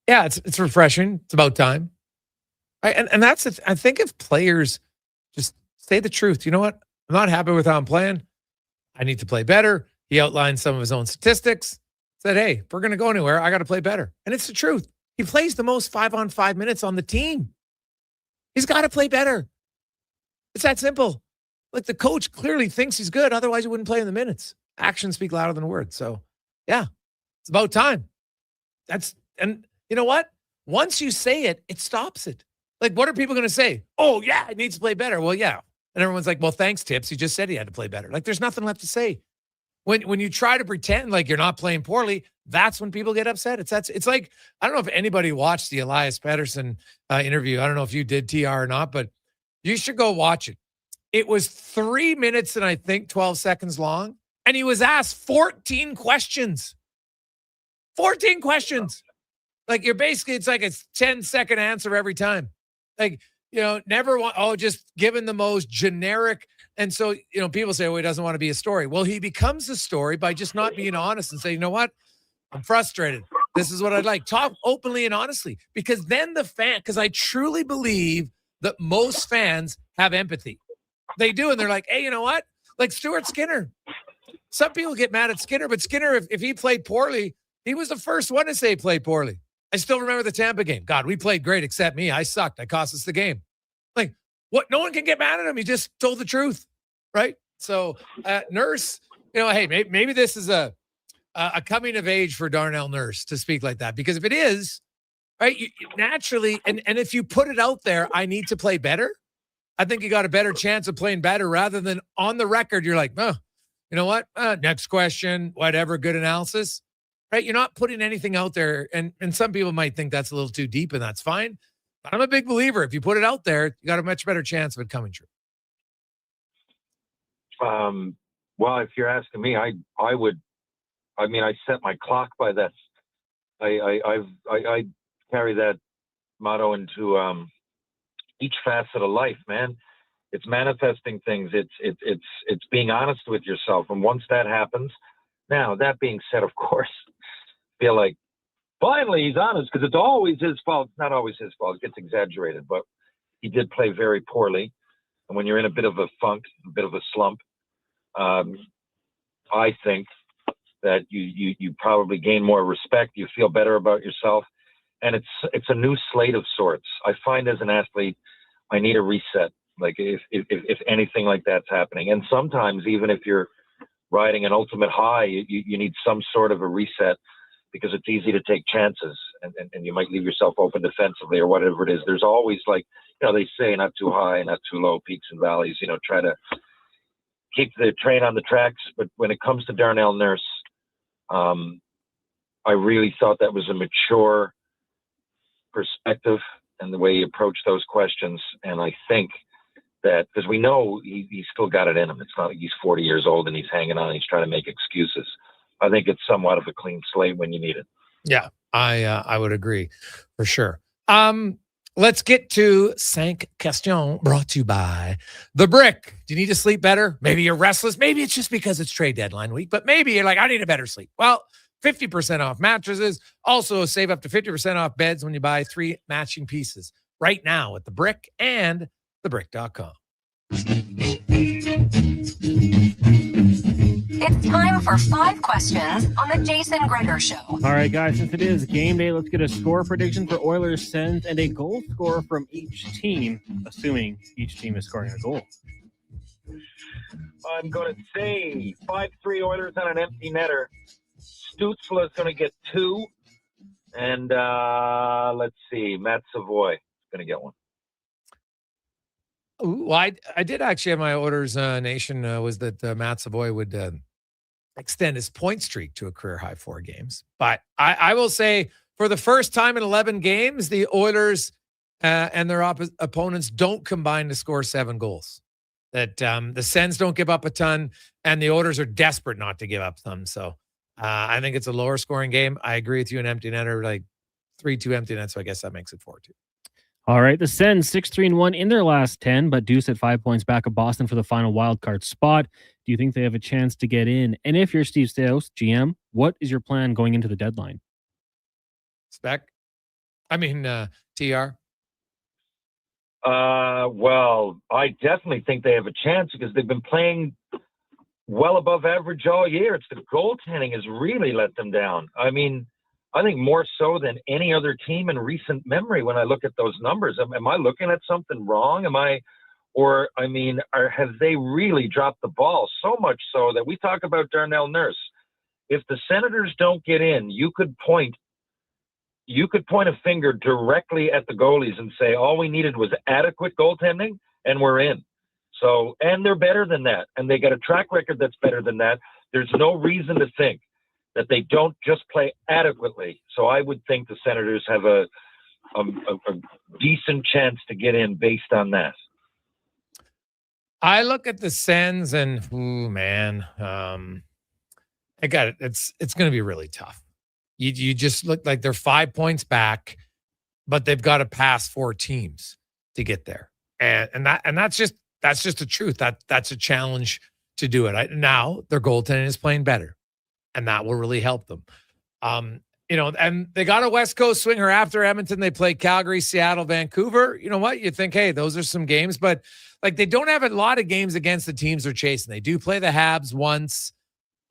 yeah, it's refreshing. It's about time. Right? And that's it. I think if players just say the truth, you know what? I'm not happy with how I'm playing. I need to play better. He outlined some of his own statistics, said, hey, if we're going to go anywhere, I got to play better. And it's the truth. He plays the most 5-on-5 minutes on the team. He's got to play better. It's that simple. Like the coach clearly thinks he's good. Otherwise he wouldn't play in the minutes. Actions speak louder than words. So yeah, it's about time. And you know what? Once you say it, it stops it. Like, what are people going to say? Oh, yeah, he needs to play better. Well, yeah. And everyone's like, well, thanks, Tips. He just said he had to play better. Like, there's nothing left to say. When you try to pretend like you're not playing poorly, that's when people get upset. It's like, I don't know if anybody watched the Elias Pettersson interview. I don't know if you did, TR, or not, but you should go watch it. It was 3 minutes and I think 12 seconds long. And he was asked 14 questions. 14 questions. Like it's like a 10-second answer every time. Like, never want, just given the most generic. And so, people say, he doesn't want to be a story. Well, he becomes a story by just not being honest and say, you know what? I'm frustrated. This is what I'd like. Talk openly and honestly, because then because I truly believe that most fans have empathy. They do. And they're like, hey, you know what? Like Stuart Skinner. Some people get mad at Skinner, but Skinner, if he played poorly, he was the first one to say he played poorly. I still remember the Tampa game. God, we played great except me. I sucked. I cost us the game. Like, what? No one can get mad at him. He just told the truth, right? So, Nurse, hey, maybe this is a coming of age for Darnell Nurse to speak like that. Because if it is, right, you naturally, and if you put it out there, I need to play better, I think you got a better chance of playing better rather than on the record, you're like, oh, you know what? Next question, whatever, good analysis, right? You're not putting anything out there. And some people might think that's a little too deep, and that's fine. But I'm a big believer. If you put it out there, you got a much better chance of it coming true. Well, if you're asking me, I set my clock by that. I carry that motto into each facet of life, man. It's manifesting things. It's being honest with yourself. And once that happens, now that being said, of course, I feel like finally he's honest, because it's always his fault. It's not always his fault. It gets exaggerated, but he did play very poorly. And when you're in a bit of a funk, a bit of a slump, I think that you probably gain more respect. You feel better about yourself. And it's a new slate of sorts. I find as an athlete, I need a reset. Like if anything like that's happening. And sometimes even if you're riding an ultimate high, you need some sort of a reset, because it's easy to take chances and you might leave yourself open defensively or whatever it is. There's always, like, they say, not too high, not too low, peaks and valleys, try to keep the train on the tracks. But when it comes to Darnell Nurse, I really thought that was a mature perspective and the way he approached those questions. And I think that, because we know he's still got it in him. It's not like he's 40 years old and he's hanging on and he's trying to make excuses. I think it's somewhat of a clean slate when you need it. Yeah, I would agree for sure. Let's get to 5 questions brought to you by The Brick. Do you need to sleep better? Maybe you're restless. Maybe it's just because it's trade deadline week, but maybe you're like, I need a better sleep. Well, 50% off mattresses. Also save up to 50% off beds when you buy 3 matching pieces right now at The Brick and thebrick.com. It's time for 5 questions on the Jason Gregor Show. All right, guys, since it is game day, let's get a score prediction for Oilers Sens and a goal score from each team, assuming each team is scoring a goal. I'm going to say 5-3 Oilers on an empty netter. Stützle is going to get 2. And let's see, Matt Savoy is going to get 1. Well, I did actually have my Oilers Nation was that Matt Savoy would extend his point streak to a career high 4 games. But I will say, for the first time in 11 games, the Oilers and their opponents don't combine to score 7 goals. That the Sens don't give up a ton, and the Oilers are desperate not to give up some. So I think it's a lower scoring game. I agree with you, an empty netter, like 3-2 empty net. So I guess that makes it 4-2. All right, the Sens 6-3-1 in their last 10, but do sit 5 points back of Boston for the final wild card spot. Do you think they have a chance to get in? And if you're Steve Staios, GM, what is your plan going into the deadline? TR. Well, I definitely think they have a chance, because they've been playing well above average all year. It's the goaltending has really let them down. I think more so than any other team in recent memory when I look at those numbers. Am I looking at something wrong? Have they really dropped the ball? So much so that we talk about Darnell Nurse. If the Senators don't get in, you could point a finger directly at the goalies and say, all we needed was adequate goaltending and we're in. So, and they're better than that. And they got a track record that's better than that. There's no reason to think that they don't just play adequately. So I would think the Senators have a decent chance to get in based on that. I look at the Sens and, I got it. It's going to be really tough. You just look like they're 5 points back, but they've got to pass 4 teams to get there. And that's just the truth. That's a challenge to do it. Now their goaltending is playing better, and that will really help them. and they got a West Coast swinger after Edmonton. They play Calgary, Seattle, Vancouver. You know what? You think, hey, those are some games, but like they don't have a lot of games against the teams they're chasing. They do play the Habs once.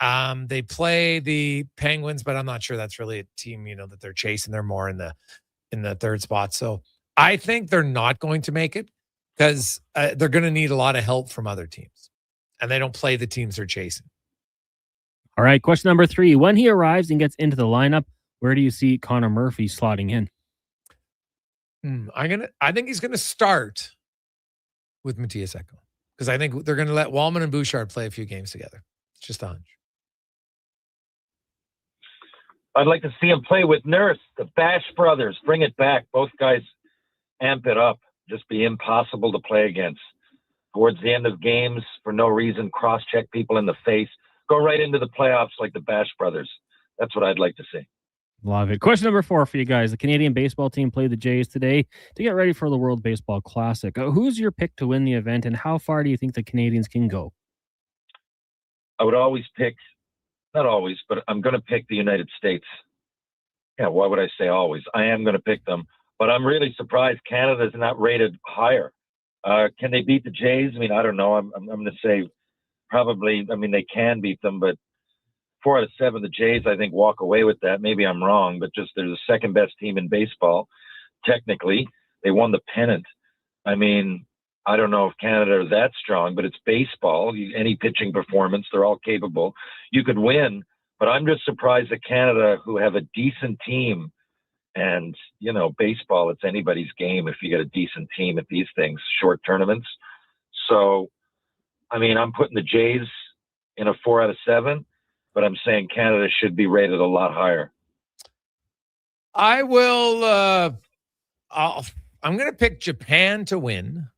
They play the Penguins, but I'm not sure that's really a team, that they're chasing. They're more in the third spot. So I think they're not going to make it because they're going to need a lot of help from other teams, and they don't play the teams they're chasing. All right, question number 3. When he arrives and gets into the lineup, where do you see Conor Murphy slotting in? I think he's gonna start with Matthias Ekholm because I think they're gonna let Wallman and Bouchard play a few games together. It's just a hunch. I'd like to see him play with Nurse, the Bash brothers. Bring it back. Both guys amp it up. Just be impossible to play against. Towards the end of games, for no reason, cross-check people in the face. Go right into the playoffs like the Bash brothers. That's what I'd like to see. Love it. Question number 4 for you guys. The Canadian baseball team played the Jays today to get ready for the World Baseball Classic. Who's your pick to win the event, and how far do you think the Canadians can go? I would always pick, not always, but I'm going to pick the United States. Yeah, why would I say always? I am going to pick them, but I'm really surprised Canada's not rated higher. Can they beat the Jays? I mean, I don't know. I'm going to say probably, they can beat them, but 4 out of 7, the Jays, I think, walk away with that. Maybe I'm wrong, but just they're the second best team in baseball. Technically, they won the pennant. I don't know if Canada is that strong, but it's baseball. Any pitching performance, they're all capable. You could win, but I'm just surprised that Canada, who have a decent team, and, baseball, it's anybody's game if you get a decent team at these things, short tournaments. So, I'm putting the Jays in a 4 out of 7. But I'm saying Canada should be rated a lot higher. I will. I'm going to pick Japan to win,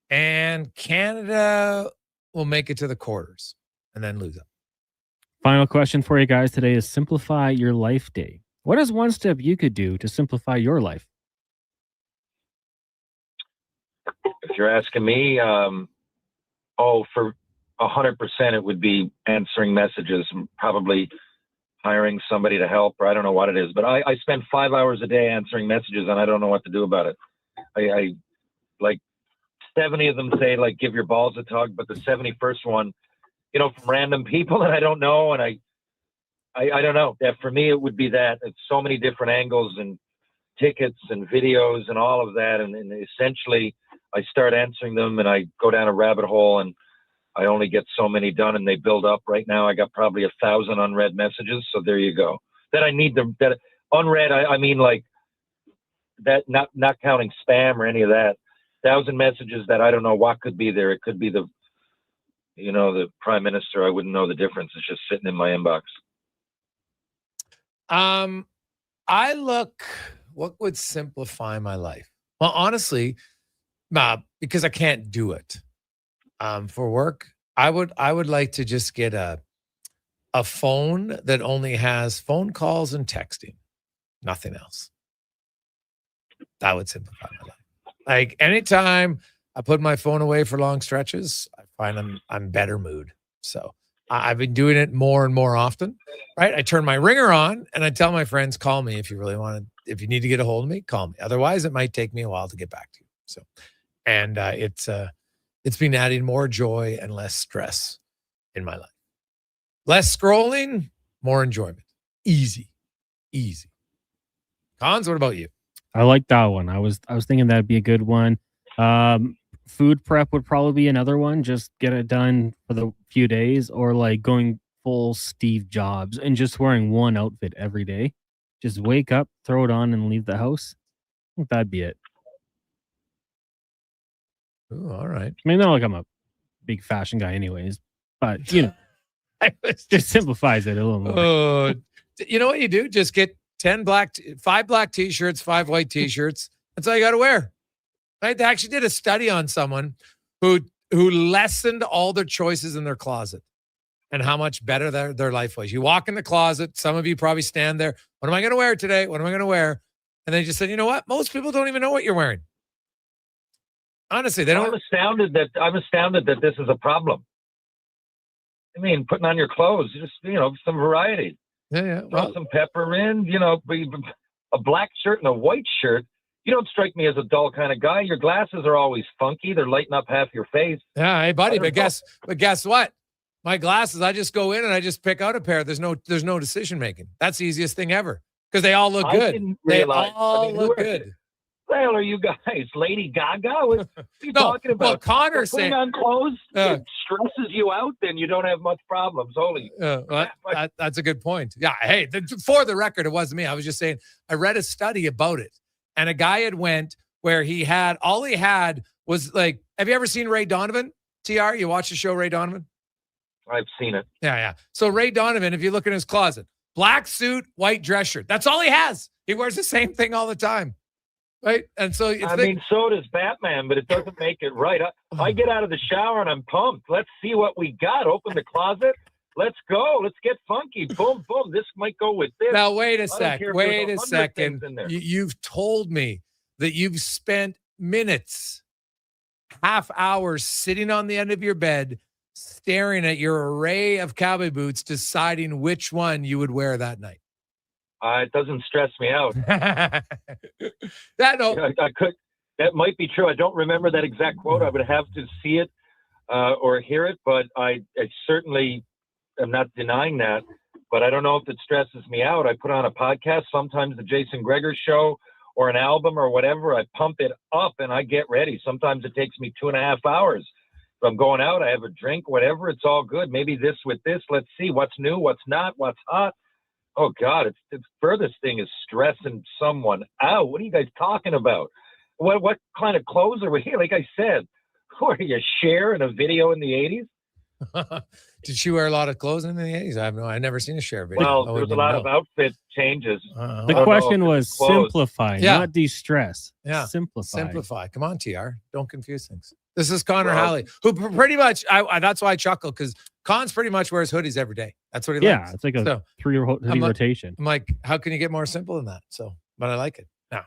and Canada will make it to the quarters and then lose it. Final question for you guys today is Simplify Your Life Day. What is one step you could do to simplify your life? If you're asking me, for 100%, it would be answering messages and probably hiring somebody to help, or I don't know what it is. But I spend 5 hours a day answering messages, and I don't know what to do about it. I like 70 of them say, like, give your balls a tug, but the 71st one, from random people that I don't know, and I don't know. That for me, it would be that. It's so many different angles and tickets and videos and all of that, and essentially I start answering them, and I go down a rabbit hole, and I only get so many done, and they build up. Right now, I got probably 1,000 unread messages. So there you go. That I need them. That unread. I mean, like that. Not counting spam or any of that. 1,000 messages that I don't know what could be there. It could be the Prime Minister. I wouldn't know the difference. It's just sitting in my inbox. I look. What would simplify my life? Well, honestly, because I can't do it. For work, I would like to just get a phone that only has phone calls and texting, nothing else. That would simplify my life. Like anytime I put my phone away for long stretches, I find I'm better mood. So I've been doing it more and more often, right? I turn my ringer on and I tell my friends, call me if you really want to, if you need to get a hold of me, call me. Otherwise, it might take me a while to get back to you. So, and it's been adding more joy and less stress in my life. Less scrolling, more enjoyment. Easy. Cons, what about you? I like that one. I was thinking that'd be a good one. Food prep would probably be another one. Just get it done for the few days, or like going full Steve Jobs and just wearing one outfit every day. Just wake up, throw it on, and leave the house. I think that'd be it. Ooh, all right. I mean, not like I'm a big fashion guy anyways, but it just simplifies it a little more. You know what you do? Just get 5 black t-shirts, 5 white t-shirts. That's all you got to wear. Right? They actually did a study on someone who lessened all their choices in their closet and how much better their life was. You walk in the closet. Some of you probably stand there. What am I going to wear today? What am I going to wear? And they just said, you know what? Most people don't even know what you're wearing. Honestly, they don't. I'm astounded that this is a problem. I mean, putting on your clothes, just, some variety. Yeah. Throw some pepper in, a black shirt and a white shirt. You don't strike me as a dull kind of guy. Your glasses are always funky. They're lighting up half your face. Yeah, hey buddy, but guess what? My glasses, I just go in and I just pick out a pair. There's no decision making. That's the easiest thing ever because they all look good. They all look good. What the hell are you guys? Lady Gaga? What are you talking about? Well, Connor putting on clothes it stresses you out, then you don't have much problems. Holy. That's a good point. Yeah. Hey, for the record, it wasn't me. I was just saying I read a study about it, and a guy had went where all he had was like. Have you ever seen Ray Donovan? TR, you watch the show Ray Donovan? I've seen it. Yeah. So Ray Donovan, if you look in his closet, black suit, white dress shirt. That's all he has. He wears the same thing all the time. Right. And so so does Batman, but it doesn't make it right. I get out of the shower and I'm pumped. Let's see what we got. Open the closet. Let's go. Let's get funky. Boom, boom. This might go with this. Now, wait a second. You've told me that you've spent minutes, half hours sitting on the end of your bed, staring at your array of cowboy boots, deciding which one you would wear that night. It doesn't stress me out. That might be true. I don't remember that exact quote. I would have to see it or hear it, but I certainly am not denying that. But I don't know if it stresses me out. I put on a podcast, sometimes the Jason Gregor Show or an album or whatever. I pump it up and I get ready. Sometimes it takes me 2.5 hours. If I'm going out, I have a drink, whatever. It's all good. Maybe this with this. Let's see what's new, what's not, what's hot. Oh, God, it's furthest thing is stressing someone out. What are you guys talking about? What kind of clothes are we here? Like I said, who are you, Cher in a video in the 80s? Did she wear a lot of clothes in the 80s? I've never seen a Cher video. Well, there's a lot of outfit changes. The question was simplify, not de-stress. Yeah. Simplify. Simplify. Come on, TR. Don't confuse things. This is Connor Halley, who pretty much, that's why I chuckle, because Cons pretty much wears hoodies every day. That's what he likes. Yeah, it's like a 3-hoodie rotation. I'm like, how can you get more simple than that? But I like it. Now,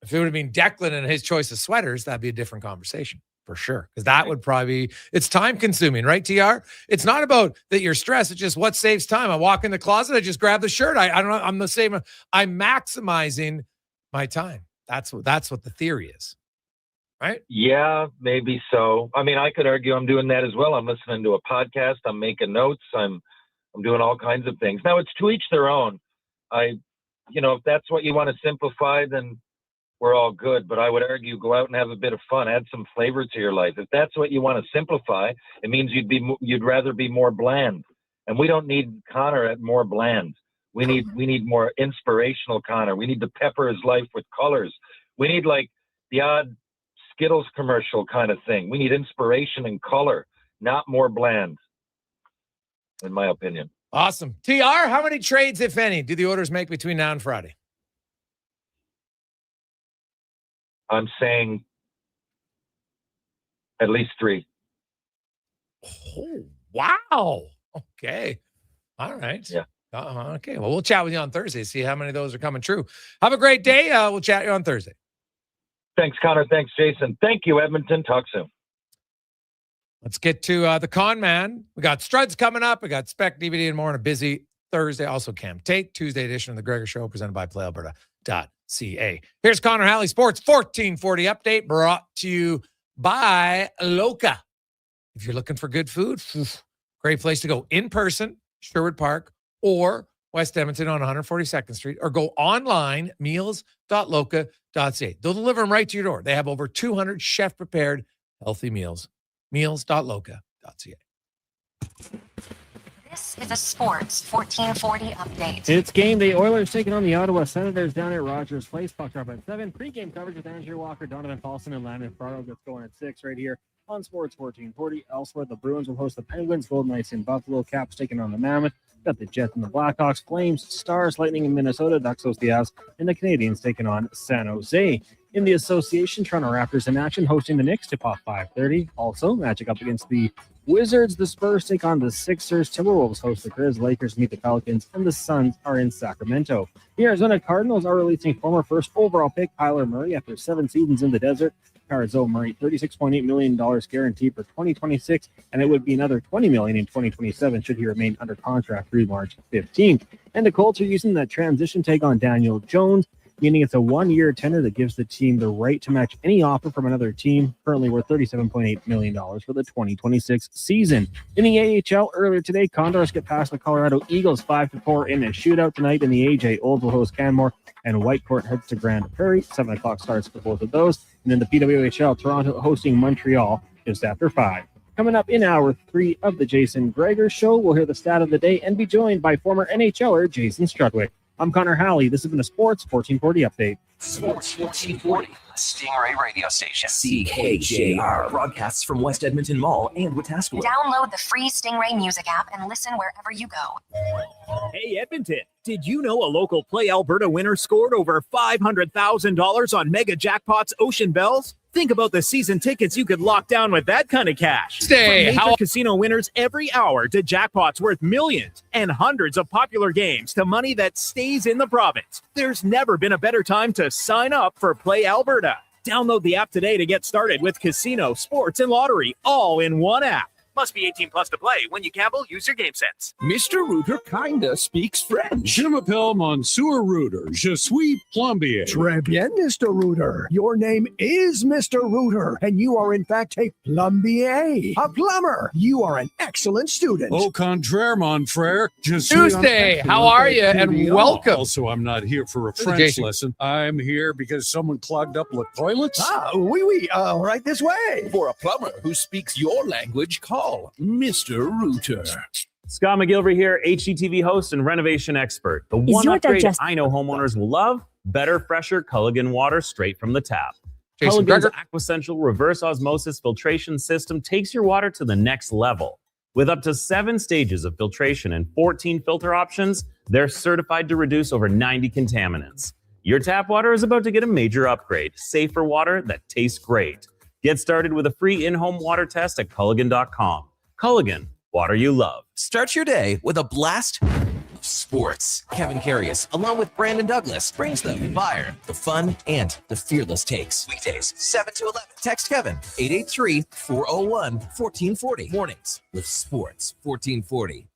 if it would have been Declan and his choice of sweaters, that'd be a different conversation for sure. Because that would probably it's time consuming, right, TR? It's not about that you're stressed. It's just what saves time. I walk in the closet, I just grab the shirt. I don't know. I'm the same. I'm maximizing my time. That's what the theory is. Right? Yeah, maybe so. I mean, I could argue I'm doing that as well. I'm listening to a podcast. I'm making notes. I'm doing all kinds of things. Now, it's to each their own. If that's what you want to simplify, then we're all good. But I would argue go out and have a bit of fun. Add some flavor to your life. If that's what you want to simplify, it means you'd rather be more bland. And we don't need Connor at more bland. We need more inspirational Connor. We need to pepper his life with colors. We need like the odd Skittles commercial kind of thing. We need inspiration and color, not more bland, in my opinion. Awesome. TR, how many trades, if any, do the Oilers make between now and Friday? I'm saying at least 3. Oh, wow. Okay. All right. Yeah. Okay. Well, we'll chat with you on Thursday, see how many of those are coming true. Have a great day. We'll chat you on Thursday. Thanks, Connor. Thanks, Jason. Thank you, Edmonton. Talk soon. Let's get to the con man. We got Struds coming up. We got Spec DVD and more on a busy Thursday. Also Cam Tate, Tuesday edition of the Gregor Show presented by PlayAlberta.ca. Here's Connor Halley Sports 1440 update brought to you by Loca. If you're looking for good food, great place to go in person, Sherwood Park, or West Edmonton on 142nd Street, or go online, meals.loca.ca. They'll deliver them right to your door. They have over 200 chef-prepared healthy meals. Meals.loca.ca. This is a Sports 1440 update. It's game day. Oilers taking on the Ottawa Senators down at Rogers Place. Puck drop at 7. Pre-game coverage with Andrew Walker, Donovan Paulson, and Landon Fargo gets going at 6 right here on Sports 1440. Elsewhere, the Bruins will host the Penguins. Golden Knights in Buffalo. Caps taking on the Mammoth. Got the Jets and the Blackhawks. Flames, Stars, Lightning in Minnesota. Ducks host the Avs. And the Canadians taking on San Jose. In the association, Toronto Raptors in action, hosting the Knicks tip off 5:30. Also, Magic up against the Wizards, the Spurs take on the Sixers. Timberwolves host the Grizz. Lakers meet the Pelicans. And the Suns are in Sacramento. The Arizona Cardinals are releasing former first overall pick Kyler Murray after 7 seasons in the desert. Carzo Murray, $36.8 million guaranteed for 2026, and it would be another $20 million in 2027 should he remain under contract through March 15th. And the Colts are using that transition tag on Daniel Jones, meaning it's a 1-year tender that gives the team the right to match any offer from another team, currently worth $37.8 million for the 2026 season. In the AHL, earlier today, Condors get past the Colorado Eagles 5-4 in a shootout tonight. In the AJ, Olds will host Canmore, and Whitecourt heads to Grand Prairie. 7 o'clock starts for both of those. And then the PWHL, Toronto hosting Montreal just after 5. Coming up in hour 3 of the Jason Gregor Show, we'll hear the stat of the day and be joined by former NHLer Jason Strudwick. I'm Connor Halley. This has been a Sports 1440 update. Sports 1440, Stingray radio station. CKJR broadcasts from West Edmonton Mall and Wetaskiwin. Download the free Stingray music app and listen wherever you go. Hey, Edmonton, did you know a local Play Alberta winner scored over $500,000 on Mega Jackpots Ocean Bells? Think about the season tickets you could lock down with that kind of cash. From major casino winners every hour to jackpots worth millions and hundreds of popular games to money that stays in the province. There's never been a better time to sign up for Play Alberta. Download the app today to get started with casino, sports, and lottery all in one app. Must be 18 plus to play. When you gamble, use your game sense. Mr. Rooter kinda speaks French. Je m'appelle Monsieur Rooter. Je suis plombier. Très bien, Mr. Rooter. Your name is Mr. Rooter, and you are in fact a plombier, a plumber. You are an excellent student. Au contraire, mon frère. Je suis Tuesday, how are you? And welcome. Also, I'm not here for a French lesson. I'm here because someone clogged up the toilets. Ah, oui, right this way. For a plumber who speaks your language, call Mr. Rooter. Scott McGilvery here, HGTV host and renovation expert. The Is one your upgrade digest- I know homeowners will love, better, fresher Culligan water straight from the tap. Jason Culligan's Gregor. Aquessential reverse osmosis filtration system takes your water to the next level. With up to 7 stages of filtration and 14 filter options, they're certified to reduce over 90 contaminants. Your tap water is about to get a major upgrade, safer water that tastes great. Get started with a free in-home water test at Culligan.com. Culligan, water you love. Start your day with a blast of sports. Kevin Carius, along with Brandon Douglas, brings the fire, the fun, and the fearless takes. Weekdays, 7 to 11. Text Kevin, 883-401-1440. Mornings with Sports 1440.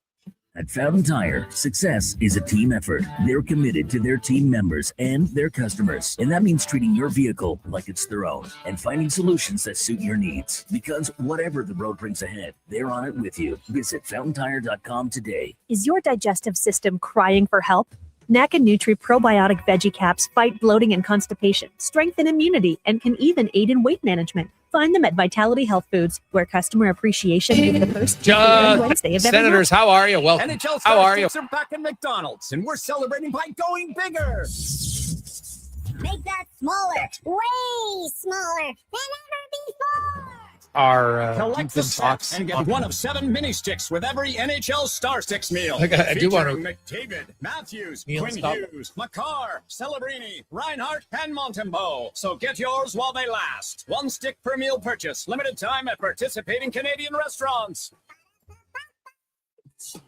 At Fountain Tire, success is a team effort. They're committed to their team members and their customers. And that means treating your vehicle like it's their own and finding solutions that suit your needs. Because whatever the road brings ahead, they're on it with you. Visit fountaintire.com today. Is your digestive system crying for help? NAC and Nutri probiotic veggie caps fight bloating and constipation, strengthen immunity, and can even aid in weight management. Find them at Vitality Health Foods, where customer appreciation is the first Wednesday of every Senators, month. how are you? Welcome. NHL How are you? Stars are back in McDonald's, and we're celebrating by going bigger. Make that smaller, way smaller than ever before. Our Collect the sets and get one of 7 mini sticks with every NHL Star Sticks meal. I do want to. McDavid, Matthews, Meal Quinn stop. Hughes, Makar, Celebrini, Reinhardt, and Montembeau. So get yours while they last. 1 stick per meal purchase. Limited time at participating Canadian restaurants.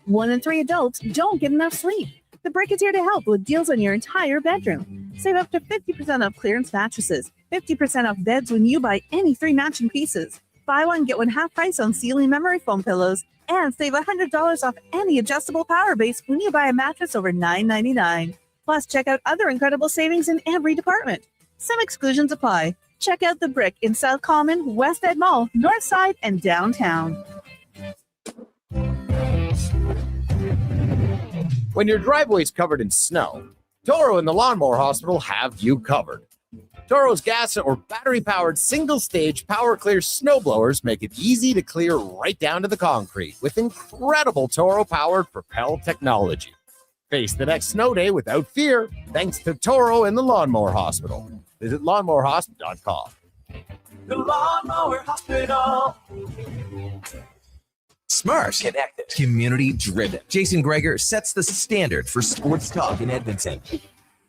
1 in 3 adults don't get enough sleep. The Break is here to help with deals on your entire bedroom. Save up to 50% off clearance mattresses, 50% off beds when you buy any 3 matching pieces. Buy one, get one half price on ceiling memory foam pillows, and save $100 off any adjustable power base when you buy a mattress over $9.99. Plus, check out other incredible savings in every department. Some exclusions apply. Check out The Brick in South Common, West Ed Mall, North Side, and downtown. When your driveway's covered in snow, Toro and the Lawnmower Hospital have you covered. Toro's gas or battery-powered single-stage power-clear snowblowers make it easy to clear right down to the concrete with incredible Toro-powered Propel technology. Face the next snow day without fear thanks to Toro and the Lawnmower Hospital. Visit lawnmowerhospital.com. The Lawnmower Hospital. Smart, connected, community-driven. Jason Gregor sets the standard for sports talk in Edmonton.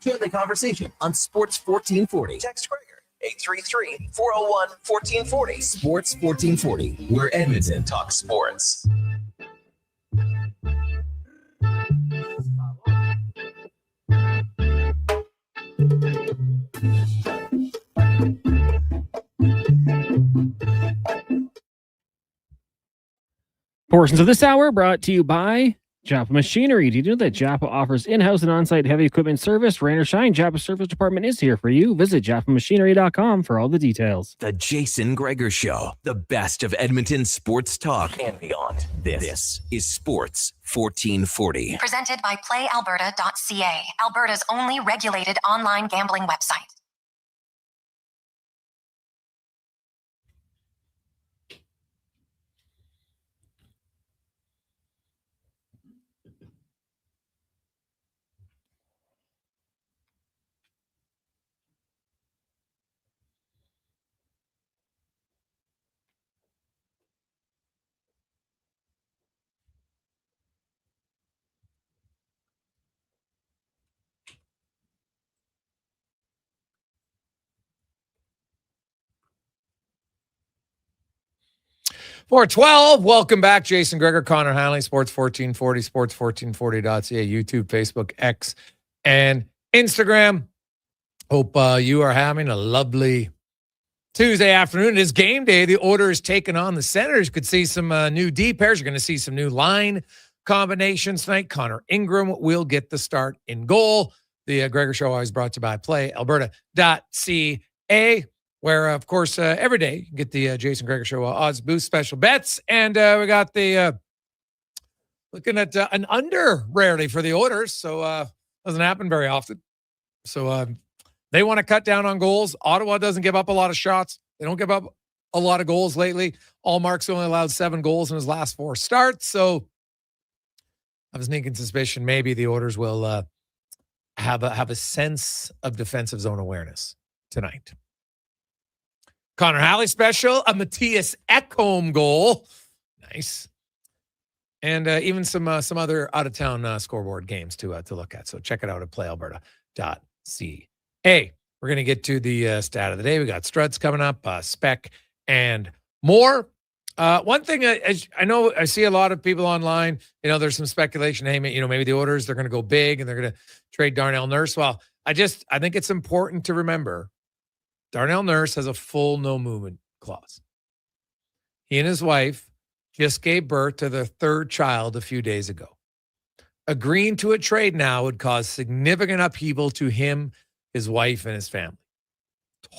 Join the conversation on Sports 1440. Text Gregor, 833-401-1440. Sports 1440, where Edmonton talks sports. Portions of this hour brought to you by Japa Machinery. Do you know that Japa offers in-house and on-site heavy equipment service? Rain or shine, Japa service department is here for you. Visit japamachinery.com for all the details. The Jason Gregor Show, the best of Edmonton sports talk and beyond. This is Sports 1440. Presented by playalberta.ca, Alberta's only regulated online gambling website. .412, welcome back. Jason Gregor, Connor Halley, Sports 1440, sports1440.ca, YouTube, Facebook, X, and Instagram. Hope you are having a lovely Tuesday afternoon. It is game day. The order is taken on the Senators. Could see some new D pairs. You're going to see some new line combinations tonight. Connor Ingram will get the start in goal. The Gregor Show always brought to you by playalberta.ca. Where, of course, every day you can get the Jason Gregor Show odds boost special bets. And we got the looking at an under rarely for the Oilers. So doesn't happen very often. So they want to cut down on goals. Ottawa doesn't give up a lot of shots. They don't give up a lot of goals lately. Allmark's only allowed 7 goals in his last 4 starts. So I have a sneaking suspicion maybe the Oilers will have a sense of defensive zone awareness tonight. Connor Halley special, a Matthias Ekholm goal. Nice. And even some other out-of-town scoreboard games to look at. So check it out at playalberta.ca. We're going to get to the stat of the day. We got Struds coming up, Spec, and more. One thing I know I see a lot of people online, there's some speculation, hey, maybe the Oilers, they're going to go big and they're going to trade Darnell Nurse. Well, I think it's important to remember Darnell Nurse has a full no movement clause. He and his wife just gave birth to their 3rd child a few days ago. Agreeing to a trade now would cause significant upheaval to him, his wife, and his family.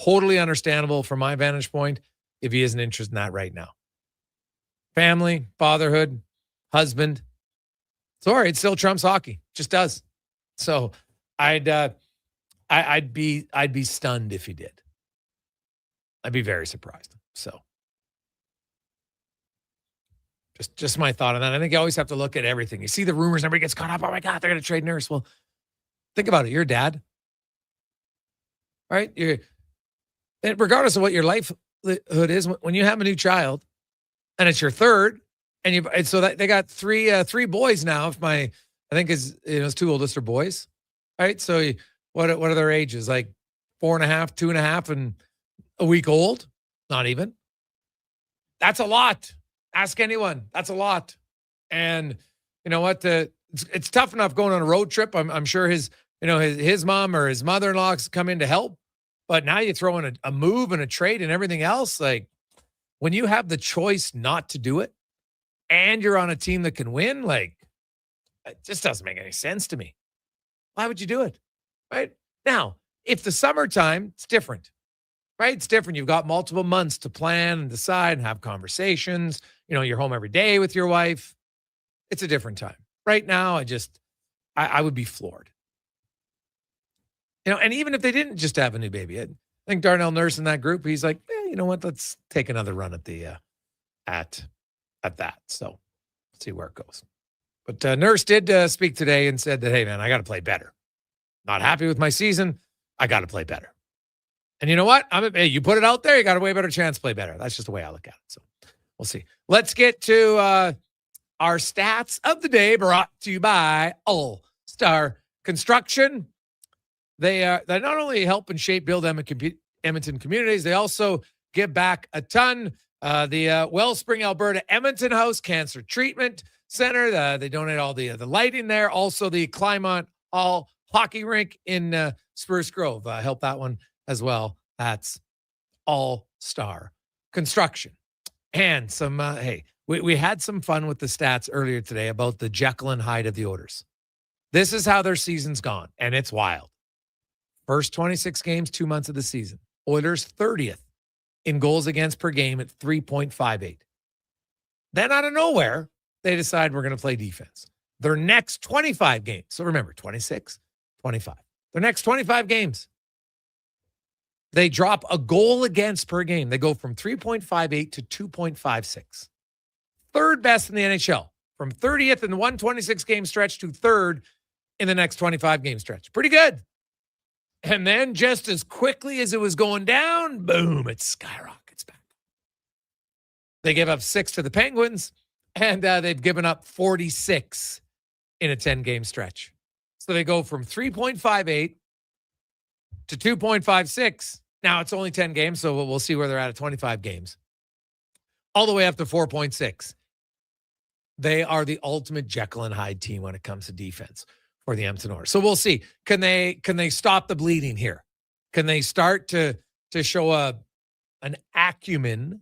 Totally understandable from my vantage point if he isn't interested in that right now. Family, fatherhood, husband. Sorry, it still trumps hockey. Just does. So I'd be stunned if he did. I'd be very surprised. So just my thought on that. I think you always have to look at everything. You see the rumors, everybody gets caught up. Oh my God, they're going to trade Nurse. Well, think about it. You're a dad, right? Regardless of what your livelihood is, when you have a new child and it's your 3rd, and so that they got three boys now. I think his 2 oldest are boys, right? So what are their ages? Like 4.5, 2.5, and a week old? Not even. That's a lot. Ask anyone. That's a lot. And you know what? It's tough enough going on a road trip. I'm sure his mom or his mother-in-law come in to help. But now you throw in a move and a trade and everything else. Like when you have the choice not to do it and you're on a team that can win, like it just doesn't make any sense to me. Why would you do it? Right? Now, if the summertime, it's different. Right? It's different. You've got multiple months to plan and decide and have conversations. You're home every day with your wife. It's a different time. Right now, I would be floored. And even if they didn't just have a new baby, I think Darnell Nurse in that group, he's like, you know what? Let's take another run at at that. So let's see where it goes. But Nurse did speak today and said that, hey, man, I got to play better. Not happy with my season. I got to play better. And you know what? You put it out there, you got a way better chance to play better. That's just the way I look at it. So we'll see. Let's get to our stats of the day brought to you by All Star Construction. They not only help and shape, build, and Edmonton communities. They also give back a ton. The Wellspring, Alberta Edmonton House Cancer Treatment Center. They donate all the lighting there. Also, the Climont Hall Hockey Rink in Spruce Grove. Help that one as well. That's All-Star Construction. And some, we had some fun with the stats earlier today about the Jekyll and Hyde of the Oilers. This is how their season's gone, and it's wild. First 26 games, 2 months of the season. Oilers 30th in goals against per game at 3.58. Then out of nowhere, they decide we're going to play defense. Their next 25 games. So remember, 26, 25. Their next 25 games, they drop a goal against per game. They go from 3.58 to 2.56. Third best in the NHL. From 30th in the 126 game stretch to third in the next 25 game stretch. Pretty good. And then just as quickly as it was going down, boom, it skyrockets back. They gave up 6 to the Penguins, and they've given up 46 in a 10-game stretch. So they go from 3.58 to 2.56. Now it's only 10 games, so we'll see where they're at 25 games. All the way up to 4.6. They are the ultimate Jekyll and Hyde team when it comes to defense for the Edmonton Oilers. So we'll see. Can they stop the bleeding here? Can they start to show an acumen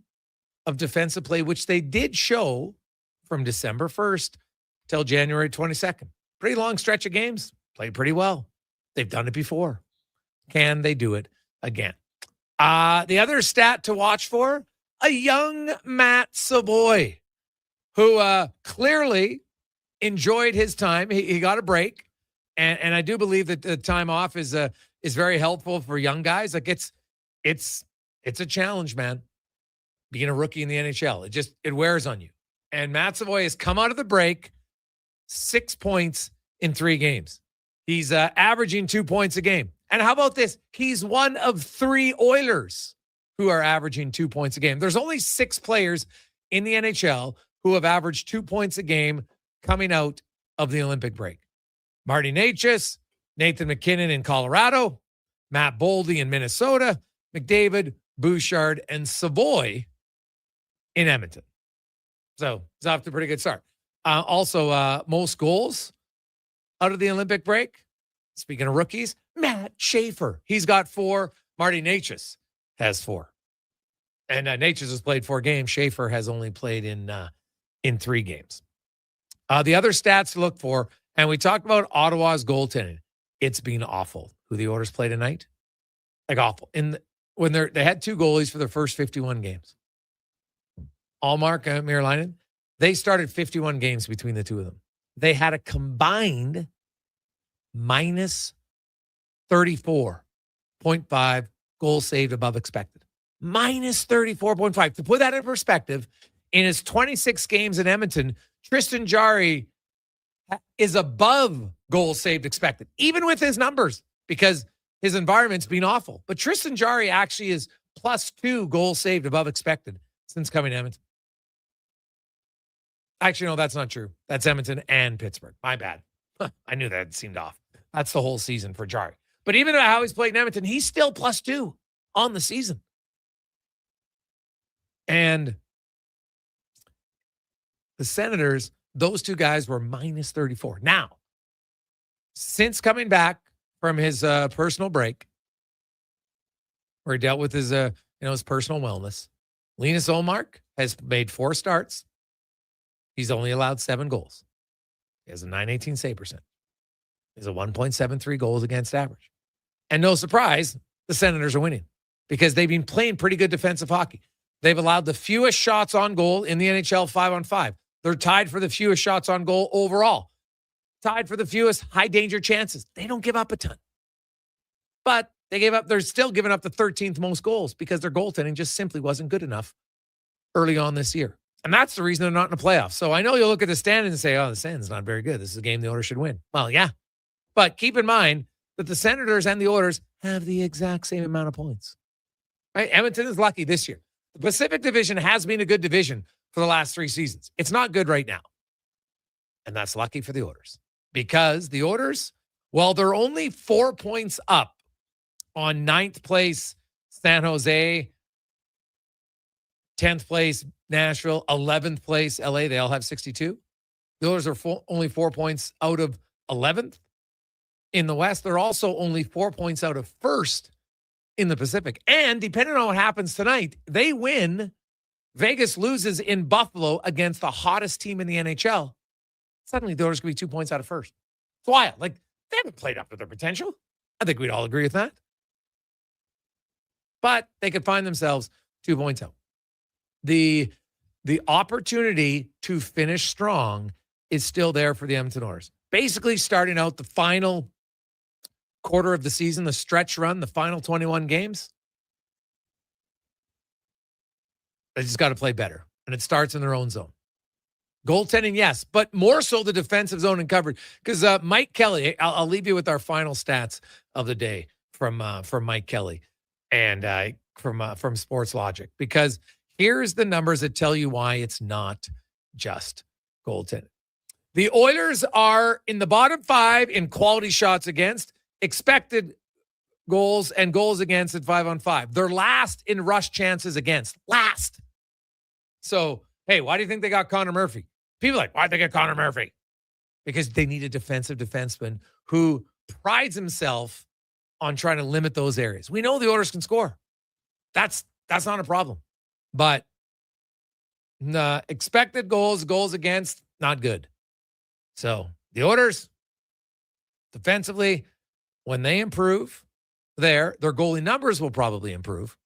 of defensive play, which they did show from December 1st till January 22nd? Pretty long stretch of games. Played pretty well. They've done it before. Can they do it again? The other stat to watch for, a young Matt Savoy, who clearly enjoyed his time. He got a break. And I do believe that the time off is very helpful for young guys. Like it's a challenge, man. Being a rookie in the NHL, it wears on you. And Matt Savoy has come out of the break 6 points in 3 games. He's averaging 2 points a game. And how about this? He's one of 3 Oilers who are averaging 2 points a game. There's only 6 players in the NHL who have averaged 2 points a game coming out of the Olympic break. Marty Necas, Nathan McKinnon in Colorado, Matt Boldy in Minnesota, McDavid, Bouchard, and Savoy in Edmonton. So it's off to a pretty good start. Also, most goals out of the Olympic break. Speaking of rookies, Matt Schaefer. He's got 4. Marty Necas has 4. And Necas has played 4 games. Schaefer has only played in 3 games. The other stats to look for, and we talked about Ottawa's goaltending. It's been awful. Who the Oilers play tonight? Like awful. When they had 2 goalies for their first 51 games. Allmark, Miralainen, they started 51 games between the 2 of them. They had a combined minus 34.5 goals saved above expected. Minus 34.5. To put that in perspective, in his 26 games in Edmonton, Tristan Jarry is above goals saved expected, even with his numbers, because his environment's been awful. But Tristan Jarry actually is +2 goals saved above expected since coming to Edmonton. Actually, no, that's not true. That's Edmonton and Pittsburgh. My bad. I knew that seemed off. That's the whole season for Jarry. But even how he's played in Edmonton, he's still +2 on the season. And the Senators, those 2 guys were minus 34. Now, since coming back from his personal break, where he dealt with his his personal wellness, Linus Ullmark has made 4 starts. He's only allowed 7 goals. He has a .918 save percent. He has a 1.73 goals against average. And no surprise, the Senators are winning because they've been playing pretty good defensive hockey. They've allowed the fewest shots on goal in the NHL 5-on-5. They're tied for the fewest shots on goal overall. Tied for the fewest high danger chances. They don't give up a ton. But they're still giving up the 13th most goals because their goaltending just simply wasn't good enough early on this year. And that's the reason they're not in the playoffs. So I know you'll look at the standings and say, oh, the standings not very good. This is a game the Oilers should win. Well, yeah. But keep in mind that the Senators and the Oilers have the exact same amount of points. Right? Edmonton is lucky this year. The Pacific Division has been a good division for the last 3 seasons. It's not good right now. And that's lucky for the Oilers. Because the Oilers, well, they're only 4 points up on 9th place San Jose, 10th place, Nashville, 11th place, LA. They all have 62. The Oilers are only 4 points out of 11th in the West. They're also only 4 points out of first in the Pacific. And depending on what happens tonight, they win. Vegas loses in Buffalo against the hottest team in the NHL. Suddenly, the Oilers could be 2 points out of first. It's wild. Like, they haven't played up to their potential. I think we'd all agree with that. But they could find themselves 2 points out. The opportunity to finish strong is still there for the Edmonton Oilers. Basically, starting out the final quarter of the season, the stretch run, the final 21 games, they just got to play better. And it starts in their own zone. Goaltending, yes, but more so the defensive zone and coverage. Because Mike Kelly, I'll leave you with our final stats of the day from Mike Kelly and from Sports Logic. Because here's the numbers that tell you why it's not just goaltending. The Oilers are in the bottom 5 in quality shots against, expected goals and goals against at 5-on-5. They're last in rush chances against. Last. So, hey, why do you think they got Conor Murphy? People are like, why'd they get Conor Murphy? Because they need a defensive defenseman who prides himself on trying to limit those areas. We know the Oilers can score. That's not a problem. But expected goals against, not good. So the Oilers, defensively, when they improve their goalie numbers will probably improve,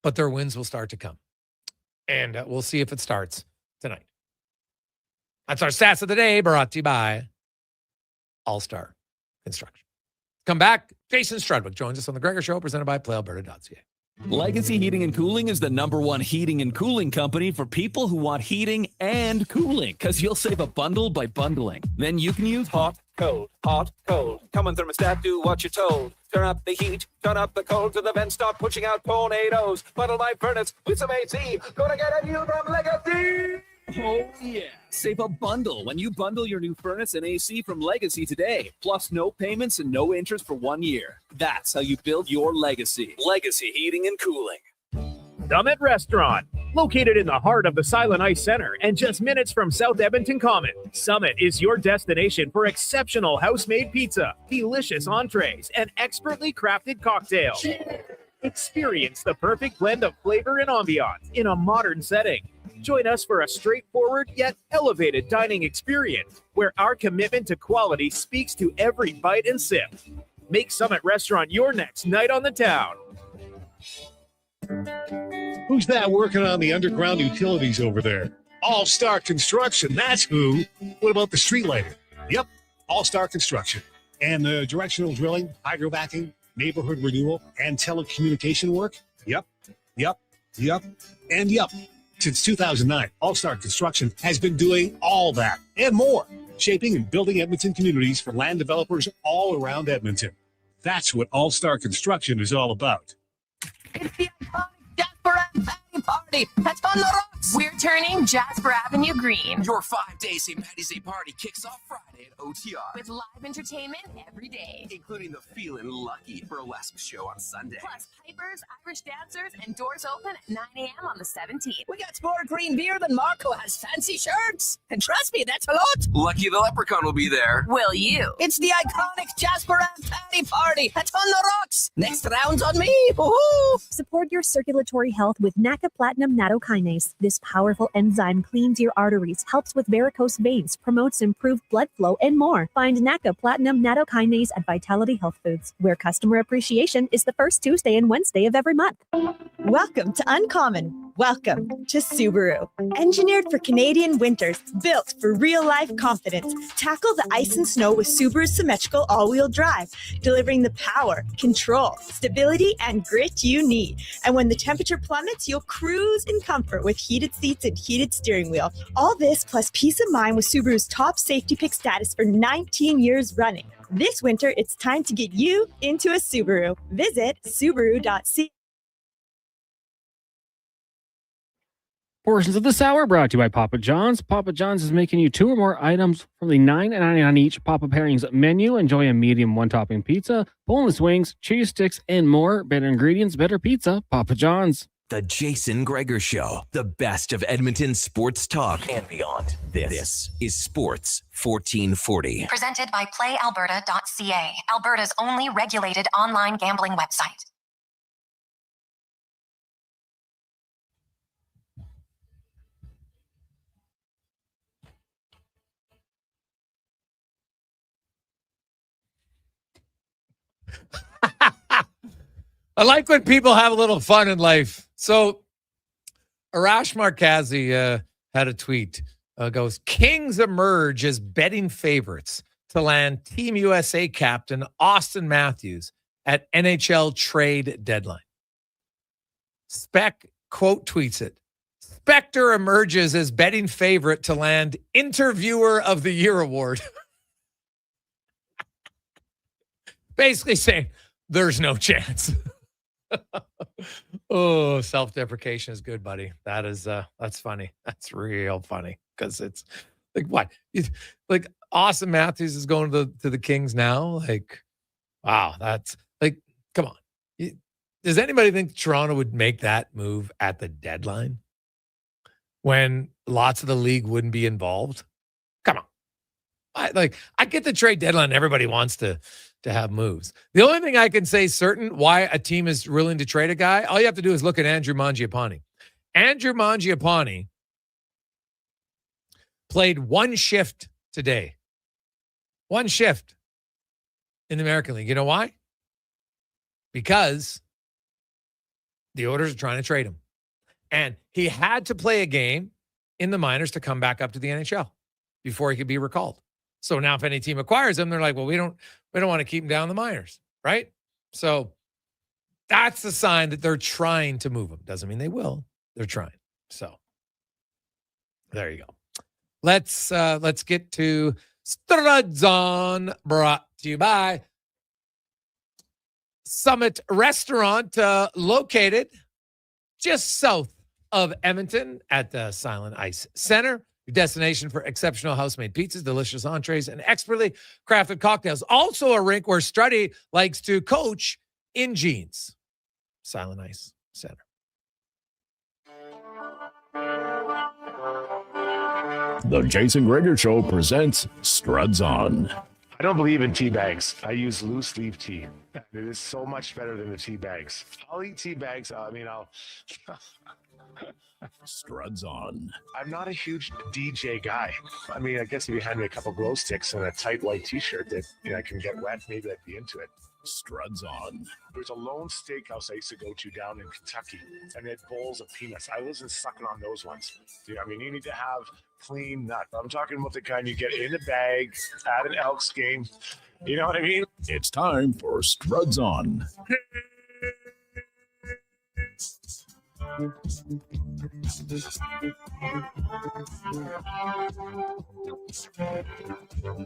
but their wins will start to come. And we'll see if it starts tonight. That's our stats of the day, brought to you by All-Star Construction. Come back. Jason Strudwick joins us on the Gregor Show, presented by PlayAlberta.ca. Legacy Heating and Cooling is the #1 heating and cooling company for people who want heating and cooling, because you'll save a bundle by bundling. Then you can use hot, cold. Come on, thermostat, do what you're told. Turn up the heat, turn up the cold, till the vents start pushing out tornadoes. Bundle my furnace with some AC. Gonna get a new from Legacy. Oh, yeah. Save a bundle when you bundle your new furnace and AC from Legacy today. Plus no payments and no interest for 1 year. That's how you build your legacy. Legacy Heating and Cooling. Summit Restaurant, located in the heart of the Silent Ice Center and just minutes from South Edmonton Common. Summit is your destination for exceptional house-made pizza, delicious entrees, and expertly crafted cocktails. Experience the perfect blend of flavor and ambiance in a modern setting. Join us for a straightforward yet elevated dining experience where our commitment to quality speaks to every bite and sip. Make Summit Restaurant your next night on the town. Who's that working on the underground utilities over there? All-Star Construction, that's who. What about the street lighting? Yep, All-Star Construction. And the directional drilling, hydrovacking, neighborhood renewal, and telecommunication work? Yep. Since 2009, All-Star Construction has been doing all that and more, shaping and building Edmonton communities for land developers all around Edmonton. That's what All-Star Construction is all about. It's the iconic Jasper Avenue Party. That's on the rocks. We're turning Jasper Avenue green. Your 5-day St. Patty's Day party kicks off Friday at OTR. With live entertainment every day. Including the Feelin' Lucky burlesque show on Sunday. Plus pipers, Irish dancers, and doors open at 9 a.m. on the 17th. We got more green beer than Marco has fancy shirts. And trust me, that's a lot. Lucky the Leprechaun will be there. Will you? It's the iconic Jasper Avenue Party. That's on the rocks. Next round's on me. Woohoo! Support your circulatory health with NACA Platinum Nattokinase. This powerful enzyme cleans your arteries, helps with varicose veins, promotes improved blood flow, and more. Find NACA Platinum Nattokinase at Vitality Health Foods, where customer appreciation is the first Tuesday and Wednesday of every month. Welcome to Uncommon. Welcome to Subaru. Engineered for Canadian winters, built for real-life confidence. Tackle the ice and snow with Subaru's symmetrical all-wheel drive, delivering the power, control, stability, and grit you need. And when the temperature plummets, you'll cruise in comfort with heated seats and heated steering wheel. All this plus peace of mind with Subaru's top safety pick status for 19 years running. This winter, it's time to get you into a Subaru. Visit Subaru.ca. Portions of this hour brought to you by Papa John's. Papa John's is making you 2 or more items from the $9.99 each Papa Pairings menu. Enjoy a medium 1-topping pizza, boneless wings, cheese sticks, and more. Better ingredients, better pizza. Papa John's. The Jason Gregor Show, the best of Edmonton sports talk and beyond. This is Sports 1440. Presented by PlayAlberta.ca, Alberta's only regulated online gambling website. I like when people have a little fun in life. So Arash Markazi had a tweet. Goes, Kings emerge as betting favorites to land Team USA captain Austin Matthews at NHL trade deadline. Quote tweets it. Spectre emerges as betting favorite to land Interviewer of the Year award. Basically saying there's no chance. Oh, self-deprecation is good, buddy. That's funny. That's real funny because it's like what? Like Austin Matthews is going to the Kings now. Like, wow, that's like, come on. Does anybody think Toronto would make that move at the deadline when lots of the league wouldn't be involved? Come on. I get the trade deadline. Everybody wants to have moves. The only thing I can say certain why a team is willing to trade a guy, all you have to do is look at Andrew Mangiapane. Andrew Mangiapane played 1 shift today. 1 shift in the American League. You know why? Because the Oilers are trying to trade him. And he had to play a game in the minors to come back up to the NHL before he could be recalled. So now if any team acquires him, they're like, well, we don't want to keep him down in the minors, right? So that's the sign that they're trying to move him. Doesn't mean they will. They're trying. So there you go. Let's get to Struds On, brought to you by Summit Restaurant, located just south of Edmonton at the Silent Ice Center. Your destination for exceptional house-made pizzas, delicious entrees, and expertly crafted cocktails. Also a rink where Struddy likes to coach in jeans. Silent Ice Center. The Jason Gregor Show presents Struds On. I don't believe in tea bags. I use loose leaf tea. It is so much better than the tea bags. I'll eat tea bags. I'll Struds On. I'm not a huge DJ guy. I mean, I guess if you hand me a couple glow sticks and a tight white t-shirt that I can get wet, maybe I'd be into it. Struds On. There's a lone steakhouse I used to go to down in Kentucky, and they had bowls of peanuts. I wasn't sucking on those ones. Dude, I mean, you need to have clean nut. I'm talking about the kind you get in a bag at an Elks game. You know what I mean? It's time for Struds On.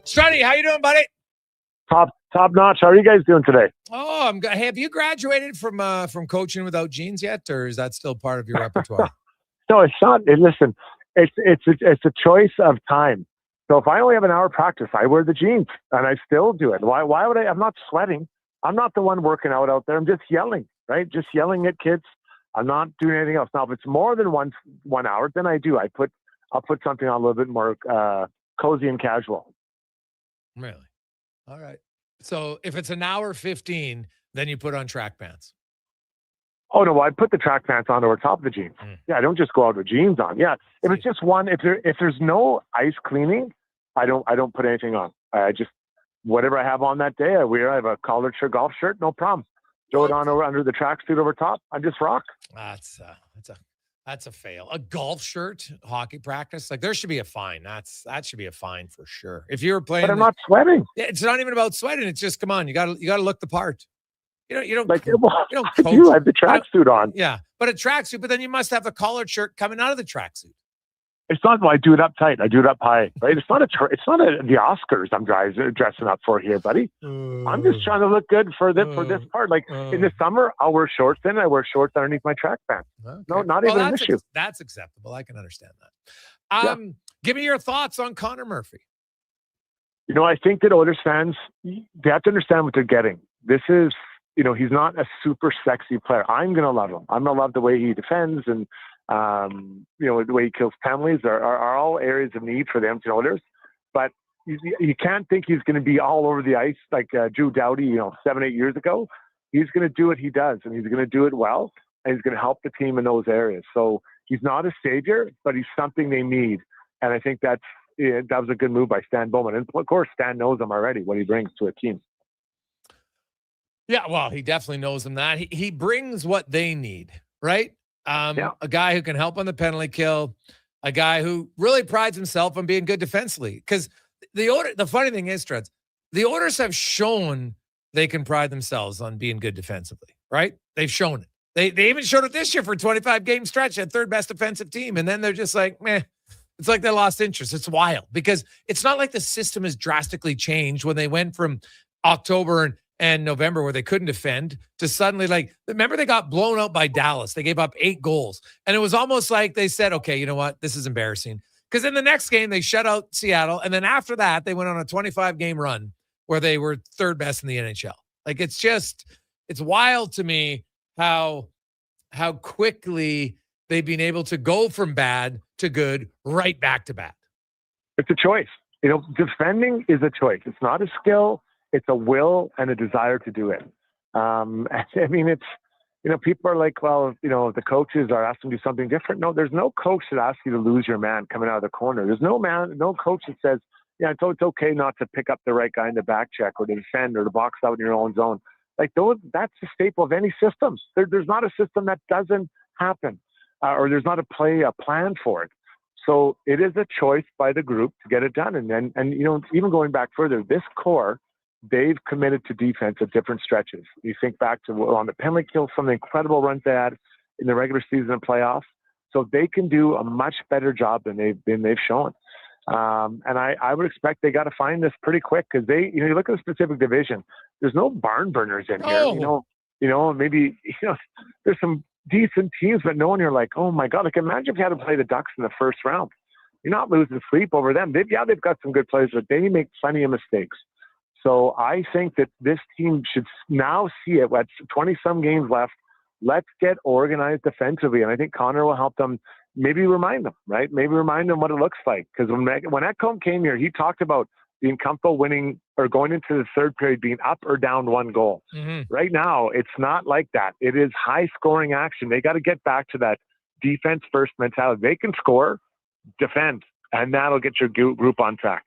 Struddy, how you doing, buddy? Top notch. How are you guys doing today? Oh, I'm good. Have you graduated from coaching without jeans yet, or is that still part of your repertoire? No, it's not. Listen, it's a choice of time. So if I only have an hour practice, I wear the jeans, and I still do it. Why would I? I'm not sweating. I'm not the one working out there. I'm just yelling, right? Just yelling at kids. I'm not doing anything else. Now, if it's more than 1 hour, then I do. I'll put something on a little bit more cozy and casual. Really? All right. So if it's an hour 15, then you put on track pants. Oh no, I put the track pants on over top of the jeans. Yeah, I don't just go out with jeans on. Yeah, if it's just one, if there's no ice cleaning, I don't put anything on. I just whatever I have on that day, I wear. I have a collared shirt, golf shirt, no problem. Throw it on over under the tracksuit over top. I just rock. That's a fail. A golf shirt, hockey practice, like there should be a fine. That should be a fine for sure. If you were playing, but I'm not sweating. It's not even about sweating. It's just come on, you got to look the part. You don't like. you don't I do. I have the tracksuit on. Yeah, but a tracksuit. But then you must have the collared shirt coming out of the tracksuit. It's not. Well, I do it up tight. I do it up high. Right. It's not the Oscars I'm dressing up for here, buddy. I'm just trying to look good for this part. Like in the summer, I'll wear shorts. Then I wear shorts underneath my track pants. Okay. No, not even an issue. That's acceptable. I can understand that. Give me your thoughts on Conor Murphy. You know, I think that Oilers fans, they have to understand what they're getting. This is, you know, he's not a super sexy player. I'm going to love him. I'm going to love the way he defends and, you know, the way he kills penalties are all areas of need for the Edmonton Oilers. But you can't think he's going to be all over the ice like Drew Doughty, you know, 7-8 years ago. He's going to do what he does, and he's going to do it well, and he's going to help the team in those areas. So he's not a savior, but he's something they need. And I think that was a good move by Stan Bowman. And of course, Stan knows him already, what he brings to a team. Yeah, well, he definitely knows him that. He brings what they need, right? A guy who can help on the penalty kill, a guy who really prides himself on being good defensively. Because the funny thing is, Struds, the Oilers have shown they can pride themselves on being good defensively, right? They've shown it. They even showed it this year for a 25-game stretch at third best defensive team. And then they're just like, meh. It's like they lost interest. It's wild because it's not like the system has drastically changed when they went from October and November where they couldn't defend to suddenly, like, remember they got blown out by Dallas. They gave up 8 goals. And it was almost like they said, okay, you know what? This is embarrassing. Because in the next game, they shut out Seattle. And then after that, they went on a 25-game run where they were third best in the NHL. Like, it's wild to me how quickly they've been able to go from bad to good right back to bad. It's a choice. You know, defending is a choice. It's not a skill. It's a will and a desire to do it. I mean, it's, you know, people are like, well, you know, the coaches are asking to do something different. No, there's no coach that asks you to lose your man coming out of the corner. There's no coach that says, yeah, it's okay not to pick up the right guy in the back check or to defend or to box out in your own zone. Like that's the staple of any system. There's not a system that doesn't happen. Or there's not a plan for it. So it is a choice by the group to get it done. And you know, even going back further, this core, they've committed to defense at different stretches. You think back to on the penalty kill, some of the incredible runs they had in the regular season and playoffs. So they can do a much better job than they've shown. And I would expect they got to find this pretty quick because you look at the specific division, there's no barn burners in here. You know, maybe, you know, there's some decent teams, but no one you're like, oh my God, like imagine if you had to play the Ducks in the first round. You're not losing sleep over them. They've got some good players, but they make plenty of mistakes. So I think that this team should now see it. With 20-some games left, let's get organized defensively. And I think Connor will help them maybe remind them, right? Maybe remind them what it looks like. Because when Ekholm came here, he talked about being comfortable winning or going into the third period being up or down 1 goal. Mm-hmm. Right now, it's not like that. It is high-scoring action. They got to get back to that defense-first mentality. They can score, defend, and that'll get your group on track.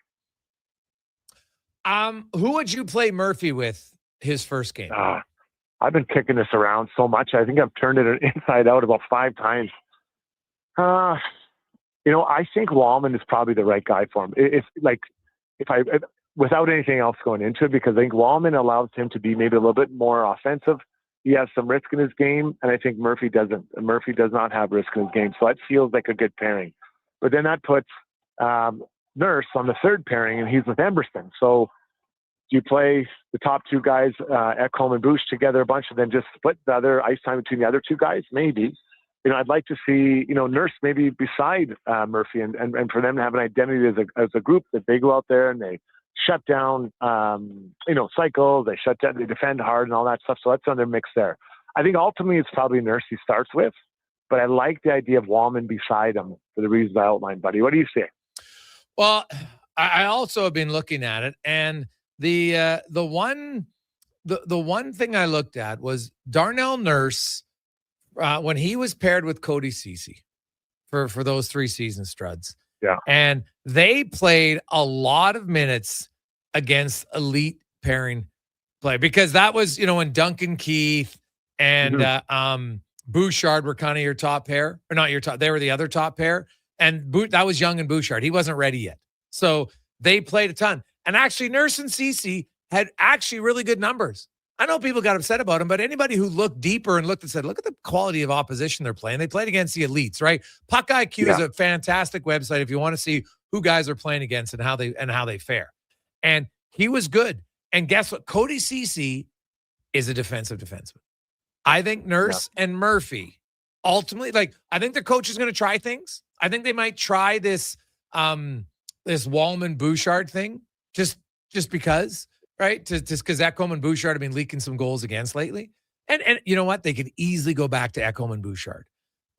Who would you play Murphy with his first game? I've been kicking this around so much. I think I've turned it inside out about 5 times. You know, I think Wallman is probably the right guy for him. If without anything else going into it, because I think Wallman allows him to be maybe a little bit more offensive. He has some risk in his game, and I think Murphy doesn't. Murphy does not have risk in his game, so that feels like a good pairing. But then that puts Nurse on the third pairing, and he's with Emberson. So do you play the top 2 guys, Ekholm and Bush, together a bunch, and then just split the other ice time between the other 2 guys? Maybe. You know, I'd like to see, you know, Nurse maybe beside Murphy and for them to have an identity as a group that they go out there and they shut down, you know, cycles, they shut down, they defend hard and all that stuff. So that's on their mix there. I think ultimately it's probably Nurse he starts with, but I like the idea of Wallman beside him for the reasons I outlined, buddy. What do you say? Well, I also have been looking at it, and the one thing I looked at was Darnell Nurse when he was paired with Cody Ceci for those 3 seasons, Struds. Yeah. And they played a lot of minutes against elite pairing play because that was, you know, when Duncan Keith and Bouchard were kind of your top pair, or not your top. They were the other top pair. And that was Young and Bouchard. He wasn't ready yet. So they played a ton. And actually, Nurse and Ceci had actually really good numbers I know people got upset about him, but anybody who looked deeper and looked and said, look at the quality of opposition they're playing. They played against the elites, right? Puck IQ is a fantastic website if you want to see who guys are playing against and how they fare. And he was good. And guess what? Cody Ceci is a defensive defenseman. I think Nurse and Murphy ultimately, I think the coach is going to try things. I think they might try this Wallman Bouchard thing just because, right? Just because Ekholm and Bouchard have been leaking some goals against lately. And you know what? They could easily go back to Ekholm and Bouchard.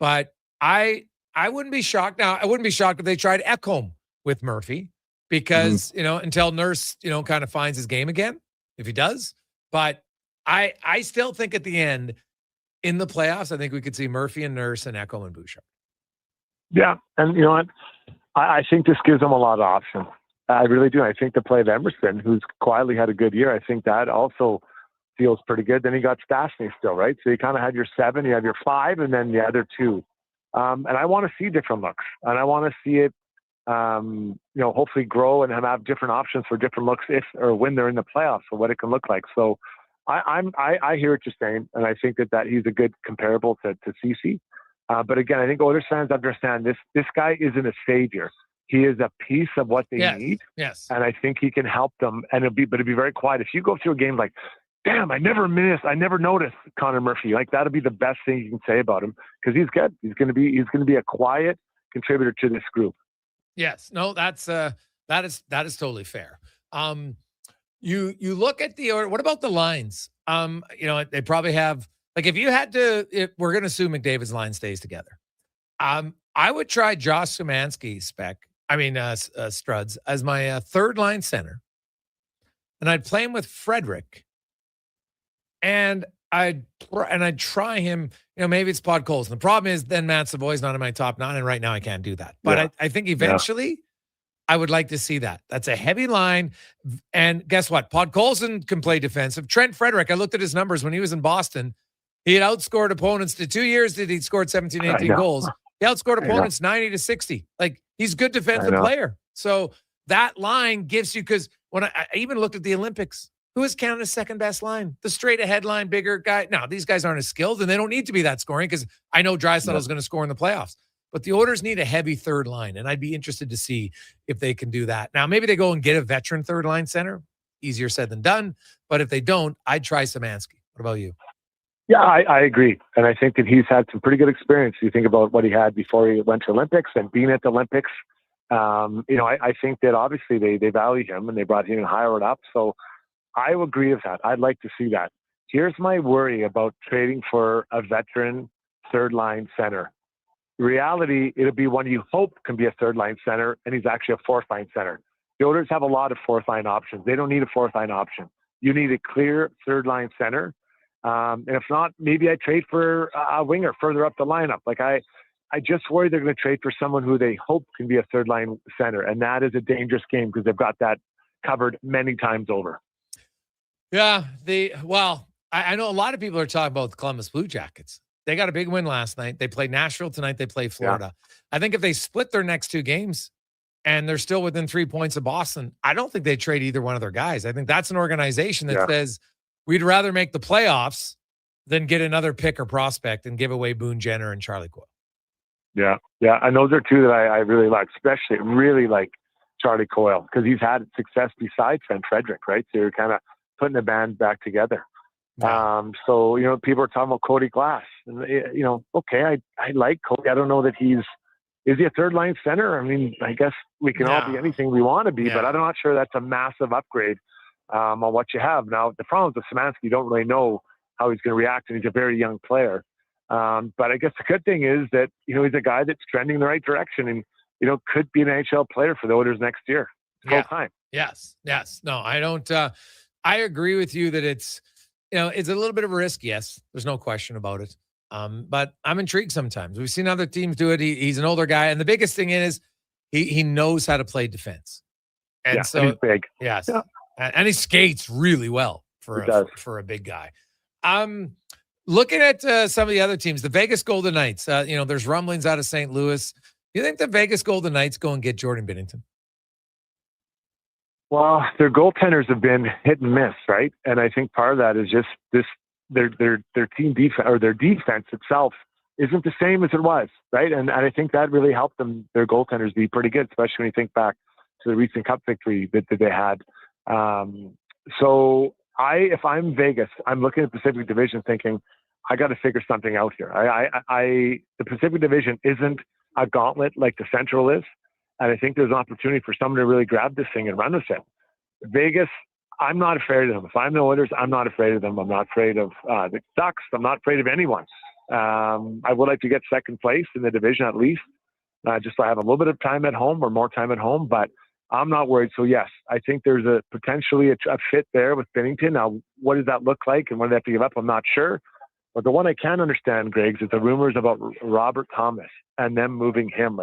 But I wouldn't be shocked. Now, I wouldn't be shocked if they tried Ekholm with Murphy because, until Nurse, kind of finds his game again, if he does. But I still think at the end, in the playoffs, I think we could see Murphy and Nurse and Ekholm and Bouchard. Yeah, and you know what? I think this gives them a lot of options. I really do. I think the play of Emerson, who's quietly had a good year, I think that also feels pretty good. Then you got Stastny still, right? So you kind of had your 7, you have your 5, and then the other 2. And I want to see different looks, and I want to see it, hopefully grow and have different options for different looks if or when they're in the playoffs, or what it can look like. So I hear what you're saying, and I think that he's a good comparable to Ceci. But again, I think Oilers fans understand this guy isn't a savior. He is a piece of what they need. Yes. And I think he can help them. And it'd be very quiet. If you go through a game like, damn, I never noticed Conor Murphy. That'll be the best thing you can say about him, because he's good. He's going to be a quiet contributor to this group. Yes. No, that is totally fair. You look at the order. What about the lines? They probably have, if you had to, if we're going to assume McDavid's line stays together, I would try Josh Szymanski, Struds, as my third line center. And I'd play him with Frederick. And I'd try him, maybe it's Podkolzin. The problem is then Matt Savoy's not in my top 9, and right now I can't do that. But I think eventually I would like to see that. That's a heavy line. And guess what? Podkolzin can play defensive. Trent Frederick, I looked at his numbers when he was in Boston. He had outscored opponents to 2 years that he'd scored 17, 18 goals. He outscored opponents 90-60. He's a good defensive player. So that line gives you, because when I even looked at the Olympics, who is Canada's second best line? The straight ahead line, bigger guy. Now, these guys aren't as skilled, and they don't need to be that scoring, because I know Draisaitl is going to score in the playoffs. But the Oilers need a heavy third line, and I'd be interested to see if they can do that. Now, maybe they go and get a veteran third line center. Easier said than done. But if they don't, I'd try Szymanski. What about you? Yeah, I agree. And I think that he's had some pretty good experience. You think about what he had before he went to Olympics and being at the Olympics. I think that obviously they value him, and they brought him and hired up. So I agree with that. I'd like to see that. Here's my worry about trading for a veteran third line center. Reality, it'll be one you hope can be a third line center, and he's actually a fourth line center. The Oilers have a lot of fourth line options. They don't need a fourth line option. You need a clear third line center. And if not, maybe I trade for a winger further up the lineup. I just worry they're going to trade for someone who they hope can be a third line center. And that is a dangerous game, because they've got that covered many times over. Yeah. I know a lot of people are talking about the Columbus Blue Jackets. They got a big win last night. They played Nashville tonight. They play Florida. Yeah. I think if they split their next 2 games and they're still within 3 points of Boston, I don't think they trade either one of their guys. I think that's an organization that says, we'd rather make the playoffs than get another pick or prospect and give away Boone Jenner and Charlie Coyle. Yeah. Yeah. And those are 2 that I really like, especially really like Charlie Coyle, because he's had success besides Trent Frederick, right? So you're kind of putting the band back together. Yeah. People are talking about Cody Glass. And, okay, I like Cody. I don't know that is he a third line center? I mean, I guess we can all be anything we want to be, but I'm not sure that's a massive upgrade on what you have. Now, the problem with Szymanski, you don't really know how he's going to react, and he's a very young player. But I guess the good thing is that, he's a guy that's trending in the right direction and, could be an NHL player for the Oilers next year. Full time. Yes. No, I don't. I agree with you that it's a little bit of a risk. Yes, there's no question about it. But I'm intrigued sometimes. We've seen other teams do it. He's an older guy. And the biggest thing is he knows how to play defense. And so he's big. Yes. Yeah. And he skates really well for a big guy. Looking at some of the other teams, the Vegas Golden Knights, there's rumblings out of St. Louis. Do you think the Vegas Golden Knights go and get Jordan Binnington? Well, their goaltenders have been hit and miss, right? And I think part of that is just their team defense, or their defense itself isn't the same as it was, right? And I think that really helped their goaltenders be pretty good, especially when you think back to the recent Cup victory that they had. So if I'm Vegas, I'm looking at the Pacific Division thinking, I got to figure something out here. The Pacific Division isn't a gauntlet like the Central is. And I think there's an opportunity for someone to really grab this thing and run with it. Vegas, I'm not afraid of them. If I'm the Oilers, I'm not afraid of them. I'm not afraid of the Ducks. I'm not afraid of anyone. I would like to get second place in the division at least, just so I have a little bit of time at home or more time at home. But I'm not worried. So, yes, I think there's potentially a fit there with Binnington. Now, what does that look like and what do they have to give up? I'm not sure. But the one I can understand, Greg, is the rumors about Robert Thomas and them moving him.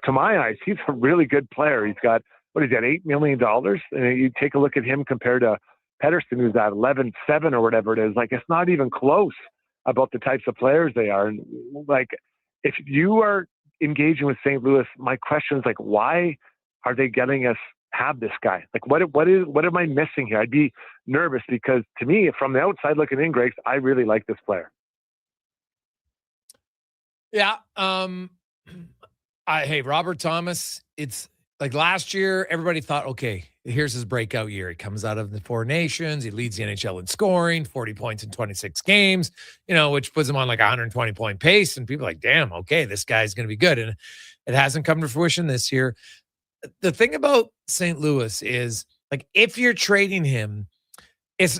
To my eyes, he's a really good player. He's got $8 million? And you take a look at him compared to Pettersson, who's at 11.7 or whatever it is. It's not even close about the types of players they are. And if you are engaging with St. Louis, my question is why are they getting us have this guy? What am I missing here? I'd be nervous because to me, from the outside looking in, Greg, I really like this player. Yeah. Hey, Robert Thomas, it's like last year, everybody thought, okay, here's his breakout year. He comes out of the Four Nations. He leads the NHL in scoring, 40 points in 26 games, which puts him on 120-point pace. And people are like, damn, okay, this guy's going to be good. And it hasn't come to fruition this year. The thing about St. Louis is, if you're trading him, it's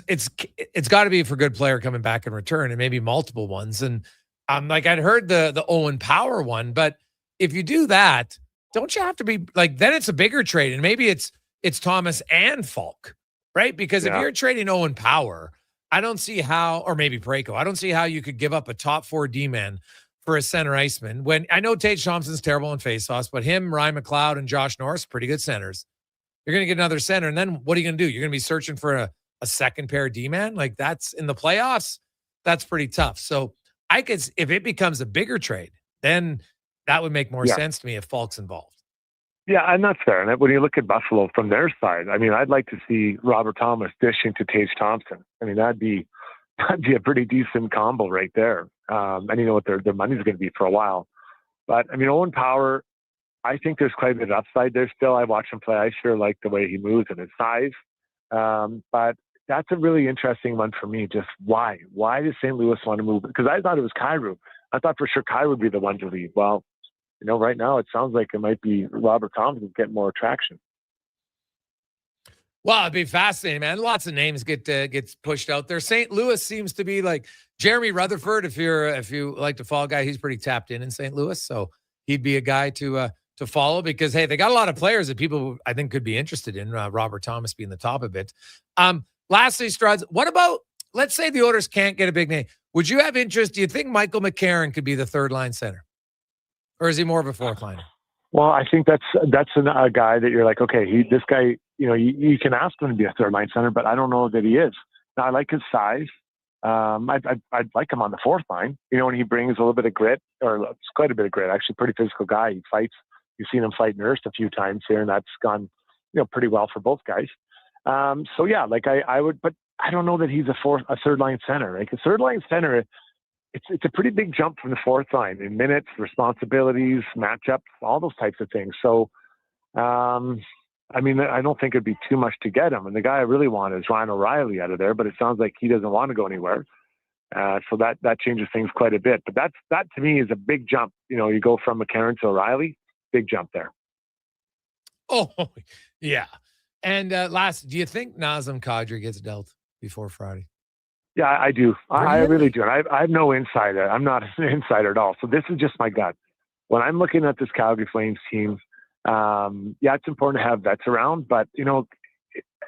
got to be for a good player coming back in return, and maybe multiple ones. And I'd heard the Owen Power one, but if you do that, don't you have to be then it's a bigger trade, and maybe it's Thomas and Falk, right? Because if you're trading Owen Power, I don't see how, or maybe Parayko, I don't see how you could give up a top 4 D-man for a center iceman. When I know Tage Thompson's terrible in faceoffs, but him, Ryan McLeod, and Josh Norris, pretty good centers. You're going to get another center, and then what are you going to do? You're going to be searching for a second pair D-man? That's in the playoffs. That's pretty tough. So if it becomes a bigger trade, then that would make more sense to me if Falk's involved. Yeah, and that's fair. And when you look at Buffalo from their side, I'd like to see Robert Thomas dishing to Tage Thompson. That'd be a pretty decent combo right there. And you know what their money's going to be for a while. But Owen Power, I think there's quite a bit of upside there still. I watch him play. I sure like the way he moves and his size. But that's a really interesting one for me. Just why? Why does St. Louis want to move? Because I thought it was Kyrou. I thought for sure Kyrou would be the one to leave. Well, right now it sounds like it might be Robert Thompson getting more traction. Well, it'd be fascinating, man. Lots of names gets pushed out there. St. Louis seems to be Jeremy Rutherford. If you like to follow a guy, he's pretty tapped in St. Louis, so he'd be a guy to follow because hey, they got a lot of players that people I think could be interested in. Robert Thomas being the top of it. Lastly, Struds, what about let's say the Oilers can't get a big name? Would you have interest? Do you think Michael McCarron could be the third line center? Or is he more of a fourth liner? Well, I think that's a guy that you're okay, this guy, you can ask him to be a third line center, but I don't know that he is. Now, I like his size. I'd like him on the fourth line. When he brings a little bit of grit, or it's quite a bit of grit, actually, pretty physical guy. He fights. You've seen him fight Nurse a few times here, and that's gone, pretty well for both guys. So yeah, I would, but I don't know that he's a third line center. A third line center, it's a pretty big jump from the fourth line in minutes, responsibilities, matchups, all those types of things. So, I don't think it'd be too much to get him. And the guy I really want is Ryan O'Reilly out of there, but it sounds like he doesn't want to go anywhere. So that changes things quite a bit. But that to me is a big jump. You go from McCarron to O'Reilly, big jump there. Oh, yeah. And last, do you think Nazem Kadri gets dealt before Friday? Yeah, I do. I really do. And I have no insider. I'm not an insider at all. So this is just my gut. When I'm looking at this Calgary Flames team, it's important to have vets around, but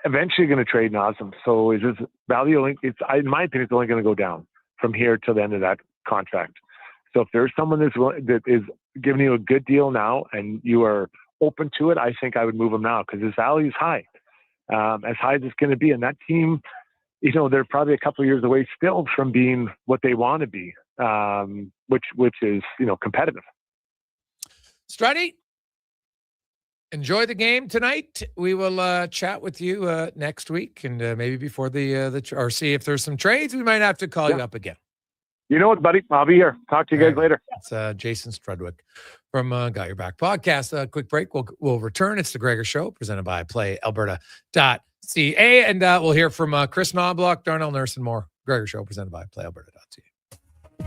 eventually going to trade Nazem. So is his value? In my opinion, it's only going to go down from here to the end of that contract. So if there's someone that is giving you a good deal now, and you are open to it, I think I would move him now because his value is high, as high as it's going to be. And that team, they're probably a couple of years away still from being what they want to be, which is competitive. Struddy, Enjoy the game tonight. We will chat with you next week, and maybe before or see if there's some trades. We might have to call you up again. You know what, buddy? I'll be here. Talk to you guys later. It's Jason Strudwick from Got Your Back podcast. Quick break. We'll return. It's the Gregor Show presented by PlayAlberta.ca, and we'll hear from Chris Knoblauch, Darnell Nurse, and more. Gregor Show presented by PlayAlberta.ca.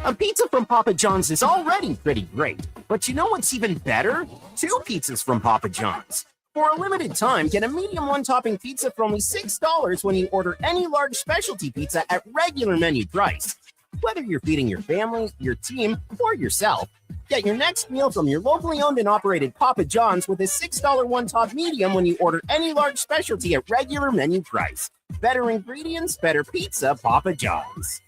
A pizza from Papa John's is already pretty great, but you know what's even better? 2 pizzas from Papa John's. For a limited time, get a medium one-topping pizza for only $6 when you order any large specialty pizza at regular menu price. Whether you're feeding your family, your team, or yourself, get your next meal from your locally owned and operated Papa John's with a $6 one-top medium when you order any large specialty at regular menu price. Better ingredients, better pizza, Papa John's.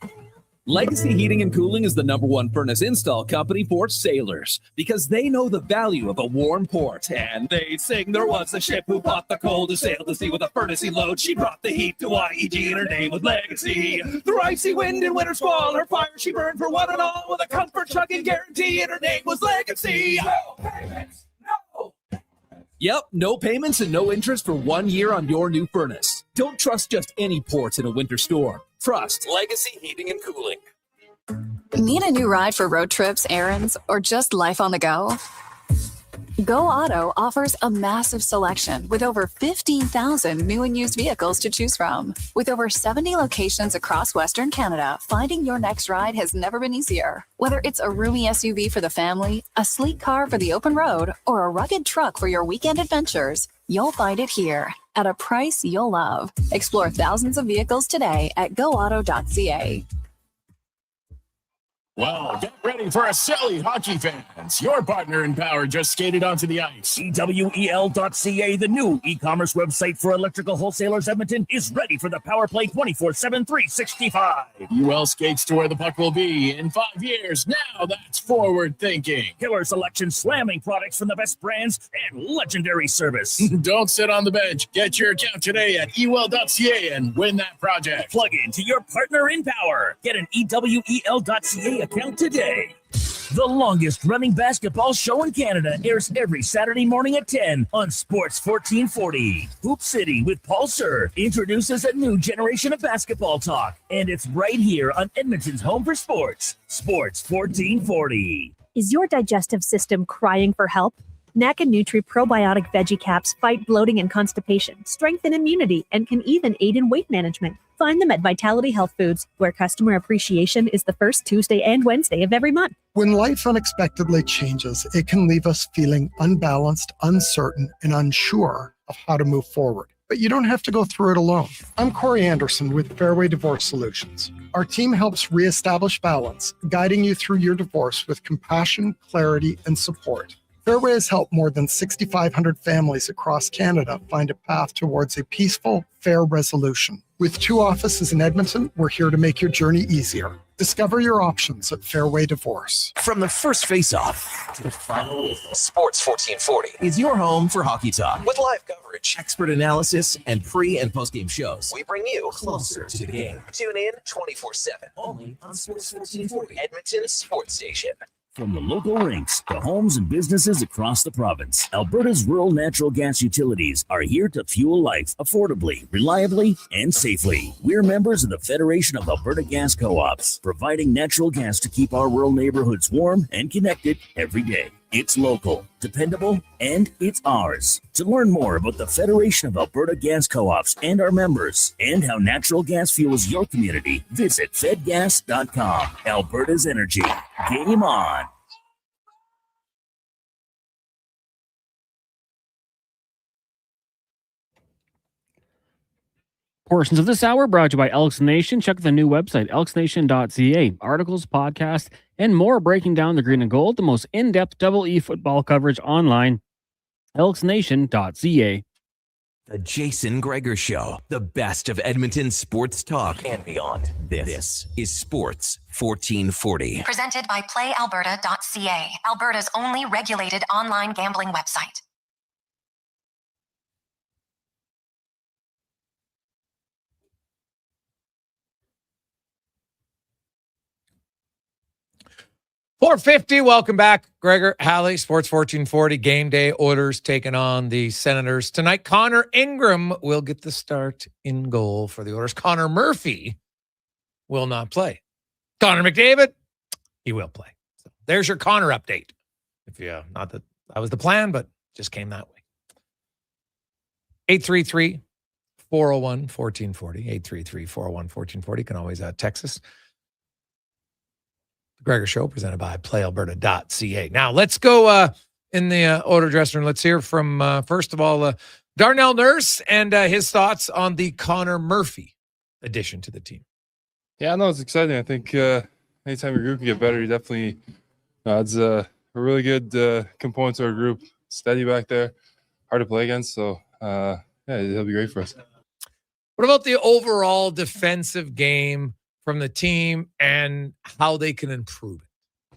Legacy Heating and Cooling is the #1 furnace install company for sailors because they know the value of a warm port. And they sing, there was a ship who bought the coal to sail the sea with a furnacey load. She brought the heat to YEG and her name was Legacy. Through icy wind and winter squall, her fire she burned for one and all with a comfort chugging guarantee, and her name was Legacy. No payments, no. Yep, no payments and no interest for 1 year on your new furnace. Don't trust just any ports in a winter storm. Trust Legacy Heating and Cooling. Need a new ride for road trips, errands, or just life on the go? Go Auto offers a massive selection with over 15,000 new and used vehicles to choose from. With over 70 locations across Western Canada, finding your next ride has never been easier. Whether it's a roomy SUV for the family, a sleek car for the open road, or a rugged truck for your weekend adventures, you'll find it here at a price you'll love. Explore thousands of vehicles today at goauto.ca. Well, get ready for a silly hockey fans. Your partner in power just skated onto the ice. EWEL.ca, the new e-commerce website for electrical wholesalers Edmonton, is ready for the power play 24/7, 365. UL skates to where the puck will be in 5 years. Now that's forward thinking. Killer selection, slamming products from the best brands, and legendary service. Don't sit on the bench. Get your account today at EWEL.ca and win that project. Plug into your partner in power. Get an EWEL.ca account today. The longest running basketball show in Canada airs every Saturday morning at 10 on Sports 1440. Hoop City with Paul Sir introduces a new generation of basketball talk, and it's right here on Edmonton's home for sports, Sports 1440. Is your digestive system crying for help? NACA Nutri Probiotic Veggie Caps fight bloating and constipation, strengthen immunity, and can even aid in weight management. Find them at Vitality Health Foods, where customer appreciation is the first Tuesday and Wednesday of every month. When life unexpectedly changes, it can leave us feeling unbalanced, uncertain, and unsure of how to move forward. But you don't have to go through it alone. I'm Corey Anderson with Fairway Divorce Solutions. Our team helps reestablish balance, guiding you through your divorce with compassion, clarity, and support. Fairway has helped more than 6,500 families across Canada find a path towards a peaceful, fair resolution. With 2 offices in Edmonton, we're here to make your journey easier. Discover your options at Fairway Divorce. From the first face-off to the final, Sports 1440 is your home for hockey talk. With live coverage, expert analysis, and pre- and post-game shows, we bring you closer to the game. Tune in 24/7, only on Sports 1440, Edmonton's sports station. From the local rinks to homes and businesses across the province, Alberta's rural natural gas utilities are here to fuel life affordably, reliably, and safely. We're members of the Federation of Alberta Gas Co-ops, providing natural gas to keep our rural neighborhoods warm and connected every day. It's local, dependable, and it's ours. To learn more about the Federation of Alberta Gas Co-ops and our members, and how natural gas fuels your community, visit fedgas.com. Alberta's energy. Game on. Portions of this hour brought to you by Elks Nation. Check the new website, elksnation.ca. Articles, podcasts, and more breaking down the green and gold, the most in-depth Double E football coverage online, elksnation.ca. The Jason Gregor Show, the best of Edmonton sports talk and beyond. This is Sports 1440. Presented by PlayAlberta.ca, Alberta's only regulated online gambling website. 450, welcome back. Gregor Halley, Sports 1440, game day. Oilers taking on the Senators tonight. Connor Ingram will get the start in goal for the Oilers. Conor Murphy will not play. Connor McDavid, he will play. So there's your Connor update. If you, not that was the plan, but just came that way. 833-401-1440. 833-401-1440. You can always text us. The Gregor Show, presented by playalberta.ca. Now, let's go in the Oilers dressing room. Let's hear from, first of all, Darnell Nurse and his thoughts on the Conor Murphy addition to the team. Yeah, no, it's exciting. I think anytime your group can get better, you definitely adds a really good component to our group. Steady back there, hard to play against. So, yeah, he'll be great for us. What about the overall defensive game from the team and how they can improve it?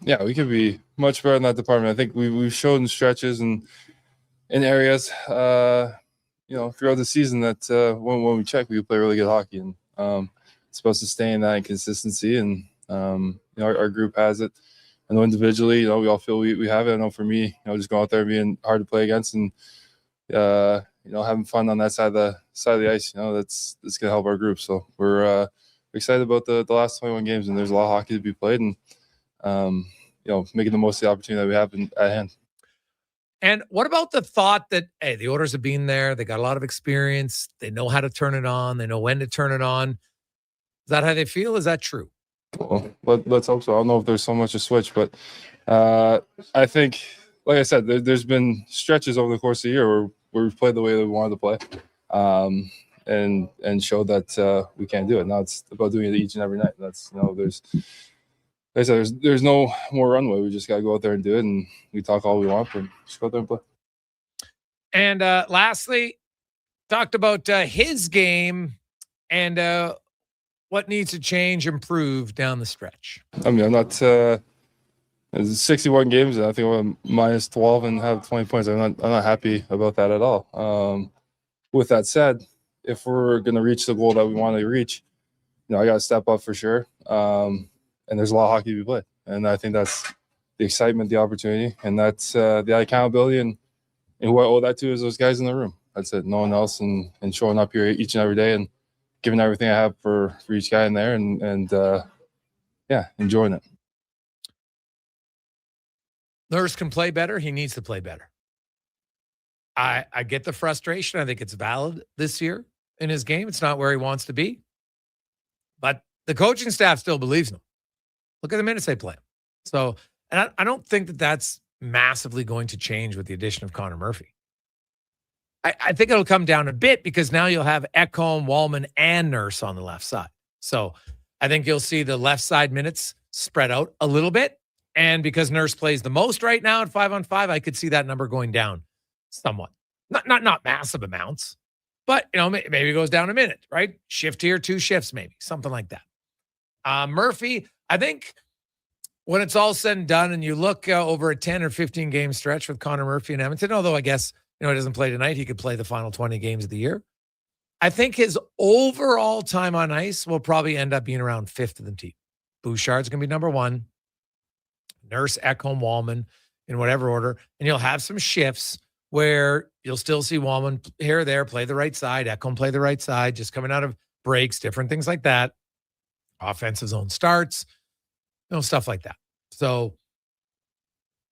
Yeah, we could be much better in that department. I think we've shown stretches and in areas, throughout the season that when we check, we play really good hockey, and it's supposed to stay in that inconsistency. And our group has it. I know individually, we all feel we have it. I know for me, just going out there being hard to play against and having fun on that side of the ice, that's gonna help our group. So we're excited about the last 21 games, and there's a lot of hockey to be played, and making the most of the opportunity that we have at hand. And what about the thought that, hey, the Oilers have been there, they got a lot of experience, they know how to turn it on, they know when to turn it on. Is that how they feel? Is that true? Well, let's hope so. I don't know if there's so much to switch, but I think, like I said, there's been stretches over the course of the year where we've played the way that we wanted to play. And show that we can't do it. Now it's about doing it each and every night. That's there's no more runway. We just got to go out there and do it. And we talk all we want, but just go out there and play. And lastly, talked about his game and what needs to change, improve down the stretch. I mean, I'm not. It's 61 games, and I think I'm minus 12 and have 20 points. I'm not happy about that at all. With that said, if we're going to reach the goal that we want to reach, I got to step up for sure. And there's a lot of hockey to be played. And I think that's the excitement, the opportunity, and that's the accountability. And who I owe that to is those guys in the room. That's it. No one else. And showing up here each and every day and giving everything I have for each guy in there and enjoying it. Nurse can play better. He needs to play better. I get the frustration. I think it's valid this year in his game. It's not where he wants to be. But the coaching staff still believes in him. Look at the minutes they play him. So, and I don't think that that's massively going to change with the addition of Conor Murphy. I think it'll come down a bit because now you'll have Ekholm, Wallman, and Nurse on the left side. So I think you'll see the left side minutes spread out a little bit. And because Nurse plays the most right now at 5-on-5, I could see that number going down somewhat. Not massive amounts, but maybe it goes down a minute, right? Shift here, 2 shifts, maybe something like that. Murphy, I think when it's all said and done, and you look over a 10 or 15 game stretch with Conor Murphy in Edmonton, although I guess he doesn't play tonight, he could play the final 20 games of the year. I think his overall time on ice will probably end up being around 5th of the team. Bouchard's going to be number 1. Nurse, Ekholm, Wallman, in whatever order, and you'll have some shifts where you'll still see Wallman here or there play the right side, Ekholm play the right side, just coming out of breaks, different things like that. Offensive zone starts, stuff like that. So,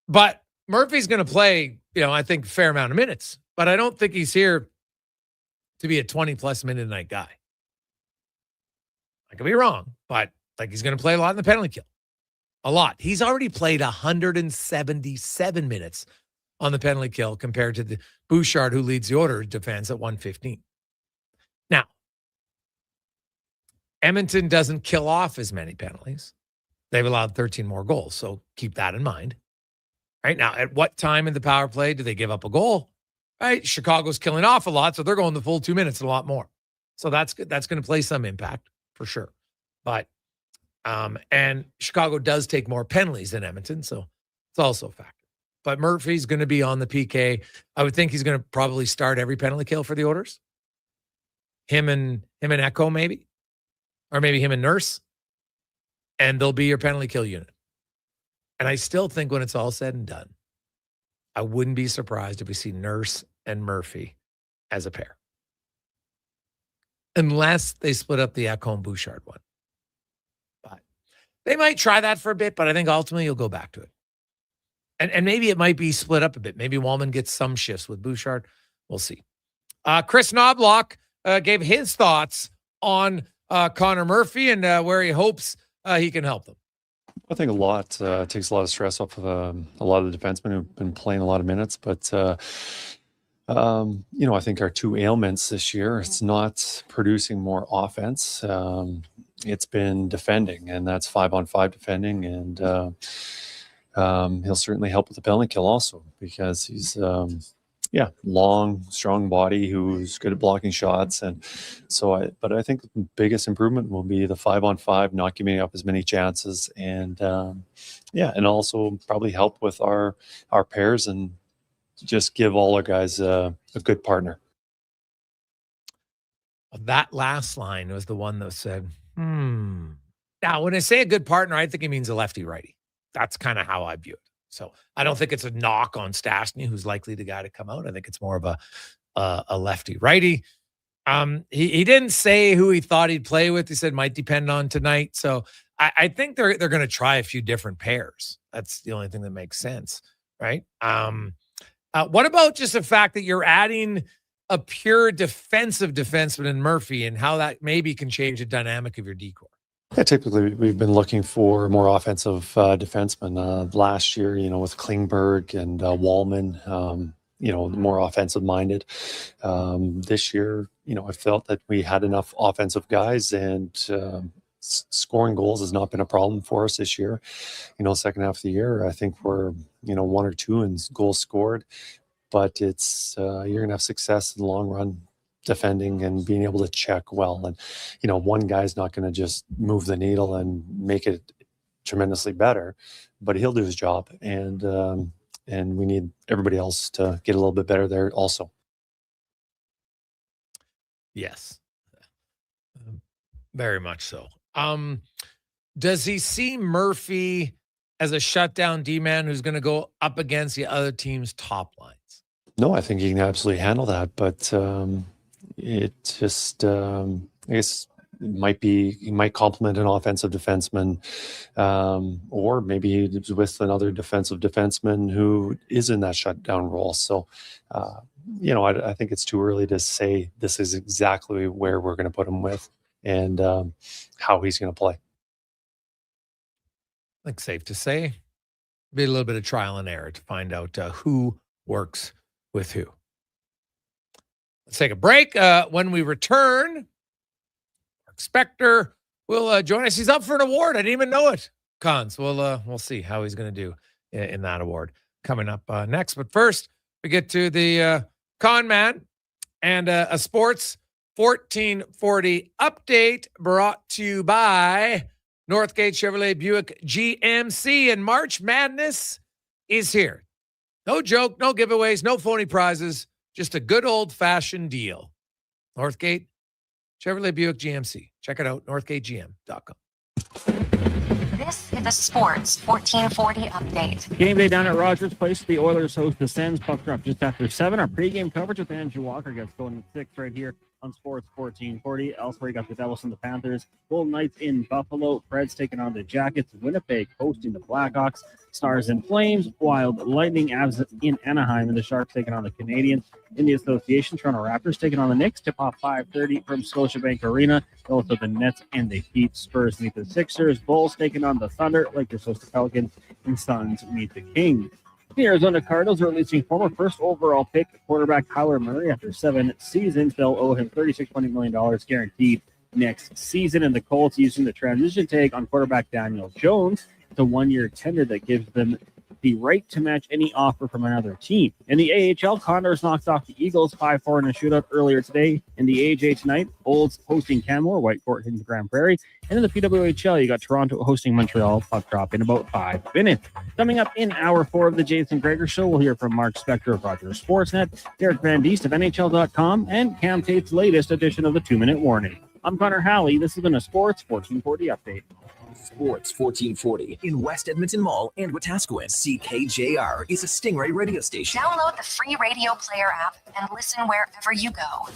but Murphy's going to play, I think a fair amount of minutes, but I don't think he's here to be a 20-plus minute a night guy. I could be wrong, but he's going to play a lot in the penalty kill. A lot. He's already played 177 minutes on the penalty kill compared to the Bouchard, who leads the Oilers defense at 115. Now, Edmonton doesn't kill off as many penalties. They've allowed 13 more goals, so keep that in mind. Right now, at what time in the power play do they give up a goal? Right, Chicago's killing off a lot, so they're going the full 2 minutes and a lot more. So that's good. That's going to play some impact for sure. But and Chicago does take more penalties than Edmonton, so it's also a factor. But Murphy's going to be on the PK. I would think he's going to probably start every penalty kill for the Oilers. Him and Echo maybe, or maybe him and Nurse, and they'll be your penalty kill unit. And I still think when it's all said and done, I wouldn't be surprised if we see Nurse and Murphy as a pair. Unless they split up the Ekholm-Bouchard one. But they might try that for a bit, but I think ultimately you'll go back to it. And maybe it might be split up a bit. Maybe Wallman gets some shifts with Bouchard. We'll see. Chris Knoblauch gave his thoughts on Conor Murphy and where he hopes he can help them. I think takes a lot of stress off of a lot of the defensemen who've been playing a lot of minutes. But, I think our two ailments this year, it's not producing more offense. It's been defending, and that's 5-on-5 defending. And he'll certainly help with the penalty kill also, because he's long, strong body who's good at blocking shots. And so but I think the biggest improvement will be the 5-on-5, not giving up as many chances, and and also probably help with our pairs and just give all our guys a good partner. That last line was the one that said, Now, when I say a good partner, I think it means a lefty-righty. That's kind of how I view it. So I don't think it's a knock on Stastny, who's likely the guy to come out. I think it's more of a lefty-righty. He didn't say who he thought he'd play with. He said might depend on tonight. So I think they're going to try a few different pairs. That's the only thing that makes sense, right? What about just the fact that you're adding a pure defensive defenseman in Murphy, and how that maybe can change the dynamic of your decor? Yeah, typically we've been looking for more offensive defensemen. Last year, with Klingberg and Wallman, more offensive minded. This year, I felt that we had enough offensive guys, and scoring goals has not been a problem for us this year. Second half of the year, I think we're, 1 or 2 in goals scored, but it's, you're going to have success in the long run defending and being able to check well. And, one guy's not going to just move the needle and make it tremendously better, but he'll do his job. And we need everybody else to get a little bit better there also. Yes, very much so. Does he see Murphy as a shutdown D-man who's going to go up against the other team's top lines? No, I think he can absolutely handle that, but it just, I guess he might complement an offensive defenseman, or maybe he's with another defensive defenseman who is in that shutdown role. So, I think it's too early to say this is exactly where we're going to put him with and how he's going to play. I think safe to say, be a little bit of trial and error to find out who works with who. Let's take a break. When we return, Spectre will join us. He's up for an award. I didn't even know it, Cons. We'll see how he's going to do in that award coming up next. But first, we get to the Con Man and a Sports 1440 update brought to you by Northgate Chevrolet Buick GMC. And March Madness is here. No joke, no giveaways, no phony prizes, just a good old-fashioned deal. Northgate Chevrolet Buick GMC. Check it out, northgategm.com. This is the Sports 1440 update. Game day down at Rogers Place. The Oilers host the Sens. Puck drop just after 7. Our pregame coverage with Andrew Walker gets going at 6 right here on Sports 1440. Elsewhere, you got the Devils and the Panthers. Golden Knights in Buffalo. Preds taking on the Jackets. Winnipeg hosting the Blackhawks. Stars and Flames. Wild Lightning Avs in Anaheim. And the Sharks taking on the Canadiens. In the association, Toronto Raptors taking on the Knicks. Tip-off 5:30 from Scotiabank Arena. Also the Nets and the Heat. Spurs meet the Sixers. Bulls taking on the Thunder. Lakers host the Pelicans. And Suns meet the Kings. The Arizona Cardinals are releasing former first overall pick quarterback Kyler Murray after 7 seasons. They'll owe him $36.8 million guaranteed next season. And the Colts using the transition tag on quarterback Daniel Jones. It's a 1-year tender that gives them the right to match any offer from another team. In the AHL, Condors knocked off the Eagles 5-4 in a shootout earlier today. In the AJ tonight, Olds hosting Canmore, Whitecourt hitting Grand Prairie. And in the PWHL, you got Toronto hosting Montreal. Puck drop in about 5 minutes. Coming up in hour 4 of the Jason Gregor Show, we'll hear from Mark Spectre of Rogers Sportsnet, Derek Van Diest of NHL.com, and Cam Tate's latest edition of the 2-Minute Warning. I'm Connor Halley. This has been a Sports 1440 update. Sports 1440 in West Edmonton Mall and Wetaskiwin. CKJR is a Stingray radio station. Download the free radio player app and listen wherever you go.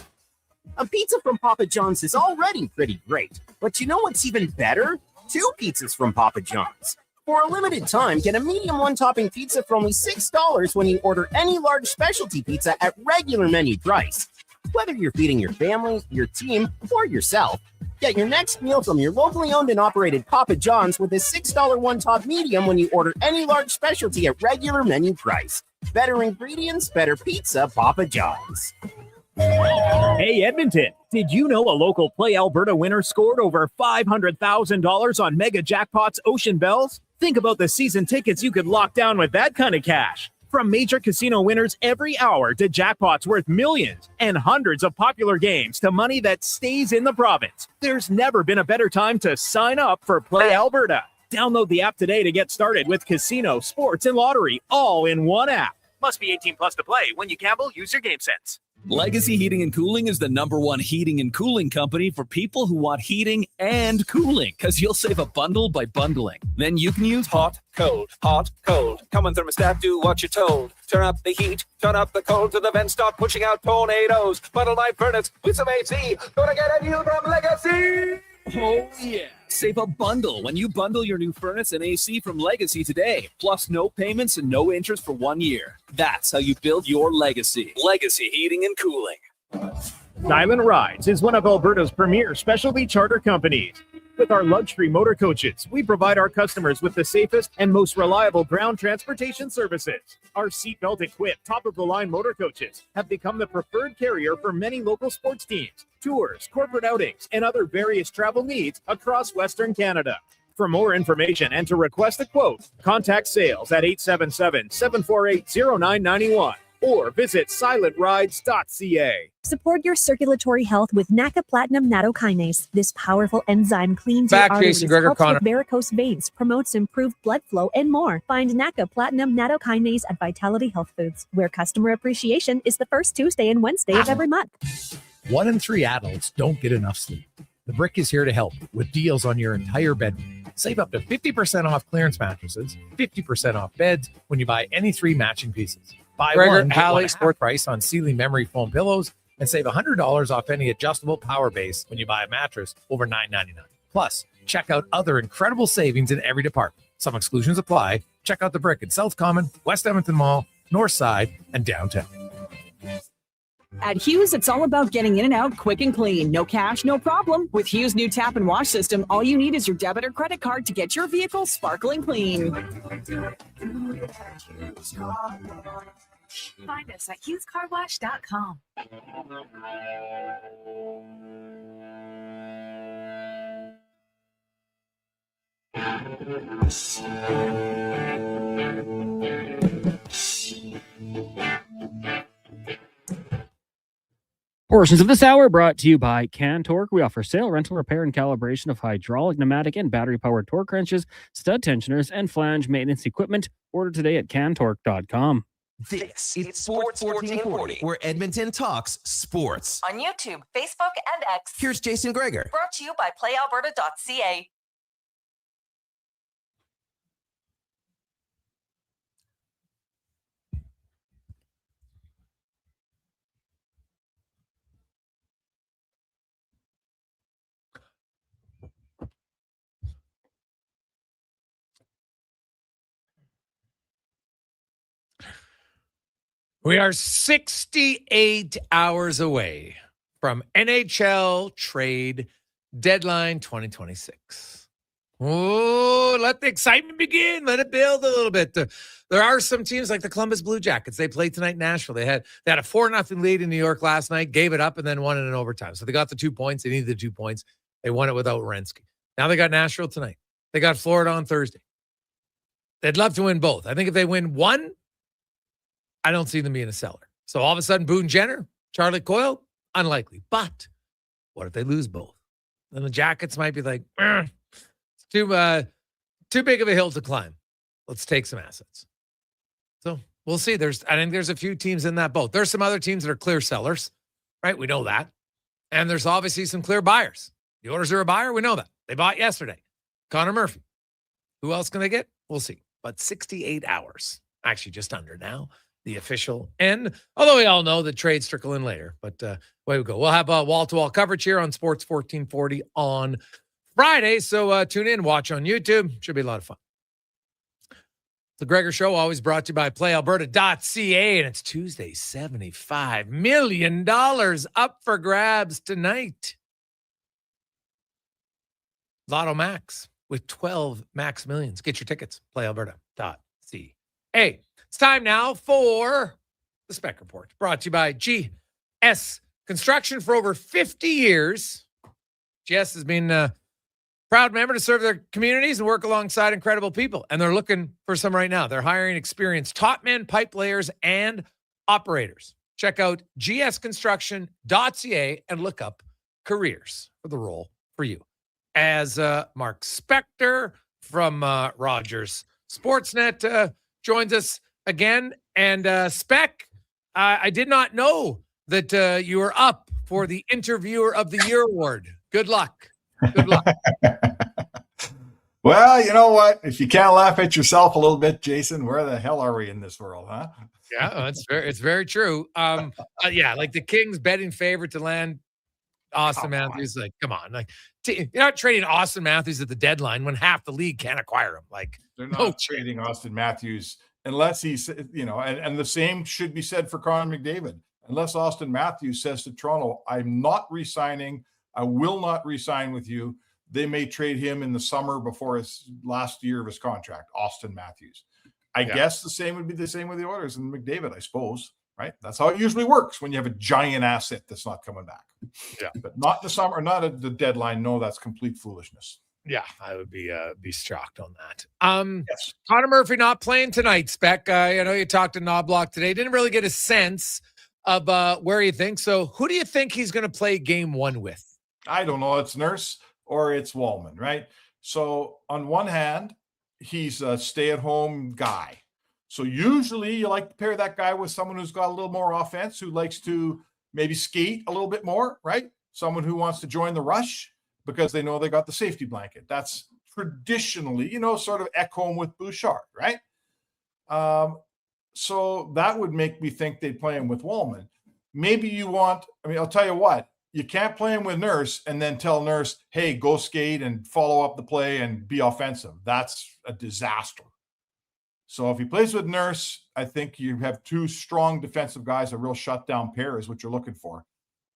A pizza from Papa John's is already pretty great. But you know what's even better? 2 pizzas from Papa John's. For a limited time, get a medium one-topping pizza for only $6 when you order any large specialty pizza at regular menu price. Whether you're feeding your family, your team, or yourself, get your next meal from your locally owned and operated Papa John's with a $6 one-top medium when you order any large specialty at regular menu price. Better ingredients, better pizza, Papa John's. Hey, Edmonton, did you know a local Play Alberta winner scored over $500,000 on Mega Jackpots Ocean Bells? Think about the season tickets you could lock down with that kind of cash. From major casino winners every hour to jackpots worth millions and hundreds of popular games to money that stays in the province, there's never been a better time to sign up for Play Alberta. Download the app today to get started with casino, sports, and lottery all in one app. Must be 18 plus to play. When you gamble, use your game sense. Legacy Heating and Cooling is the #1 heating and cooling company for people who want heating and cooling, because you'll save a bundle by bundling. Then you can use hot, cold, hot, cold. Come on, thermostat, do what you're told. Turn up the heat, turn up the cold, to the vents start pushing out tornadoes. Bundle my furnace with some AC. Gonna get a deal from Legacy. Oh, yeah. Save a bundle when you bundle your new furnace and AC from Legacy today. Plus no payments and no interest for 1 year. That's how you build your legacy. Legacy Heating and Cooling. Silent Rides is one of Alberta's premier specialty charter companies. With our luxury motor coaches, we provide our customers with the safest and most reliable ground transportation services. Our seatbelt equipped, top-of-the-line motor coaches have become the preferred carrier for many local sports teams, tours, corporate outings, and other various travel needs across Western Canada. For more information and to request a quote, contact sales at 877-748-0991 or visit silentrides.ca. Support your circulatory health with NACA Platinum Nattokinase. This powerful enzyme cleans your arteries, Jason Gregor, helps Connor. with varicose veins, promotes improved blood flow, and more. Find NACA Platinum Nattokinase at Vitality Health Foods, where customer appreciation is the first Tuesday and Wednesday of every month. 1 in 3 adults don't get enough sleep. The Brick is here to help with deals on your entire bedroom. Save up to 50% off clearance mattresses, 50% off beds when you buy any 3 matching pieces. Buy Gregor, one, get Halley, one half price on Sealy memory foam pillows, and save $100 off any adjustable power base when you buy a mattress over $9.99. Plus, check out other incredible savings in every department. Some exclusions apply. Check out the Brick in South Common, West Edmonton Mall, North Side, and downtown. At Hughes, it's all about getting in and out quick and clean. No cash, no problem. With Hughes' new tap and wash system, all you need is your debit or credit card to get your vehicle sparkling clean. Find us at HughesCarWash.com. Portions of this hour brought to you by Can Torque. We offer sale, rental, repair, and calibration of hydraulic, pneumatic, and battery-powered torque wrenches, stud tensioners, and flange maintenance equipment. Order today at cantorque.com. This is Sports 1440, where Edmonton talks sports. On YouTube, Facebook, and X. Here's Jason Gregor. Brought to you by playalberta.ca. We are 68 hours away from NHL trade deadline 2026. Oh, let the excitement begin. Let it build a little bit. There are some teams like the Columbus Blue Jackets. They played tonight in Nashville. They had a 4-0 lead in New York last night, gave it up, and then won it in overtime. So they got the 2 points. They needed the 2 points. They won it without Werenski. Now they got Nashville tonight. They got Florida on Thursday. They'd love to win both. I think if they win one, I don't see them being a seller. So all of a sudden, Boone Jenner, Charlie Coyle, unlikely. But what if they lose both? Then the Jackets might be like, it's too big of a hill to climb. Let's take some assets. So we'll see. I think there's a few teams in that boat. There's some other teams that are clear sellers, right? We know that. And there's obviously some clear buyers. The Oilers are a buyer. We know that. They bought yesterday. Conor Murphy. Who else can they get? We'll see. But 68 hours, actually just under now, the official end. Although we all know the trades trickle in later. But away we go. We'll have wall-to-wall coverage here on Sports 1440 on Friday. So tune in, watch on YouTube. Should be a lot of fun. The Gregor Show, always brought to you by playalberta.ca, and it's Tuesday, $75 million up for grabs tonight. Lotto Max with 12 Max Millions. Get your tickets, playalberta.ca. It's time now for the Spec Report, brought to you by GS Construction for over 50 years. GS has been proud member to serve their communities and work alongside incredible people. And they're looking for some right now. They're hiring experienced top men, pipe layers, and operators. Check out gsconstruction.ca and look up careers for the role for you. As Mark Spectre from Rogers Sportsnet joins us again. And Spec, I did not know that you were up for the Interviewer of the Year award. Good luck. Good luck. Well, you know what? If you can't laugh at yourself a little bit, Jason, where the hell are we in this world, huh? Yeah, it's very true. Yeah, like the Kings betting favorite to land Austin Matthews. Like, come on, like you're not trading Austin Matthews at the deadline when half the league can't acquire him. Like, they're not trading Austin Matthews unless he's, and the same should be said for Connor McDavid. Unless Austin Matthews says to Toronto, "I'm not re-signing. I will not re-sign with you," they may trade him in the summer before his last year of his contract, Austin Matthews. I guess the same would be the same with the Oilers and McDavid, I suppose, right? That's how it usually works when you have a giant asset that's not coming back. Yeah. But not the summer, not at the deadline. No, that's complete foolishness. Yeah, I would be shocked on that. Yes. Conor Murphy not playing tonight, Spec. I know you talked to Knoblauch today. Didn't really get a sense of where you think. So who do you think he's going to play game one with? I don't know. It's Nurse or it's Wallman, right? So on one hand, he's a stay-at-home guy. So usually you like to pair that guy with someone who's got a little more offense, who likes to maybe skate a little bit more, right? Someone who wants to join the rush because they know they got the safety blanket. That's traditionally, sort of Ekholm with Bouchard, right? So that would make me think they'd play him with Wallman. Maybe I'll tell you what, you can't play him with Nurse and then tell Nurse, hey, go skate and follow up the play and be offensive. That's a disaster. So if he plays with Nurse, I think you have two strong defensive guys, a real shutdown pair is what you're looking for.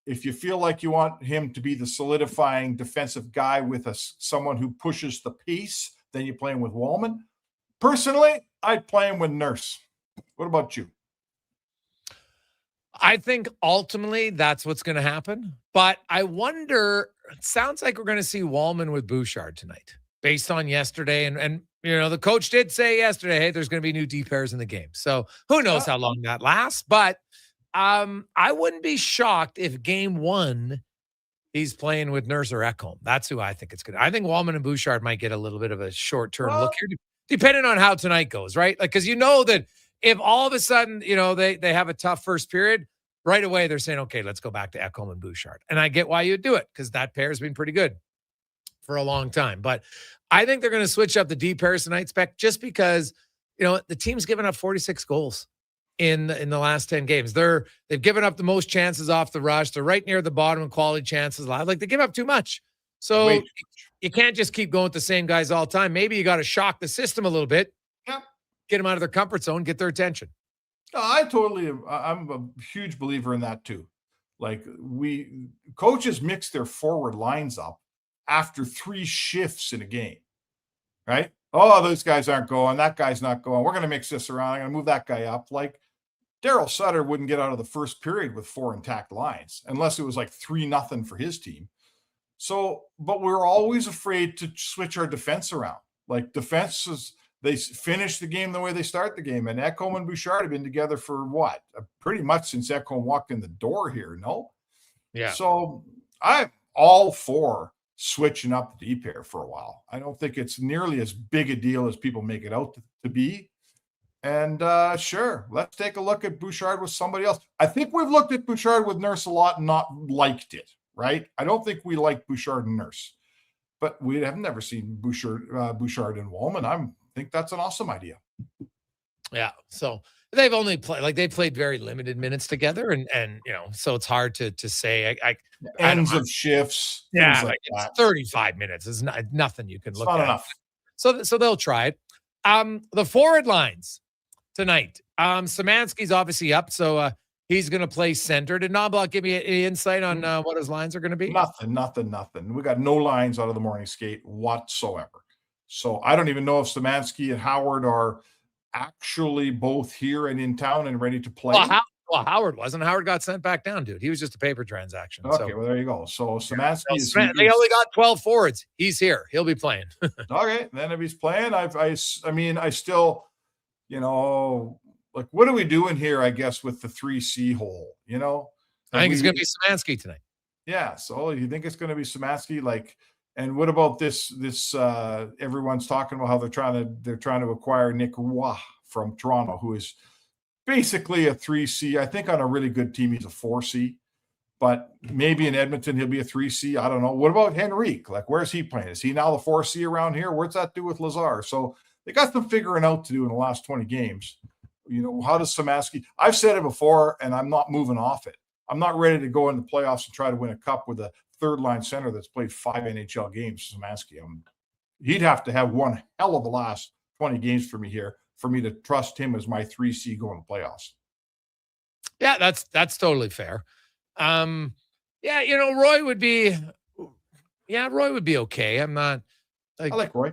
If you feel like you want him to be the solidifying defensive guy with someone who pushes the pace, then you play him with Wallman. Personally, I'd play him with Nurse. What about you? I think ultimately that's what's going to happen. But I wonder, it sounds like we're going to see Wallman with Bouchard tonight based on yesterday. And the coach did say yesterday, hey, there's going to be new D pairs in the game. So who knows how long that lasts. But I wouldn't be shocked if game one he's playing with Nurse or Ekholm. That's who I think it's going to. I think Wallman and Bouchard might get a little bit of a short-term look here, depending on how tonight goes, right? Like, because that if all of a sudden, they have a tough first period, right away they're saying, okay, let's go back to Ekholm and Bouchard. And I get why you do it, because that pair has been pretty good for a long time. But I think they're going to switch up the D pairs tonight, Spec, just because, the team's given up 46 goals in the last 10 games. They've given up the most chances off the rush. They're right near the bottom in quality chances allowed. Like, they give up too much. So you can't just keep going with the same guys all the time. Maybe you got to shock the system a little bit. Yep. Get them out of their comfort zone, get their attention. I'm a huge believer in that too. Like, coaches mix their forward lines up after 3 shifts in a game, right? Oh, those guys aren't going. That guy's not going. We're going to mix this around. I'm going to move that guy up. Like, Daryl Sutter wouldn't get out of the first period with 4 intact lines unless it was like 3-0 for his team. So, but we're always afraid to switch our defense around. Like, they finish the game the way they start the game. And Ekholm and Bouchard have been together for what? Pretty much since Ekholm walked in the door here, no? Yeah. So I'm all for switching up the D pair for a while. I don't think it's nearly as big a deal as people make it out to be. And sure, let's take a look at Bouchard with somebody else. I think we've looked at Bouchard with Nurse a lot and not liked it, right? I don't think we like Bouchard and Nurse. but we have never seen Bouchard and Wallman. I think that's an awesome idea. Yeah. So they've only played, they played very limited minutes together, and so it's hard to say. Ends of shifts. Yeah, like it's that. 35 minutes is nothing you can look not at. enough. So they'll try it. The forward lines tonight. Szymanski's obviously up, so he's going to play center. Did Knoblauch give you any insight on what his lines are going to be? Nothing. We got no lines out of the morning skate whatsoever. So I don't even know if Szymanski and Howard are actually both here and in town and ready to play. Well, Howard wasn't. Howard got sent back down, dude. He was just a paper transaction. Okay, well, there you go. So Szymanski they only got 12 forwards. He's here. He'll be playing. Okay, then if he's playing, I still, what are we doing here, I guess, with the 3C hole, I think it's going to be Szymanski tonight. Yeah, so you think it's going to be Szymanski, and what about this everyone's talking about how they're trying to acquire Nick Roy from Toronto, who is basically a 3C. I think on a really good team he's a 4C, but maybe in Edmonton he'll be a 3C. I don't know. What about Henrique? Where's he playing? Is he now the 4C around here? What's that do with Lazar? So they got some figuring out to do in the last 20 games. How does Szymanski? I've said it before, and I'm not moving off it. I'm not ready to go in the playoffs and try to win a cup with a third-line center that's played 5 NHL games. Szymanski, he'd have to have one hell of the last 20 games for me here for me to trust him as my 3C going to playoffs. Yeah, that's totally fair. Roy would be okay. I'm not. I like Roy.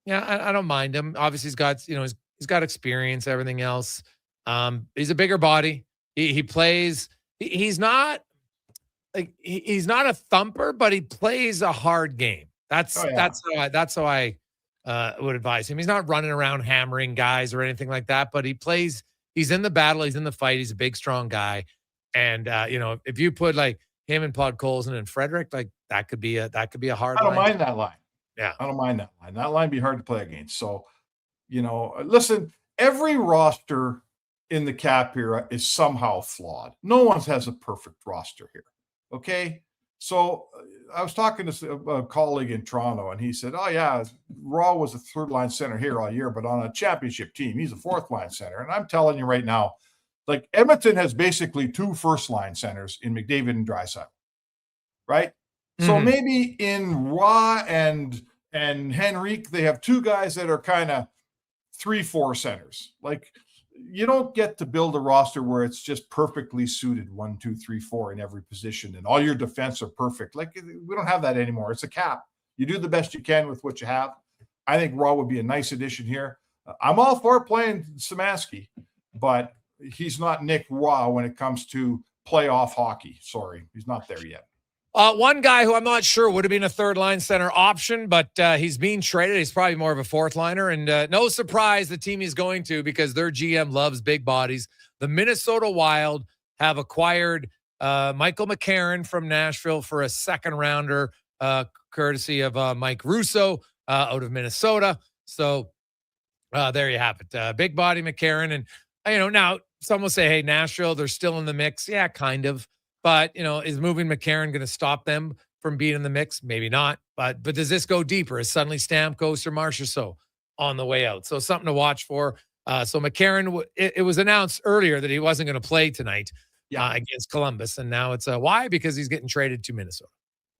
Yeah, I don't mind him. Obviously, he's got he's got experience, everything else. He's a bigger body. He plays. He's not he's not a thumper, but he plays a hard game. That's how I would advise him. He's not running around hammering guys or anything like that, but he plays. He's in the battle. He's in the fight. He's a big, strong guy. And if you put him and Podkolzin and Frederick, that could be a hard. I don't mind that line. Yeah, I don't mind that line. That line be hard to play against. So, listen, every roster in the cap era is somehow flawed. No one has a perfect roster here. Okay. So I was talking to a colleague in Toronto, and he said, "Oh yeah, Raw was a third line center here all year, but on a championship team, he's a fourth line center." And I'm telling you right now, Edmonton has basically 2 first line centers in McDavid and Draisaitl, right? Mm-hmm. So maybe in Raw and Henrique, they have 2 guys that are kind of 3-4 centers. You don't get to build a roster where it's just perfectly suited 1, 2, 3, 4 in every position, and all your defense are perfect. We don't have that anymore. It's a cap. You do the best you can with what you have. I think Raw would be a nice addition here. I'm all for playing Szymanski, but he's not Nick Raw when it comes to playoff hockey. Sorry, he's not there yet. One guy who I'm not sure would have been a third-line center option, but he's being traded. He's probably more of a fourth-liner, and no surprise the team he's going to, because their GM loves big bodies. The Minnesota Wild have acquired Michael McCarron from Nashville for a second-rounder, courtesy of Mike Russo out of Minnesota. So there you have it. Big body McCarron. And, now some will say, hey, Nashville, they're still in the mix. Yeah, kind of. But, is moving McCarron going to stop them from being in the mix? Maybe not. But does this go deeper? Is suddenly Stamkos or Marchessault on the way out? So something to watch for. So McCarron, it was announced earlier that he wasn't going to play tonight against Columbus. And now it's why? Because he's getting traded to Minnesota.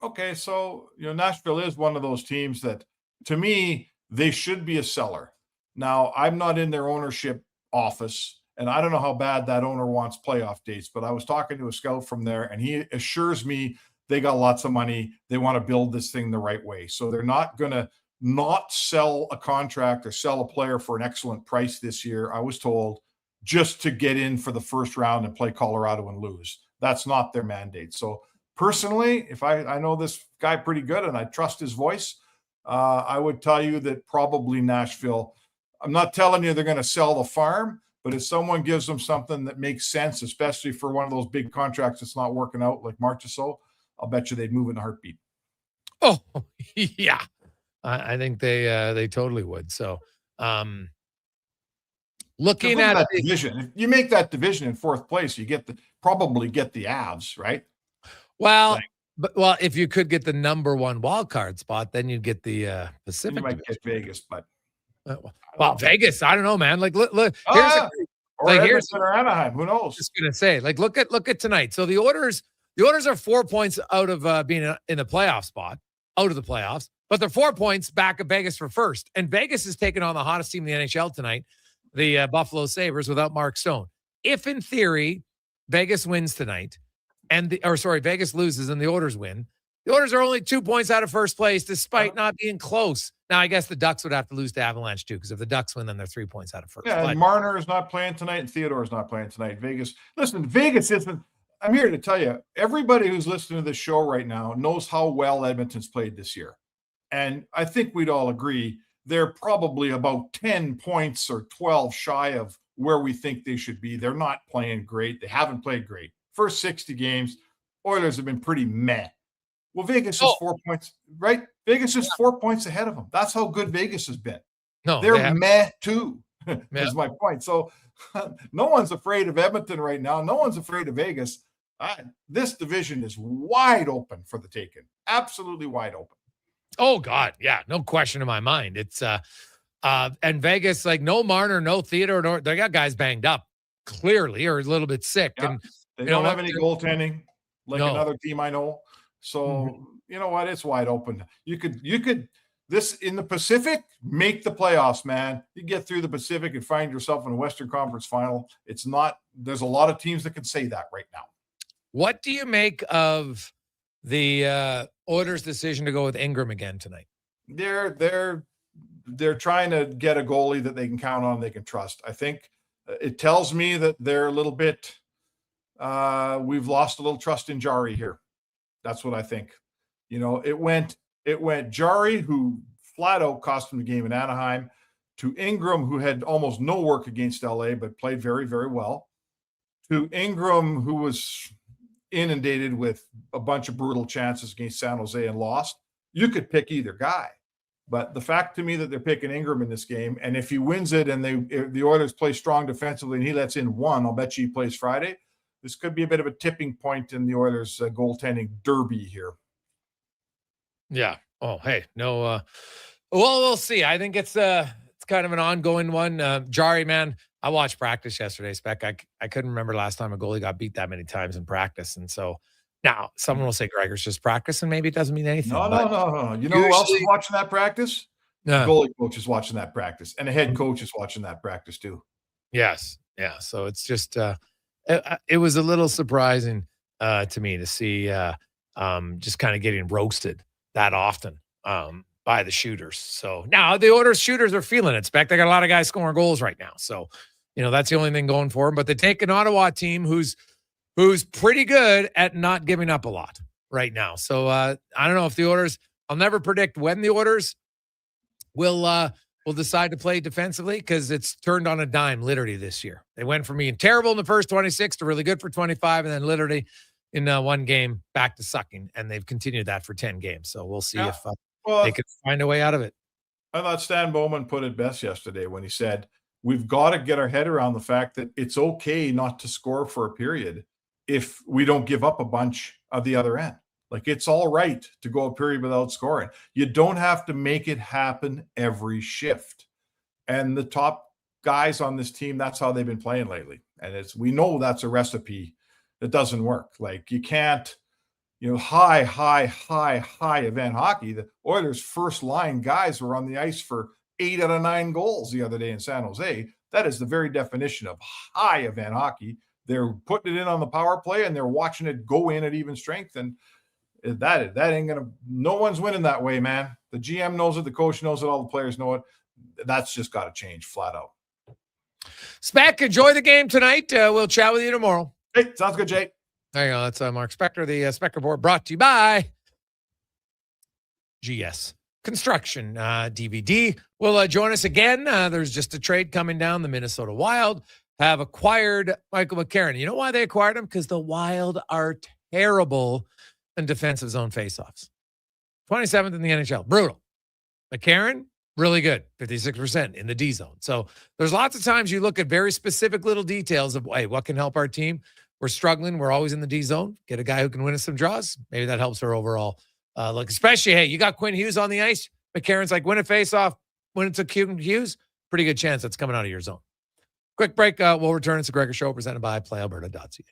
Okay, so, Nashville is one of those teams that, to me, they should be a seller. Now, I'm not in their ownership office, and I don't know how bad that owner wants playoff dates, but I was talking to a scout from there, and he assures me they got lots of money. They want to build this thing the right way. So they're not going to not sell a contract or sell a player for an excellent price this year, I was told, just to get in for the first round and play Colorado and lose. That's not their mandate. So personally, if I know this guy pretty good and I trust his voice, I would tell you that probably Nashville, I'm not telling you they're going to sell the farm, but if someone gives them something that makes sense, especially for one of those big contracts that's not working out like Marchessault, I'll bet you they'd move in a heartbeat. Oh, yeah. I think they totally would. So looking at that division, if you make that division in 4th place, you probably get the Avs, right? Well, But well, if you could get the number one wild card spot, then you'd get the Pacific. You might get Vegas, but well, Vegas, I don't know, man. Like, look, here's or Edmonton or Anaheim. Who knows? Just gonna say, like, look at tonight. So the Oilers are 4 points out of being in the playoff spot, out of the playoffs, but they're 4 points back of Vegas for first. And Vegas is taking on the hottest team in the NHL tonight, the Buffalo Sabres, without Mark Stone. If in theory Vegas wins tonight, Vegas loses and the Oilers win, the Oilers are only 2 points out of first place, despite not being close. Now, I guess the Ducks would have to lose to Avalanche too, because if the Ducks win, then they're 3 points out of first. Yeah, and Marner is not playing tonight, and Theodore is not playing tonight. Vegas isn't. I'm here to tell you, everybody who's listening to this show right now knows how well Edmonton's played this year. And I think we'd all agree they're probably about 10 points or 12 shy of where we think they should be. They're not playing great. They haven't played great. First 60 games, Oilers have been pretty meh. Well, Vegas is 4 points, right? Vegas is 4 points ahead of them. That's how good Vegas has been. No, they're meh too, is my point. So no one's afraid of Edmonton right now. No one's afraid of Vegas. This division is wide open for the taking. Absolutely wide open. Oh, God. Yeah, no question in my mind. It's and Vegas, like, no Marner, no Theodore, they got guys banged up, clearly, or a little bit sick. Yeah. And they don't have any goaltending like another team I know. So, you know what? It's wide open. You could this in the Pacific, make the playoffs, man. You get through the Pacific and find yourself in a Western Conference final. There's a lot of teams that can say that right now. What do you make of the Oilers' decision to go with Ingram again tonight? They're trying to get a goalie that they can count on, they can trust. I think it tells me that they're a little bit we've lost a little trust in Jari here. That's what I think. You know, it went Jari, who flat out cost him the game in Anaheim, to Ingram, who had almost no work against LA but played very, very well, to Ingram, who was inundated with a bunch of brutal chances against San Jose and lost. You could pick either guy. But the fact to me that they're picking Ingram in this game, and if he wins it and the Oilers play strong defensively and he lets in one, I'll bet you he plays Friday. This could be a bit of a tipping point in the Oilers' goaltending derby here. Yeah. Oh, hey, no. Well, we'll see. I think it's kind of an ongoing one. Jari, man, I watched practice yesterday, Spec. I couldn't remember last time a goalie got beat that many times in practice. And so now someone will say Gregor's just practice, and maybe it doesn't mean anything. No. You know who else is watching that practice? The goalie coach is watching that practice, and the head coach is watching that practice too. Yes. Yeah. So it's just it was a little surprising to me to see just kind of getting roasted that often by the shooters. So now the Oilers shooters are feeling it. Spec, they got a lot of guys scoring goals right now. So, you know, that's the only thing going for them. But they take an Ottawa team who's pretty good at not giving up a lot right now. So I don't know if the Oilers, I'll never predict when the Oilers will decide to play defensively, because it's turned on a dime literally this year. They went from being terrible in the first 26 to really good for 25, and then literally in one game back to sucking, and they've continued that for 10 games. So we'll see if they can find a way out of it. I thought Stan Bowman put it best yesterday when he said, we've got to get our head around the fact that it's okay not to score for a period if we don't give up a bunch of the other end. Like, it's all right to go a period without scoring. You don't have to make it happen every shift. And the top guys on this team, that's how they've been playing lately. And we know that's a recipe that doesn't work. Like, you can't, high event hockey. The Oilers' first line guys were on the ice for 8 out of 9 goals the other day in San Jose. That is the very definition of high event hockey. They're putting it in on the power play, and they're watching it go in at even strength. And that ain't gonna. No one's winning that way, man. The GM knows it, the coach knows it, all the players know it. That's just got to change flat out. Spec, enjoy the game tonight. We'll chat with you tomorrow. Hey, sounds good, Jay. There you go. That's Mark Spectre, the Spectre Board, brought to you by GS Construction. DVD will join us again. There's just a trade coming down. The Minnesota Wild have acquired Michael McCarron. You know why they acquired him? Because the Wild are terrible in defensive zone faceoffs. 27th in the NHL. Brutal. McCarron, really good. 56% in the D zone. So there's lots of times you look at very specific little details of, hey, what can help our team? we're struggling. We're always in the D zone. Get a guy who can win us some draws. Maybe that helps her overall look. Especially, hey, you got Quinn Hughes on the ice. McCarron's like, win a face-off, win it to Quinn Hughes. Pretty good chance that's coming out of your zone. Quick break. We'll return. It's the Gregor Show presented by PlayAlberta.ca.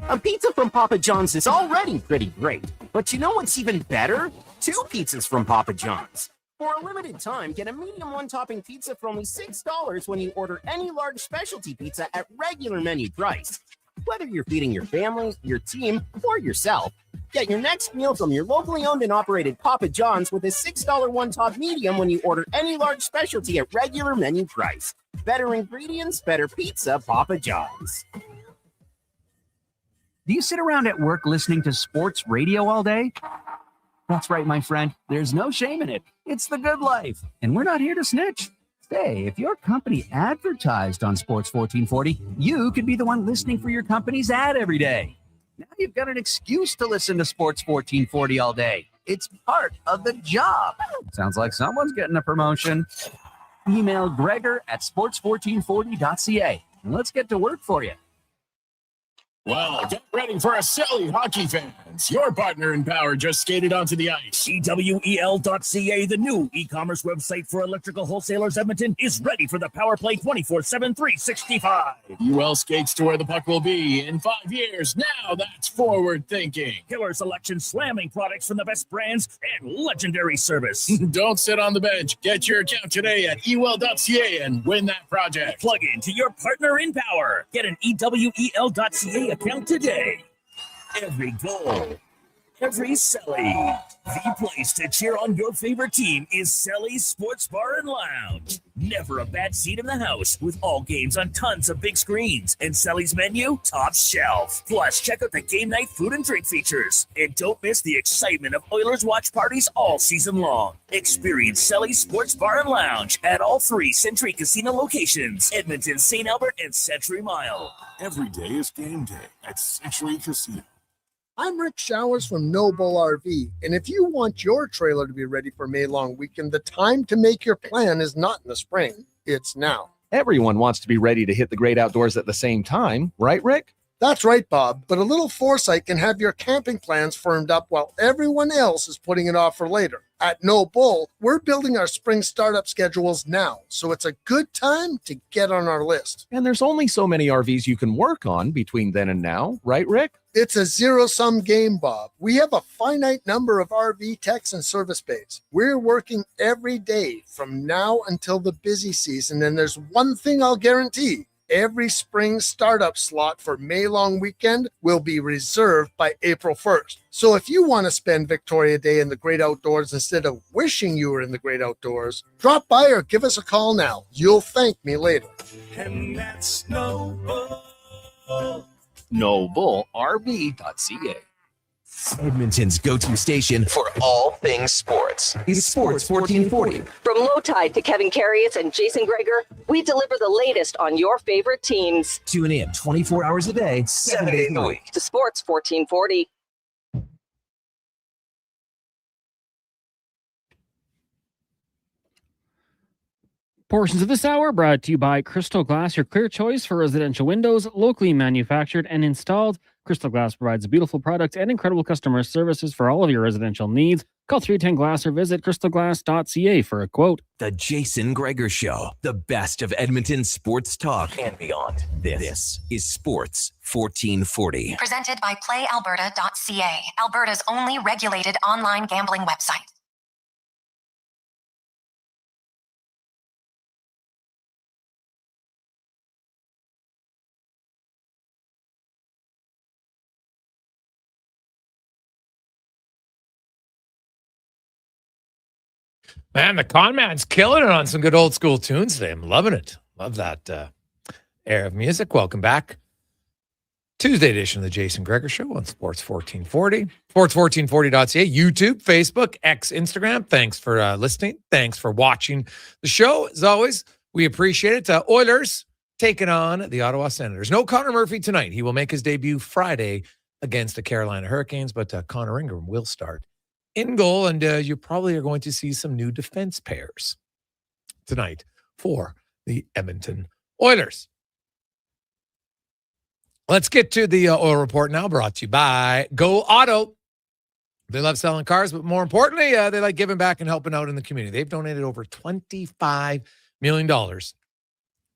A pizza from Papa John's is already pretty great, but you know what's even better? 2 pizzas from Papa John's. For a limited time, get a medium one-topping pizza for only $6 when you order any large specialty pizza at regular menu price. Whether you're feeding your family, your team, or yourself, get your next meal from your locally owned and operated Papa John's with a $6 one-top medium when you order any large specialty at regular menu price. Better ingredients, better pizza, Papa John's. Do you sit around at work listening to sports radio all day? That's right, my friend. There's no shame in it. It's the good life. And we're not here to snitch. Say, if your company advertised on Sports 1440, you could be the one listening for your company's ad every day. Now you've got an excuse to listen to Sports 1440 all day. It's part of the job. Sounds like someone's getting a promotion. Email Gregor at sports1440.ca and let's get to work for you. Well, get ready for a silly hockey fans. Your partner in power just skated onto the ice. EWEL.ca, the new e-commerce website for electrical wholesalers Edmonton, is ready for the power play 24/7, 365. UL skates to where the puck will be in 5 years. Now that's forward thinking. Killer selection, slamming products from the best brands, and legendary service. Don't sit on the bench. Get your account today at ewell.ca and win that project. Plug into your partner in power. Get an EWEL.ca account today. Every goal, every Selly. The place to cheer on your favorite team is Selly's Sports Bar and Lounge. Never a bad seat in the house with all games on tons of big screens. And Selly's menu, top shelf. Plus, check out the game night food and drink features. And don't miss the excitement of Oilers watch parties all season long. Experience Selly's Sports Bar and Lounge at all 3 Century Casino locations. Edmonton, St. Albert, and Century Mile. Every day is game day at Century Casino. I'm Rick Showers from No Bull RV, and if you want your trailer to be ready for May long weekend, the time to make your plan is not in the spring, it's now. Everyone wants to be ready to hit the great outdoors at the same time, right, Rick? That's right, Bob, but a little foresight can have your camping plans firmed up while everyone else is putting it off for later. At No Bull, we're building our spring startup schedules now, so it's a good time to get on our list. And there's only so many RVs you can work on between then and now, right, Rick? It's a zero-sum game, Bob. We have a finite number of RV techs and service bays. We're working every day from now until the busy season, and there's one thing I'll guarantee. Every spring startup slot for May long weekend will be reserved by April 1st. So if you want to spend Victoria Day in the great outdoors instead of wishing you were in the great outdoors, drop by or give us a call now. You'll thank me later. And that's No Bull. NobleRV.ca. Edmonton's go-to station for all things sports is Sports 1440. From Low Tide to Kevin Carius and Jason Gregor, we deliver the latest on your favorite teams. Tune in 24 hours a day, 7 days a week. To Sports 1440. Portions of this hour brought to you by Crystal Glass, your clear choice for residential windows, locally manufactured and installed. Crystal Glass provides beautiful products and incredible customer services for all of your residential needs. Call 310-GLASS or visit crystalglass.ca for a quote. The Jason Gregor Show, the best of Edmonton sports talk and beyond. This is Sports 1440. Presented by PlayAlberta.ca, Alberta's only regulated online gambling website. Man, the con man's killing it on some good old school tunes today. I'm loving it. Love that air of music. Welcome back. Tuesday edition of the Jason Gregor Show on Sports 1440. Sports1440.ca, YouTube, Facebook, X, Instagram. Thanks for listening. Thanks for watching the show. As always, we appreciate it. Oilers taking on the Ottawa Senators. No Conor Murphy tonight. He will make his debut Friday against the Carolina Hurricanes, but Connor Ingram will start in goal, and you probably are going to see some new defense pairs tonight for the Edmonton Oilers. Let's get to the oil report now, brought to you by Go Auto. They love selling cars, but more importantly, they like giving back and helping out in the community. They've donated over $25 million to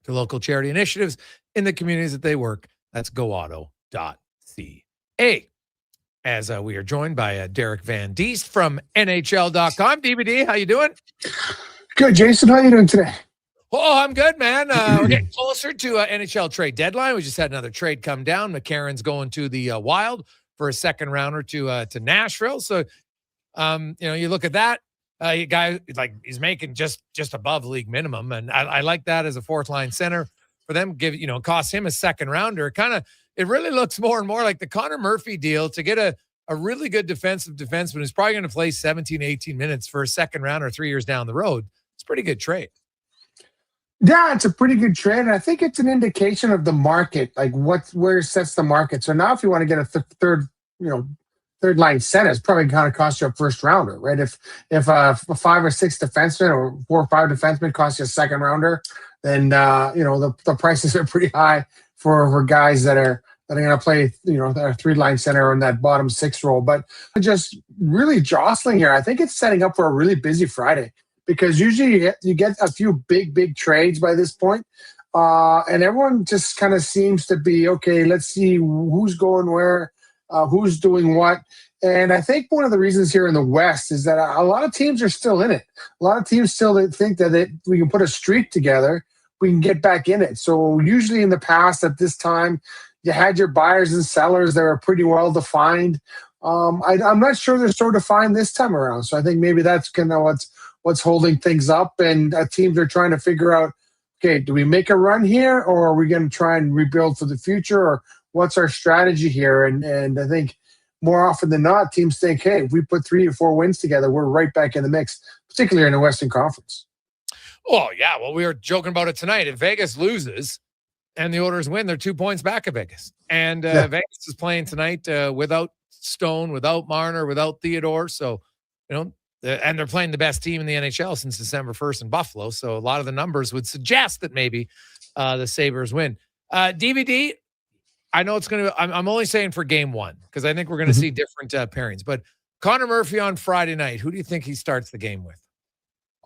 local charity initiatives in the communities that they work. That's goauto.ca. As we are joined by Derek Van Diest from NHL.com. DVD, how you doing? Good, Jason. How you doing today? Oh, I'm good, man. We're getting closer to NHL trade deadline. We just had another trade come down. McCarron's going to the Wild for a second rounder to Nashville. So, you look at that. Guy he's making just above league minimum, and I like that as a fourth line center for them. Cost him a second rounder. It really looks more and more like the Conor Murphy deal to get a really good defensive defenseman who's probably going to play 17, 18 minutes for a second rounder 3 years down the road. It's a pretty good trade. Yeah, it's a pretty good trade. And I think it's an indication of the market, like where it sets the market. So now if you want to get a third line center, it's probably going to cost you a first rounder, right? If a 5 or 6 defenseman or 4 or 5 defensemen cost you a second rounder, then the prices are pretty high for guys that are going to play, that 3-line center or in that bottom 6 role. But just really jostling here. I think it's setting up for a really busy Friday, because usually you get a few big trades by this point. And everyone just kind of seems to be, okay, let's see who's going where, who's doing what. And I think one of the reasons here in the West is that a lot of teams are still in it. A lot of teams still think that we can put a streak together, we can get back in it. So usually in the past at this time, you had your buyers and sellers that were pretty well defined. I'm not sure they're so defined this time around. So I think maybe that's kind of what's holding things up, and teams are trying to figure out, okay, do we make a run here, or are we going to try and rebuild for the future, or what's our strategy here? And I think more often than not, teams think, hey, if we put 3 or 4 wins together, we're right back in the mix, particularly in the Western Conference. Oh, yeah. Well, we were joking about it tonight. If Vegas loses and the Oilers win, they're 2 points back of Vegas. And Vegas is playing tonight without Stone, without Marner, without Theodore. So, and they're playing the best team in the NHL since December 1st in Buffalo. So a lot of the numbers would suggest that maybe the Sabres win. DVD, I know it's going to – I'm only saying for game 1 because I think we're going to see different pairings. But Conor Murphy on Friday night, who do you think he starts the game with?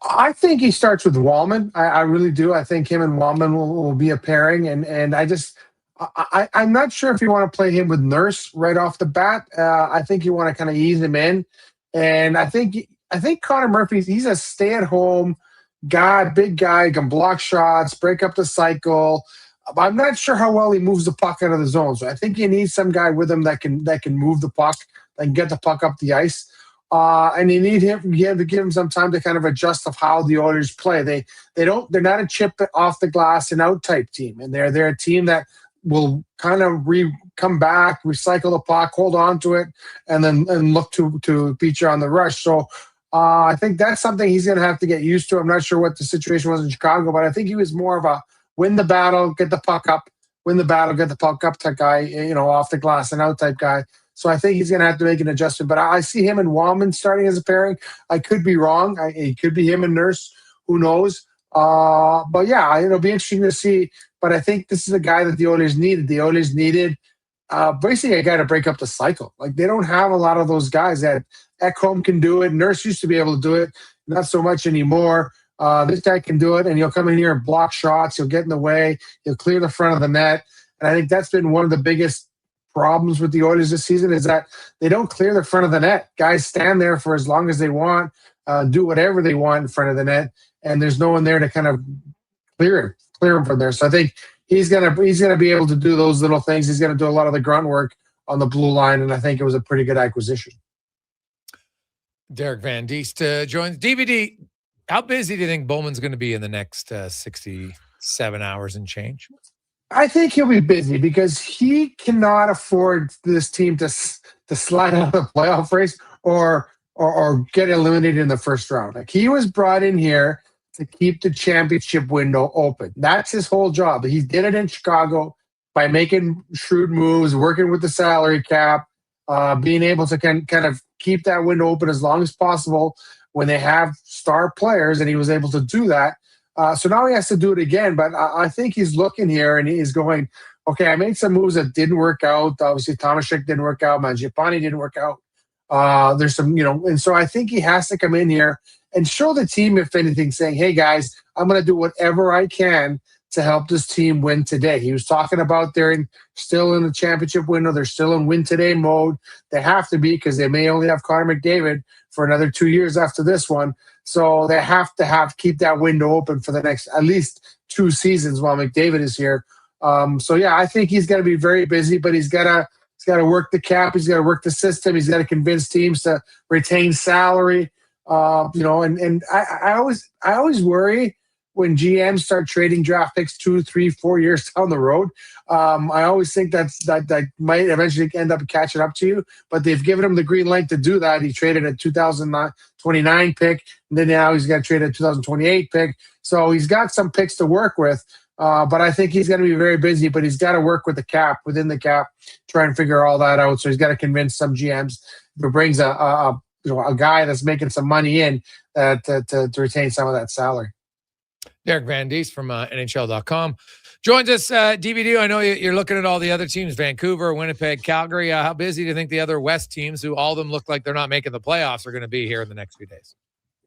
I think he starts with Wallman. I really do. I think him and Wallman will be a pairing. And I'm not sure if you want to play him with Nurse right off the bat. I think you want to kind of ease him in. And I think Conor Murphy, he's a stay-at-home guy, big guy, can block shots, break up the cycle. I'm not sure how well he moves the puck out of the zone. So I think you need some guy with him that can move the puck, that can get the puck up the ice. And you have to give him some time to kind of adjust of how the Oilers play. They're not a chip off the glass and out type team, and they're a team that will kind of come back, recycle the puck, hold on to it, and look to beat you on the rush. So I think that's something he's going to have to get used to. I'm not sure what the situation was in Chicago, but I think he was more of a win the battle, get the puck up, win the battle, get the puck up type guy, off the glass and out type guy. So I think he's going to have to make an adjustment. But I see him and Wallman starting as a pairing. I could be wrong. It could be him and Nurse. Who knows? But yeah, it'll be interesting to see. But I think this is a guy that the Oilers needed. The Oilers needed basically a guy to break up the cycle. Like, they don't have a lot of those guys. That Ekholm can do it. Nurse used to be able to do it. Not so much anymore. This guy can do it, and he'll come in here and block shots. He'll get in the way. He'll clear the front of the net. And I think that's been one of the biggest problems with the Oilers this season, is that they don't clear the front of the net. Guys stand there for as long as they want, do whatever they want in front of the net, and there's no one there to kind of clear him from there. So I think he's gonna be able to do those little things. He's gonna do a lot of the grunt work on the blue line, and I think it was a pretty good acquisition. Derek Van Diest joins. DVD, how busy do you think Bowman's going to be in the next 67 hours and change? I think he'll be busy because he cannot afford this team to slide out of the playoff race or get eliminated in the first round. Like, he was brought in here to keep the championship window open. That's his whole job. He did it in Chicago by making shrewd moves, working with the salary cap, being able to kind of keep that window open as long as possible when they have star players, and he was able to do that. So now he has to do it again, but I think he's looking here and he's going, okay, I made some moves that didn't work out. Obviously, Tomaszek didn't work out. Mangiapane didn't work out. There's some, and so I think he has to come in here and show the team, if anything, saying, hey, guys, I'm going to do whatever I can to help this team win today. He was talking about they're still in the championship window. They're still in win today mode. They have to be because they may only have Connor McDavid for another 2 years after this one. So they have to keep that window open for the next at least 2 seasons while McDavid is here. So yeah, I think he's going to be very busy, but he's got to work the cap. He's got to work the system. He's got to convince teams to retain salary. And I always worry when GMs start trading draft picks 2, 3, 4 years down the road. I always think that might eventually end up catching up to you, but they've given him the green light to do that. He traded a 2029 pick, and then now he's got to trade a 2028 pick. So he's got some picks to work with, but I think he's going to be very busy, but he's got to work with the cap, within the cap, try and figure all that out. So he's got to convince some GMs who brings a guy that's making some money in to retain some of that salary. Derek Van Diest from NHL.com joins us. DVD, I know you're looking at all the other teams, Vancouver, Winnipeg, Calgary. How busy do you think the other West teams, who all of them look like they're not making the playoffs, are going to be here in the next few days?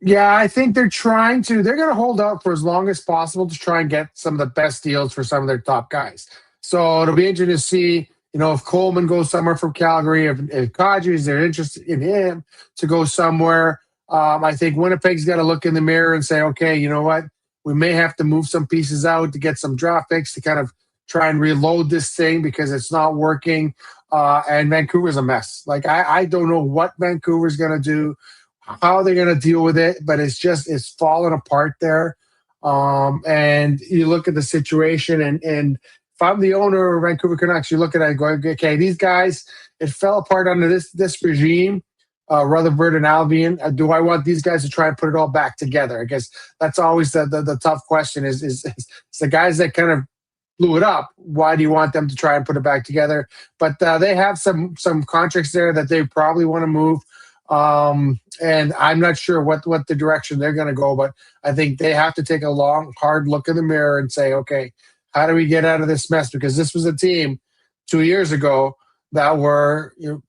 Yeah, I think they're going to hold out for as long as possible to try and get some of the best deals for some of their top guys. So it'll be interesting to see, if Coleman goes somewhere from Calgary, if Kadri's, they're interested in him to go somewhere. I think Winnipeg's got to look in the mirror and say, okay, you know what? We may have to move some pieces out to get some draft picks to kind of try and reload this thing because it's not working. And Vancouver's a mess. Like, I don't know what Vancouver's going to do, how they're going to deal with it, but it's falling apart there. And you look at the situation, and if I'm the owner of Vancouver Canucks, you look at it and go, okay, these guys, it fell apart under this regime. Rutherford and Albion. Do I want these guys to try and put it all back together? I guess that's always the tough question is the guys that kind of blew it up. Why do you want them to try and put it back together? But they have some contracts there that they probably want to move. And I'm not sure what the direction they're going to go, but I think they have to take a long, hard look in the mirror and say, okay, how do we get out of this mess? Because this was a team 2 years ago that were in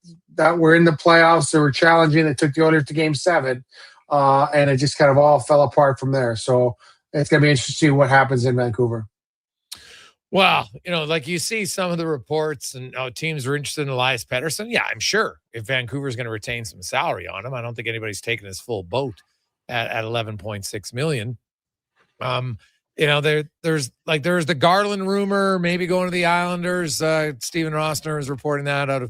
the playoffs. They were challenging. They took the Oilers to Game 7, and it just kind of all fell apart from there. So it's going to be interesting to see what happens in Vancouver. Well, like you see some of the reports and teams are interested in Elias Pettersson. Yeah, I'm sure if Vancouver's going to retain some salary on him, I don't think anybody's taking his full boat at $11.6 million. There's the Garland rumor, maybe going to the Islanders. Steven Rossner is reporting that out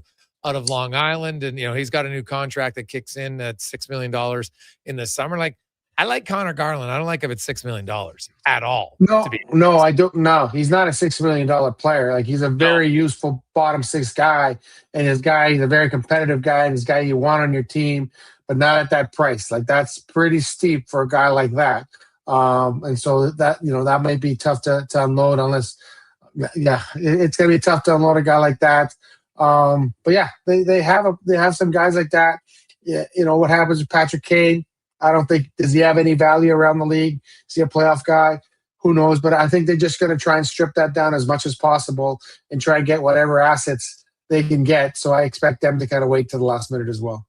of Long Island, and he's got a new contract that kicks in at $6 million in the summer. Like, I like Connor Garland. I don't like if it's $6 million at all. No, I don't. No, he's not a $6 million player. Like, he's a very useful bottom six guy, and he's a very competitive guy, and he's a guy you want on your team, but not at that price. Like, that's pretty steep for a guy like that. And so that might be tough to unload unless, it's going to be tough to unload a guy like that. But yeah, they have some guys like that. Yeah, what happens with Patrick Kane? I don't think, does he have any value around the league? Is he a playoff guy? Who knows? But I think they're just going to try and strip that down as much as possible and try and get whatever assets they can get. So I expect them to kind of wait to the last minute as well.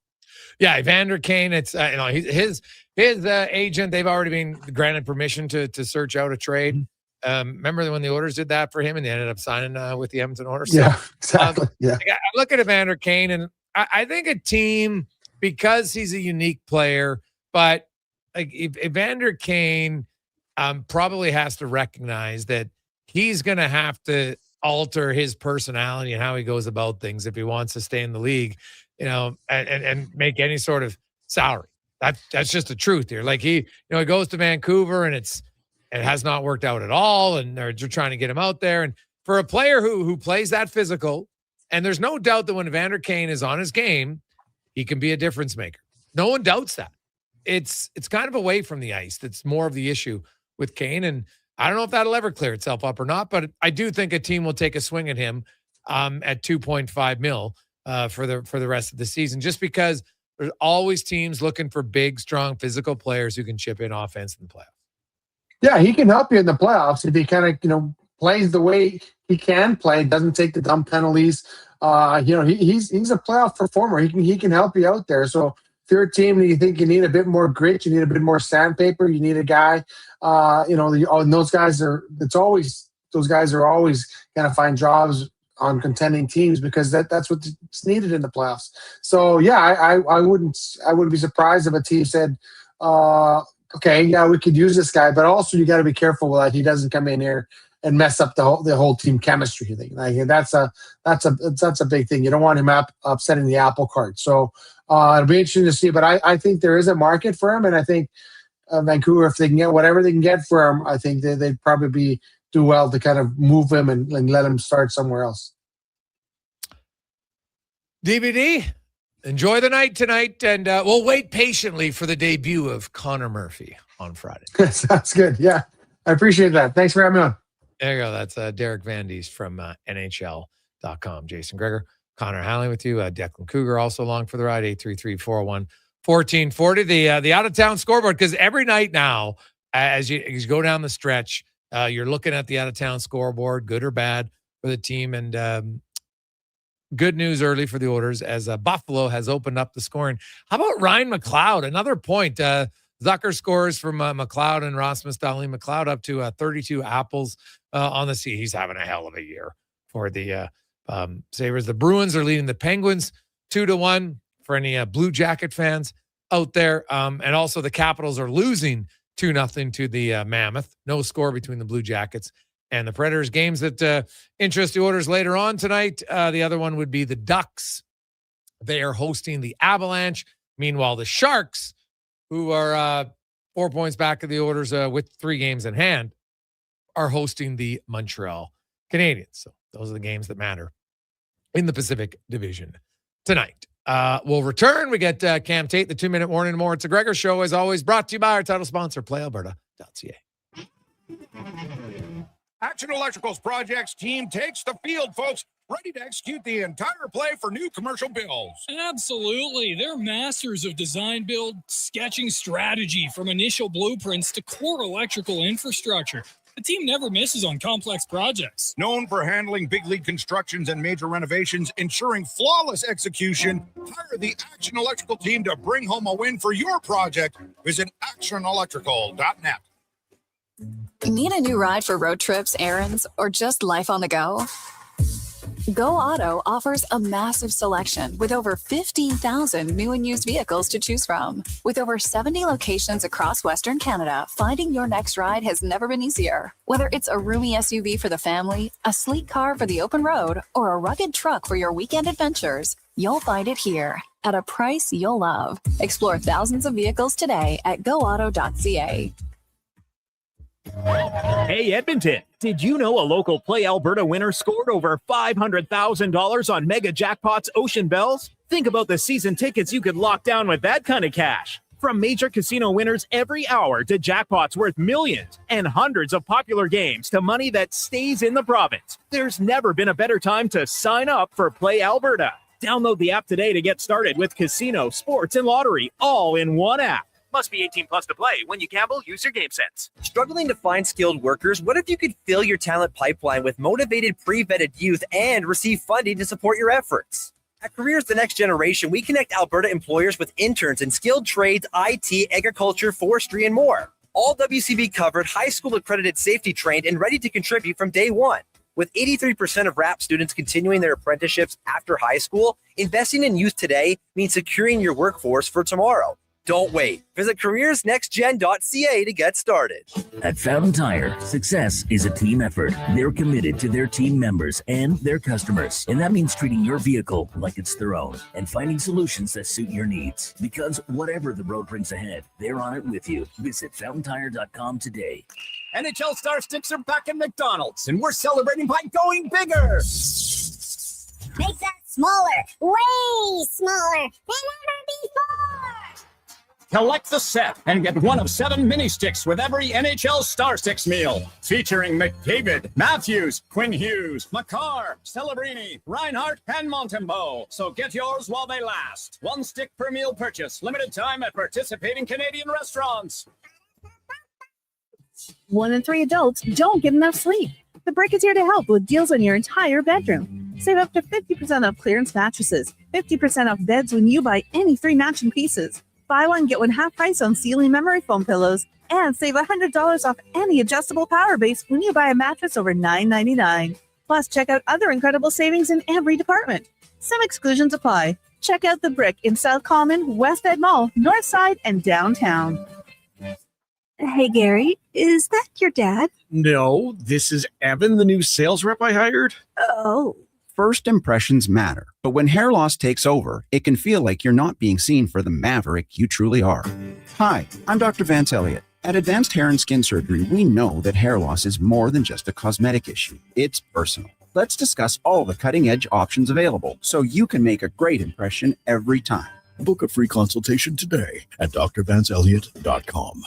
Yeah, Evander Kane. It's his agent. They've already been granted permission to search out a trade. Remember when the Oilers did that for him, and they ended up signing with the Edmonton Oilers. Yeah, exactly. I look at Evander Kane, and I think a team, because he's a unique player, but like Evander Kane probably has to recognize that he's going to have to alter his personality and how he goes about things if he wants to stay in the league, and make any sort of salary. That's just the truth here. Like, he goes to Vancouver, and it has not worked out at all, and they're trying to get him out there. And for a player who plays that physical, and there's no doubt that when Evander Kane is on his game, he can be a difference maker. No one doubts that. It's kind of away from the ice that's more of the issue with Kane, and I don't know if that'll ever clear itself up or not, but I do think a team will take a swing at him at $2.5 million for the rest of the season, just because there's always teams looking for big, strong, physical players who can chip in offense in the playoffs. Yeah, he can help you in the playoffs if he kind of, plays the way he can play, doesn't take the dumb penalties. He's a playoff performer. He can help you out there. So if you're a team and you think you need a bit more grit, you need a bit more sandpaper, you need a guy. And those guys are always going to find jobs on contending teams because that's what's needed in the playoffs. So yeah, I wouldn't be surprised if a team said, okay, yeah, we could use this guy, but also you got to be careful that he doesn't come in here and mess up the whole team chemistry thing. Like that's a big thing. You don't want him upsetting the apple cart. So it'll be interesting to see. But I think there is a market for him, and I think Vancouver, if they can get whatever they can get for him, I think they'd probably do well to kind of move him and let him start somewhere else. DVD, enjoy the night tonight, and we'll wait patiently for the debut of Conor Murphy on Friday. Sounds good. Yeah, I appreciate that. Thanks for having me on. There you go. That's Derek Van Diest from NHL.com. Jason Gregor, Connor Halley with you. Declan Cougar also along for the ride. 833-401-1440. The out-of-town scoreboard, because every night now, as you go down the stretch, you're looking at the out-of-town scoreboard, good or bad for the team. And good news early for the Oilers as Buffalo has opened up the scoring. How about Ryan McLeod? Another point. Zucker scores from McLeod and Rasmus Dahlin. McLeod up to 32 apples on the sea. He's having a hell of a year for the Sabres. The Bruins are leading the Penguins 2-1 for any Blue Jacket fans out there. And also the Capitals are losing 2-0 to the Mammoth. No score between the Blue Jackets and the Predators. Games that interest the Oilers later on tonight. The other one would be the Ducks. They are hosting the Avalanche. Meanwhile, the Sharks, who are 4 points back of the Oilers with 3 games in hand, are hosting the Montreal Canadiens. So those are the games that matter in the Pacific Division tonight. We'll return. We get Cam Tate, the 2-minute warning and more. It's a Gregor Show, as always, brought to you by our title sponsor, PlayAlberta.ca. Action Electrical's projects team takes the field, folks, ready to execute the entire play for new commercial builds. Absolutely. They're masters of design, build, sketching strategy from initial blueprints to core electrical infrastructure. The team never misses on complex projects. Known for handling big league constructions and major renovations, ensuring flawless execution, hire the Action Electrical team to bring home a win for your project. Visit actionelectrical.net. Need a new ride for road trips, errands, or just life on the go? Go Auto offers a massive selection with over 15,000 new and used vehicles to choose from. With over 70 locations across Western Canada, finding your next ride has never been easier. Whether it's a roomy SUV for the family, a sleek car for the open road, or a rugged truck for your weekend adventures, you'll find it here at a price you'll love. Explore thousands of vehicles today at goauto.ca. Hey, Edmonton, did you know a local Play Alberta winner scored over $500,000 on Mega Jackpots Ocean Bells? Think about the season tickets you could lock down with that kind of cash. From major casino winners every hour to jackpots worth millions and hundreds of popular games to money that stays in the province, there's never been a better time to sign up for Play Alberta. Download the app today to get started with casino, sports, and lottery all in one app. Must be 18 plus to play. When you gamble, use your game sense. Struggling to find skilled workers? What if you could fill your talent pipeline with motivated, pre-vetted youth and receive funding to support your efforts? At Careers the Next Generation, we connect Alberta employers with interns in skilled trades, IT, agriculture, forestry, and more. All WCB covered, high school accredited, safety trained, and ready to contribute from day one. With 83% of RAP students continuing their apprenticeships after high school, investing in youth today means securing your workforce for tomorrow. Don't wait. Visit careersnextgen.ca to get started. At Fountain Tire, success is a team effort. They're committed to their team members and their customers. And that means treating your vehicle like it's their own and finding solutions that suit your needs. Because whatever the road brings ahead, they're on it with you. Visit fountaintire.com today. NHL Star Sticks are back in McDonald's, and we're celebrating by going bigger. Make that smaller, way smaller than ever before. Collect the set and get one of 7 mini sticks with every NHL Star Sticks meal. Featuring McDavid, Matthews, Quinn Hughes, McCarr, Celebrini, Reinhardt, and Montembeau. So get yours while they last. 1 stick per meal purchase. Limited time at participating Canadian restaurants. 1 in 3 adults don't get enough sleep. The Brick is here to help with deals on your entire bedroom. Save up to 50% off clearance mattresses, 50% off beds when you buy any 3 matching pieces. Buy one, get one half price on ceiling memory foam pillows, and save $100 off any adjustable power base when you buy a mattress over $9.99. Plus, check out other incredible savings in every department. Some exclusions apply. Check out The Brick in South Common, West Ed Mall, North Side, and downtown. Hey, Gary, is that your dad? No, this is Evan, the new sales rep I hired. Oh. First impressions matter, but when hair loss takes over, it can feel like you're not being seen for the maverick you truly are. Hi, I'm Dr. Vance Elliott. At Advanced Hair and Skin Surgery, we know that hair loss is more than just a cosmetic issue. It's personal. Let's discuss all the cutting-edge options available so you can make a great impression every time. Book a free consultation today at drvanceelliott.com.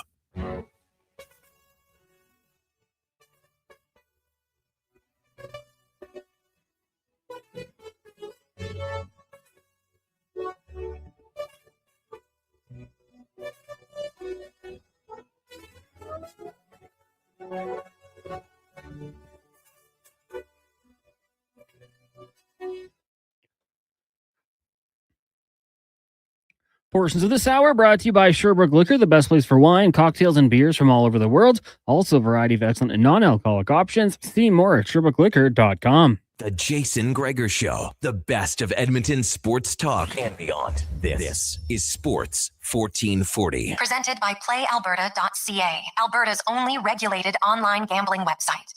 Portions of this hour brought to you by Sherbrooke Liquor, the best place for wine, cocktails, and beers from all over the world. Also, a variety of excellent and non-alcoholic options. See more at SherbrookeLiquor.com. The Jason Gregor Show, the best of Edmonton sports talk and beyond. This is Sports 1440. Presented by PlayAlberta.ca, Alberta's only regulated online gambling website.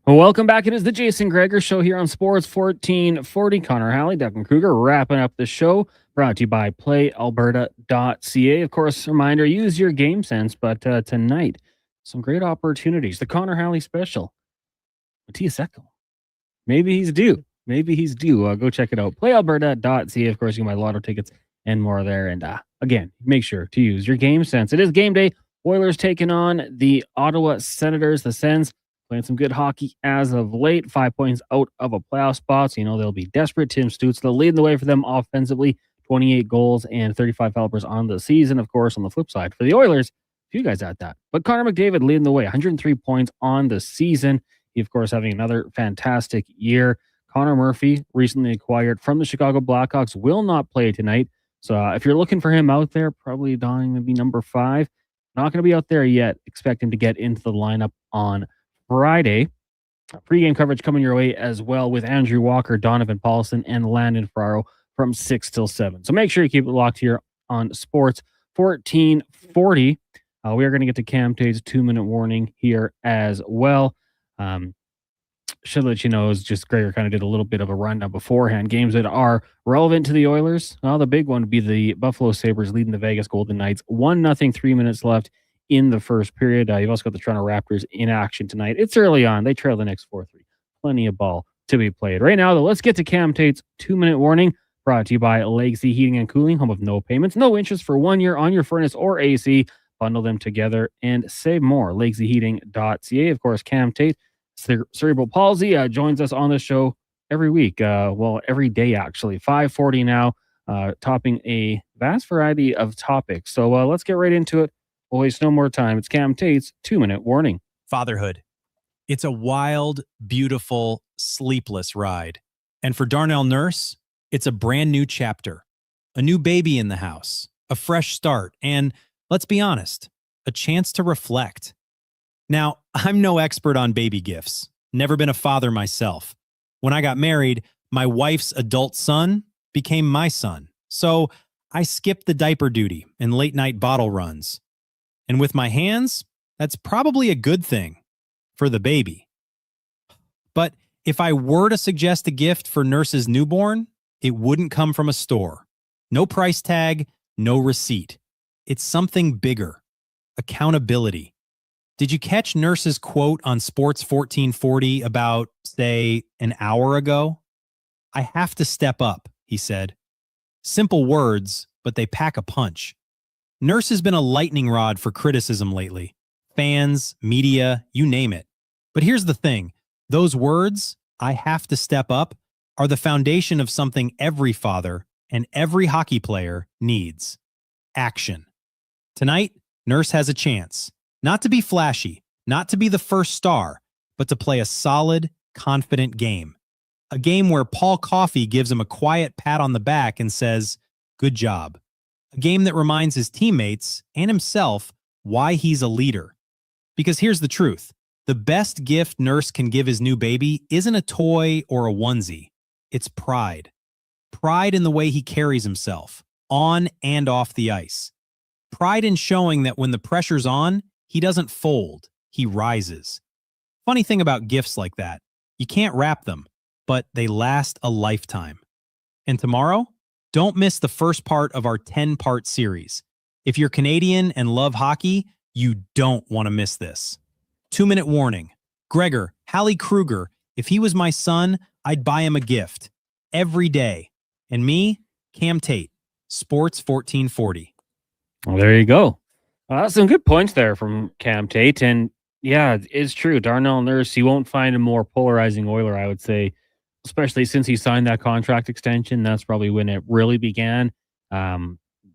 Well, welcome back. It is the Jason Gregor Show here on Sports 1440. Connor Halley, Declan Kruger, wrapping up the show. Brought to you by PlayAlberta.ca. Of course, reminder, use your game sense. But tonight, some great opportunities. The Connor Halley special. Matthias Ekholm. Maybe he's due. Go check it out. PlayAlberta.ca. Of course, you can buy lotto tickets and more there. And again, make sure to use your game sense. It is game day. Oilers taking on the Ottawa Senators. The Sens playing some good hockey as of late. 5 points out of a playoff spot. So, they'll be desperate. Tim Stützle leading the way for them offensively. 28 goals and 35 helpers on the season. Of course, on the flip side, for the Oilers, a few guys at that. But Connor McDavid leading the way. 103 points on the season. He, of course, having another fantastic year. Conor Murphy, recently acquired from the Chicago Blackhawks, will not play tonight. So if you're looking for him out there, probably dying to be number 5. Not going to be out there yet. Expect him to get into the lineup on Friday. Pre-game coverage coming your way as well with Andrew Walker, Donovan Paulson, and Landon Ferraro from 6 till 7. So make sure you keep it locked here on Sports 1440. We are going to get to Cam Tate's 2-minute warning here as well. Should let you know, is just Gregor kind of did a little bit of a rundown beforehand. Games that are relevant to the Oilers. Well, the big one would be the Buffalo Sabres leading the Vegas Golden Knights. 1-0, 3 minutes left in the first period. You've also got the Toronto Raptors in action tonight. It's early on. They trail the next 4-3. Plenty of ball to be played. Right now, though, let's get to Cam Tate's 2-minute warning. Brought to you by Legacy Heating and Cooling, home of no payments, no interest for 1 year on your furnace or AC. Bundle them together and save more. LegacyHeating.ca. Of course, Cam Tate, cerebral palsy, joins us on the show every week. Every day, actually. 5:40 now, topping a vast variety of topics. So let's get right into it. We'll waste no more time. It's Cam Tate's 2-minute warning. Fatherhood. It's a wild, beautiful, sleepless ride. And for Darnell Nurse, it's a brand new chapter, a new baby in the house, a fresh start, and let's be honest, a chance to reflect. Now, I'm no expert on baby gifts, never been a father myself. When I got married, my wife's adult son became my son. So I skipped the diaper duty and late night bottle runs. And with my hands, that's probably a good thing for the baby. But if I were to suggest a gift for Nurse's newborn, it wouldn't come from a store. No price tag, no receipt. It's something bigger. Accountability. Did you catch Nurse's quote on Sports 1440 about, say, an hour ago? I have to step up, he said. Simple words, but they pack a punch. Nurse has been a lightning rod for criticism lately. Fans, media, you name it. But here's the thing. Those words, I have to step up, are the foundation of something every father and every hockey player needs action. Tonight, Nurse has a chance, not to be flashy, not to be the first star, but to play a solid, confident game. A game where Paul Coffey gives him a quiet pat on the back and says, "Good job." A game that reminds his teammates and himself why he's a leader. Because here's the truth. The best gift Nurse can give his new baby isn't a toy or a onesie. It's pride. Pride in the way he carries himself, on and off the ice. Pride in showing that when the pressure's on, he doesn't fold, he rises. Funny thing about gifts like that, you can't wrap them, but they last a lifetime. And tomorrow, don't miss the first part of our 10-part series. If you're Canadian and love hockey, you don't want to miss this. 2-minute warning. Gregor, Halley Kruger, if he was my son, I'd buy him a gift. Every day. And me, Cam Tate, Sports 1440. Well, there you go. Some good points there from Cam Tate. And yeah, it's true. Darnell Nurse, you won't find a more polarizing Oiler, I would say, especially since he signed that contract extension. That's probably when it really began.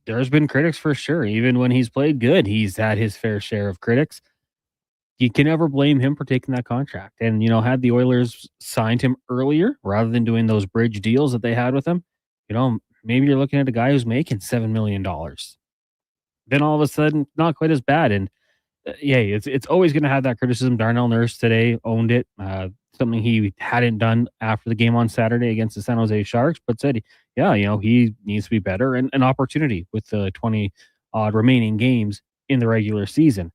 There's been critics for sure. Even when he's played good, he's had his fair share of critics. You can never blame him for taking that contract. And, had the Oilers signed him earlier rather than doing those bridge deals that they had with him, maybe you're looking at a guy who's making $7 million. Then all of a sudden, not quite as bad. And it's always going to have that criticism. Darnell Nurse today owned it. Something he hadn't done after the game on Saturday against the San Jose Sharks, but said, he needs to be better and an opportunity with the 20 odd remaining games in the regular season.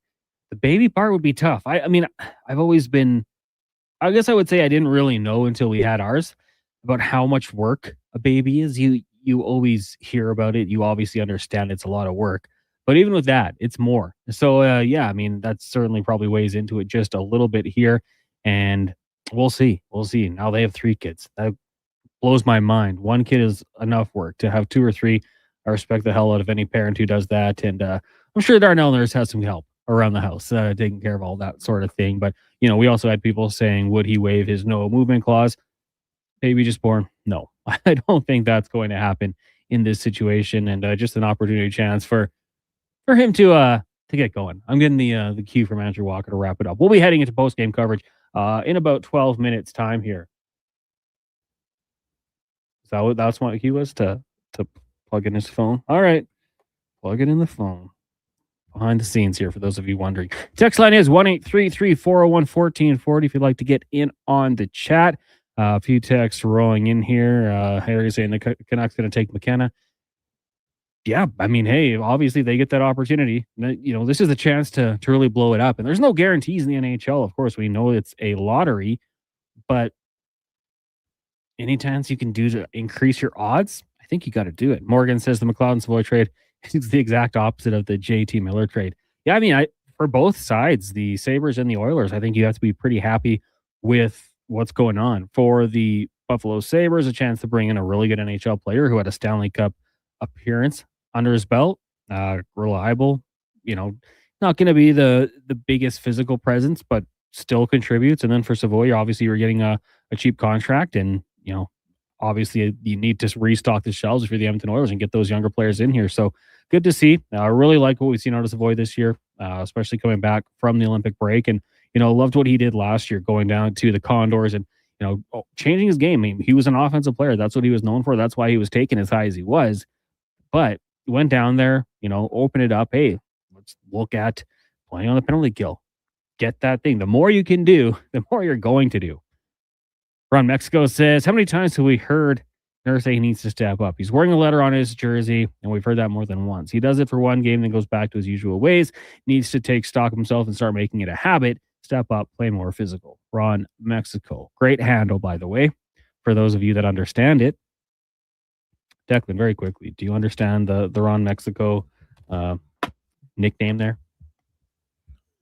The baby part would be tough. I've always been, I guess I would say I didn't really know until we had ours about how much work a baby is. You always hear about it. You obviously understand it's a lot of work. But even with that, it's more. So, that certainly probably weighs into it just a little bit here. And we'll see. Now they have 3 kids. That blows my mind. 1 kid is enough work. To have 2 or 3, I respect the hell out of any parent who does that. And I'm sure Darnell Nurse has some help around the house, taking care of all that sort of thing. But, we also had people saying, would he waive his no movement clause? Baby just born? No, I don't think that's going to happen in this situation. And just an opportunity chance for him to get going. I'm getting the cue from Andrew Walker to wrap it up. We'll be heading into post-game coverage in about 12 minutes time here. So that's what he was to plug in his phone. All right. Plug it in the phone. Behind the scenes here for those of you wondering. Text line is 1-833-401-1440 if you'd like to get in on the chat. A few texts rolling in here. Harry saying the Canucks going to take McKenna. Yeah, hey, obviously they get that opportunity. This is a chance to really blow it up. And there's no guarantees in the NHL. Of course, we know it's a lottery, but any chance you can do to increase your odds, I think you got to do it. Morgan says the McLeod-Savoy trade is the exact opposite of the JT Miller trade. Yeah, for both sides, the Sabres and the Oilers, I think you have to be pretty happy with what's going on. For the Buffalo Sabres, a chance to bring in a really good NHL player who had a Stanley Cup appearance under his belt, reliable, not going to be the biggest physical presence, but still contributes. And then for Savoy, obviously you're getting a cheap contract, and obviously you need to restock the shelves if you're the Edmonton Oilers and get those younger players in here. So good to see. I really like what we've seen out of Savoy this year, especially coming back from the Olympic break. And loved what he did last year, going down to the Condors and changing his game. He was an offensive player. That's what he was known for. That's why he was taken as high as he was. But he went down there, open it up. Hey, let's look at playing on the penalty kill. Get that thing. The more you can do, the more you're going to do. Ron Mexico says, how many times have we heard Nurse say he needs to step up? He's wearing a letter on his jersey, and we've heard that more than once. He does it for one game, then goes back to his usual ways. Needs to take stock of himself and start making it a habit. Step up, play more physical. Ron Mexico. Great handle, by the way, for those of you that understand it. Declan, very quickly, do you understand the Ron Mexico nickname there?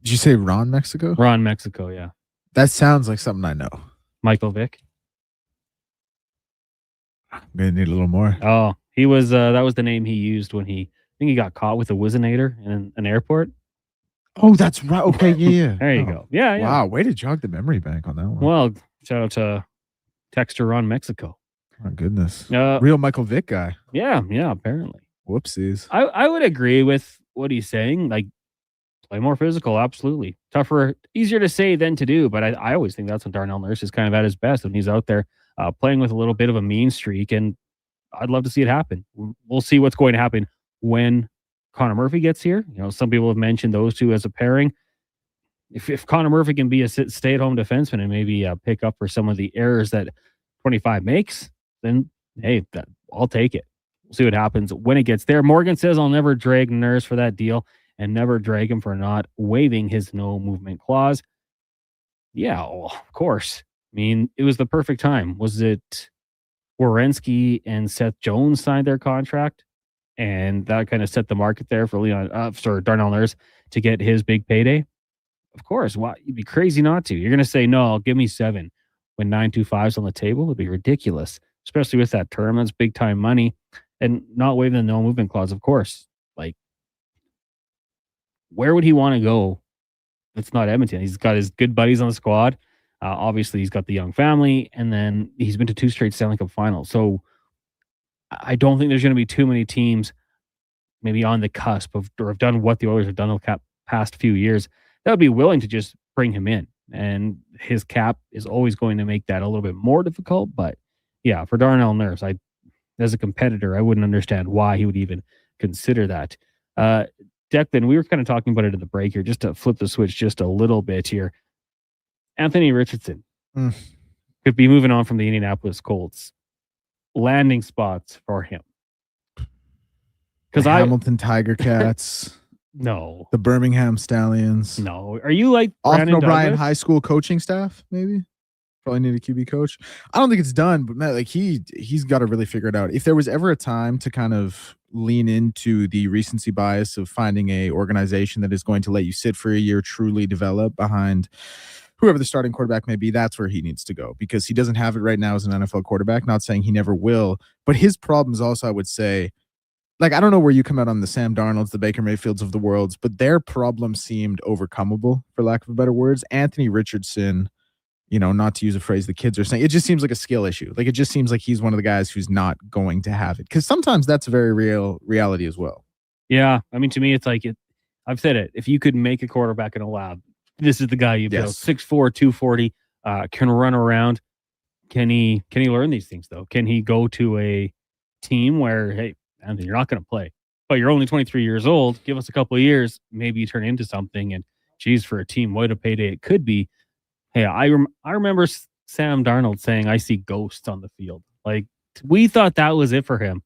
Did you say Ron Mexico? Ron Mexico, yeah. That sounds like something I know. Michael Vick? I'm going to need a little more. Oh, he was, that was the name he used when I think he got caught with a Whizzinator in an airport. Oh, that's right. Okay, yeah. There you go. Yeah, yeah. Wow, way to jog the memory bank on that one. Well, shout out to Texter Ron Mexico. My goodness. Uh, Real Michael Vick guy. Yeah, apparently. Whoopsies. I would agree with what he's saying. Like, play more physical, absolutely. Tougher, easier to say than to do, but I always think that's when Darnell Nurse is kind of at his best, when he's out there playing with a little bit of a mean streak, and I'd love to see it happen. We'll see what's going to happen when Conor Murphy gets here. You know, some people have mentioned those two as a pairing. If Conor Murphy can be a stay-at-home defenseman and maybe pick up for some of the errors that 25 makes, then hey, I'll take it. We'll see what happens when it gets there. Morgan says I'll never drag Nurse for that deal and never drag him for not waiving his no movement clause. Yeah, well, of course. I mean, it was the perfect time. Was it Werenski and Seth Jones signed their contract, and that kind of set the market there for Darnell Nurse to get his big payday? Of course. Why? You'd be crazy not to. You're going to say, no, give me 7 when 925's on the table. It'd be ridiculous, especially with that term. That's big time money, and not waiving the no movement clause, of course. Like, where would he want to go? It's not Edmonton. He's got his good buddies on the squad. Obviously, he's got the young family, and then he's been to 2 straight Stanley Cup finals. So I don't think there's going to be too many teams maybe on the cusp of, or have done what the Oilers have done the past few years, that would be willing to just bring him in. And his cap is always going to make that a little bit more difficult. But yeah, for Darnell Nurse, as a competitor, I wouldn't understand why he would even consider that. Declan, we were kind of talking about it at the break here, just to flip the switch just a little bit here. Anthony Richardson could be moving on from the Indianapolis Colts. Landing spots for him. Because Hamilton Tiger Cats. No. The Birmingham Stallions. No. Are you like Austin O'Brien Douglas? high school coaching staff, maybe? Probably need a QB coach. I don't think it's done, but man, like he's got to really figure it out. If there was ever a time to kind of lean into the recency bias of finding a organization that is going to let you sit for a year, truly develop behind whoever the starting quarterback may be, that's where he needs to go, because he doesn't have it right now as an NFL quarterback. Not saying he never will, but his problems also, I would say, like, I don't know where you come out on the Sam Darnolds, the Baker Mayfields of the world, but their problems seemed overcomable, for lack of better words. Anthony Richardson, you know, not to use a phrase the kids are saying, it just seems like a skill issue. Like, it just seems like he's one of the guys who's not going to have it, because sometimes that's a very real reality as well. Yeah. I mean, to me, it's like I've said it. If you could make a quarterback in a lab, this is the guy you build. 6'4", 240, can run around. Can he learn these things, though? Can he go to a team where, hey, Anthony, you're not going to play, but you're only 23 years old. Give us a couple of years. Maybe you turn into something. And geez, for a team, what a payday it could be. Hey, I remember Sam Darnold saying, I see ghosts on the field. Like, we thought that was it for him.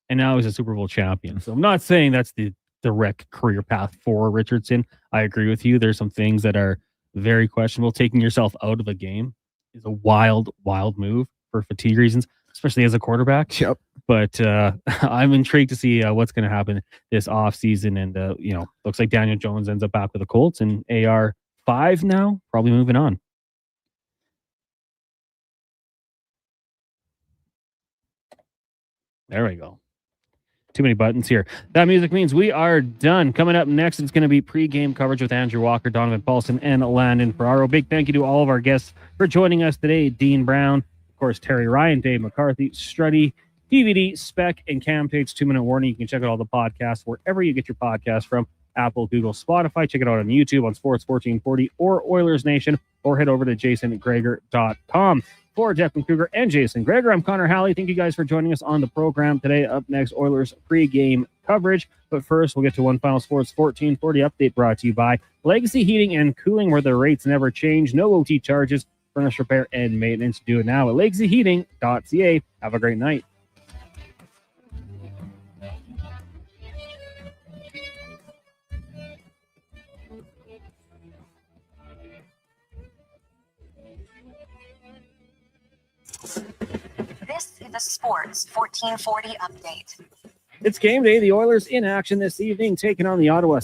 And now he's a Super Bowl champion. So I'm not saying that's the direct career path for Richardson. I agree with you. There's some things that are very questionable. Taking yourself out of a game is a wild, wild move for fatigue reasons, especially as a quarterback. Yep. But I'm intrigued to see what's going to happen this offseason. And, looks like Daniel Jones ends up back with the Colts and AR5 now, probably moving on. There we go. Too many buttons here. That music means we are done. Coming up next, it's going to be pregame coverage with Andrew Walker, Donovan Paulson, and Landon Ferraro. Big thank you to all of our guests for joining us today. Dean Brown, of course, Terry Ryan, Dave McCarthy, Struddy, DVD, Spec, and Cam Tate's 2-minute warning. You can check out all the podcasts wherever you get your podcasts from. Apple, Google, Spotify. Check it out on YouTube, on Sports 1440 or Oilers Nation, or head over to jasongregor.com. For Declan Kruger and Jason Gregor, I'm Connor Halley. Thank you guys for joining us on the program today. Up next, Oilers pregame coverage. But first, we'll get to one final Sports 1440 update brought to you by Legacy Heating and Cooling, where the rates never change. No OT charges, furnace repair, and maintenance. Do it now at legacyheating.ca. Have a great night. This is a Sports 1440 update. It's game day. The Oilers in action this evening, taking on the Ottawa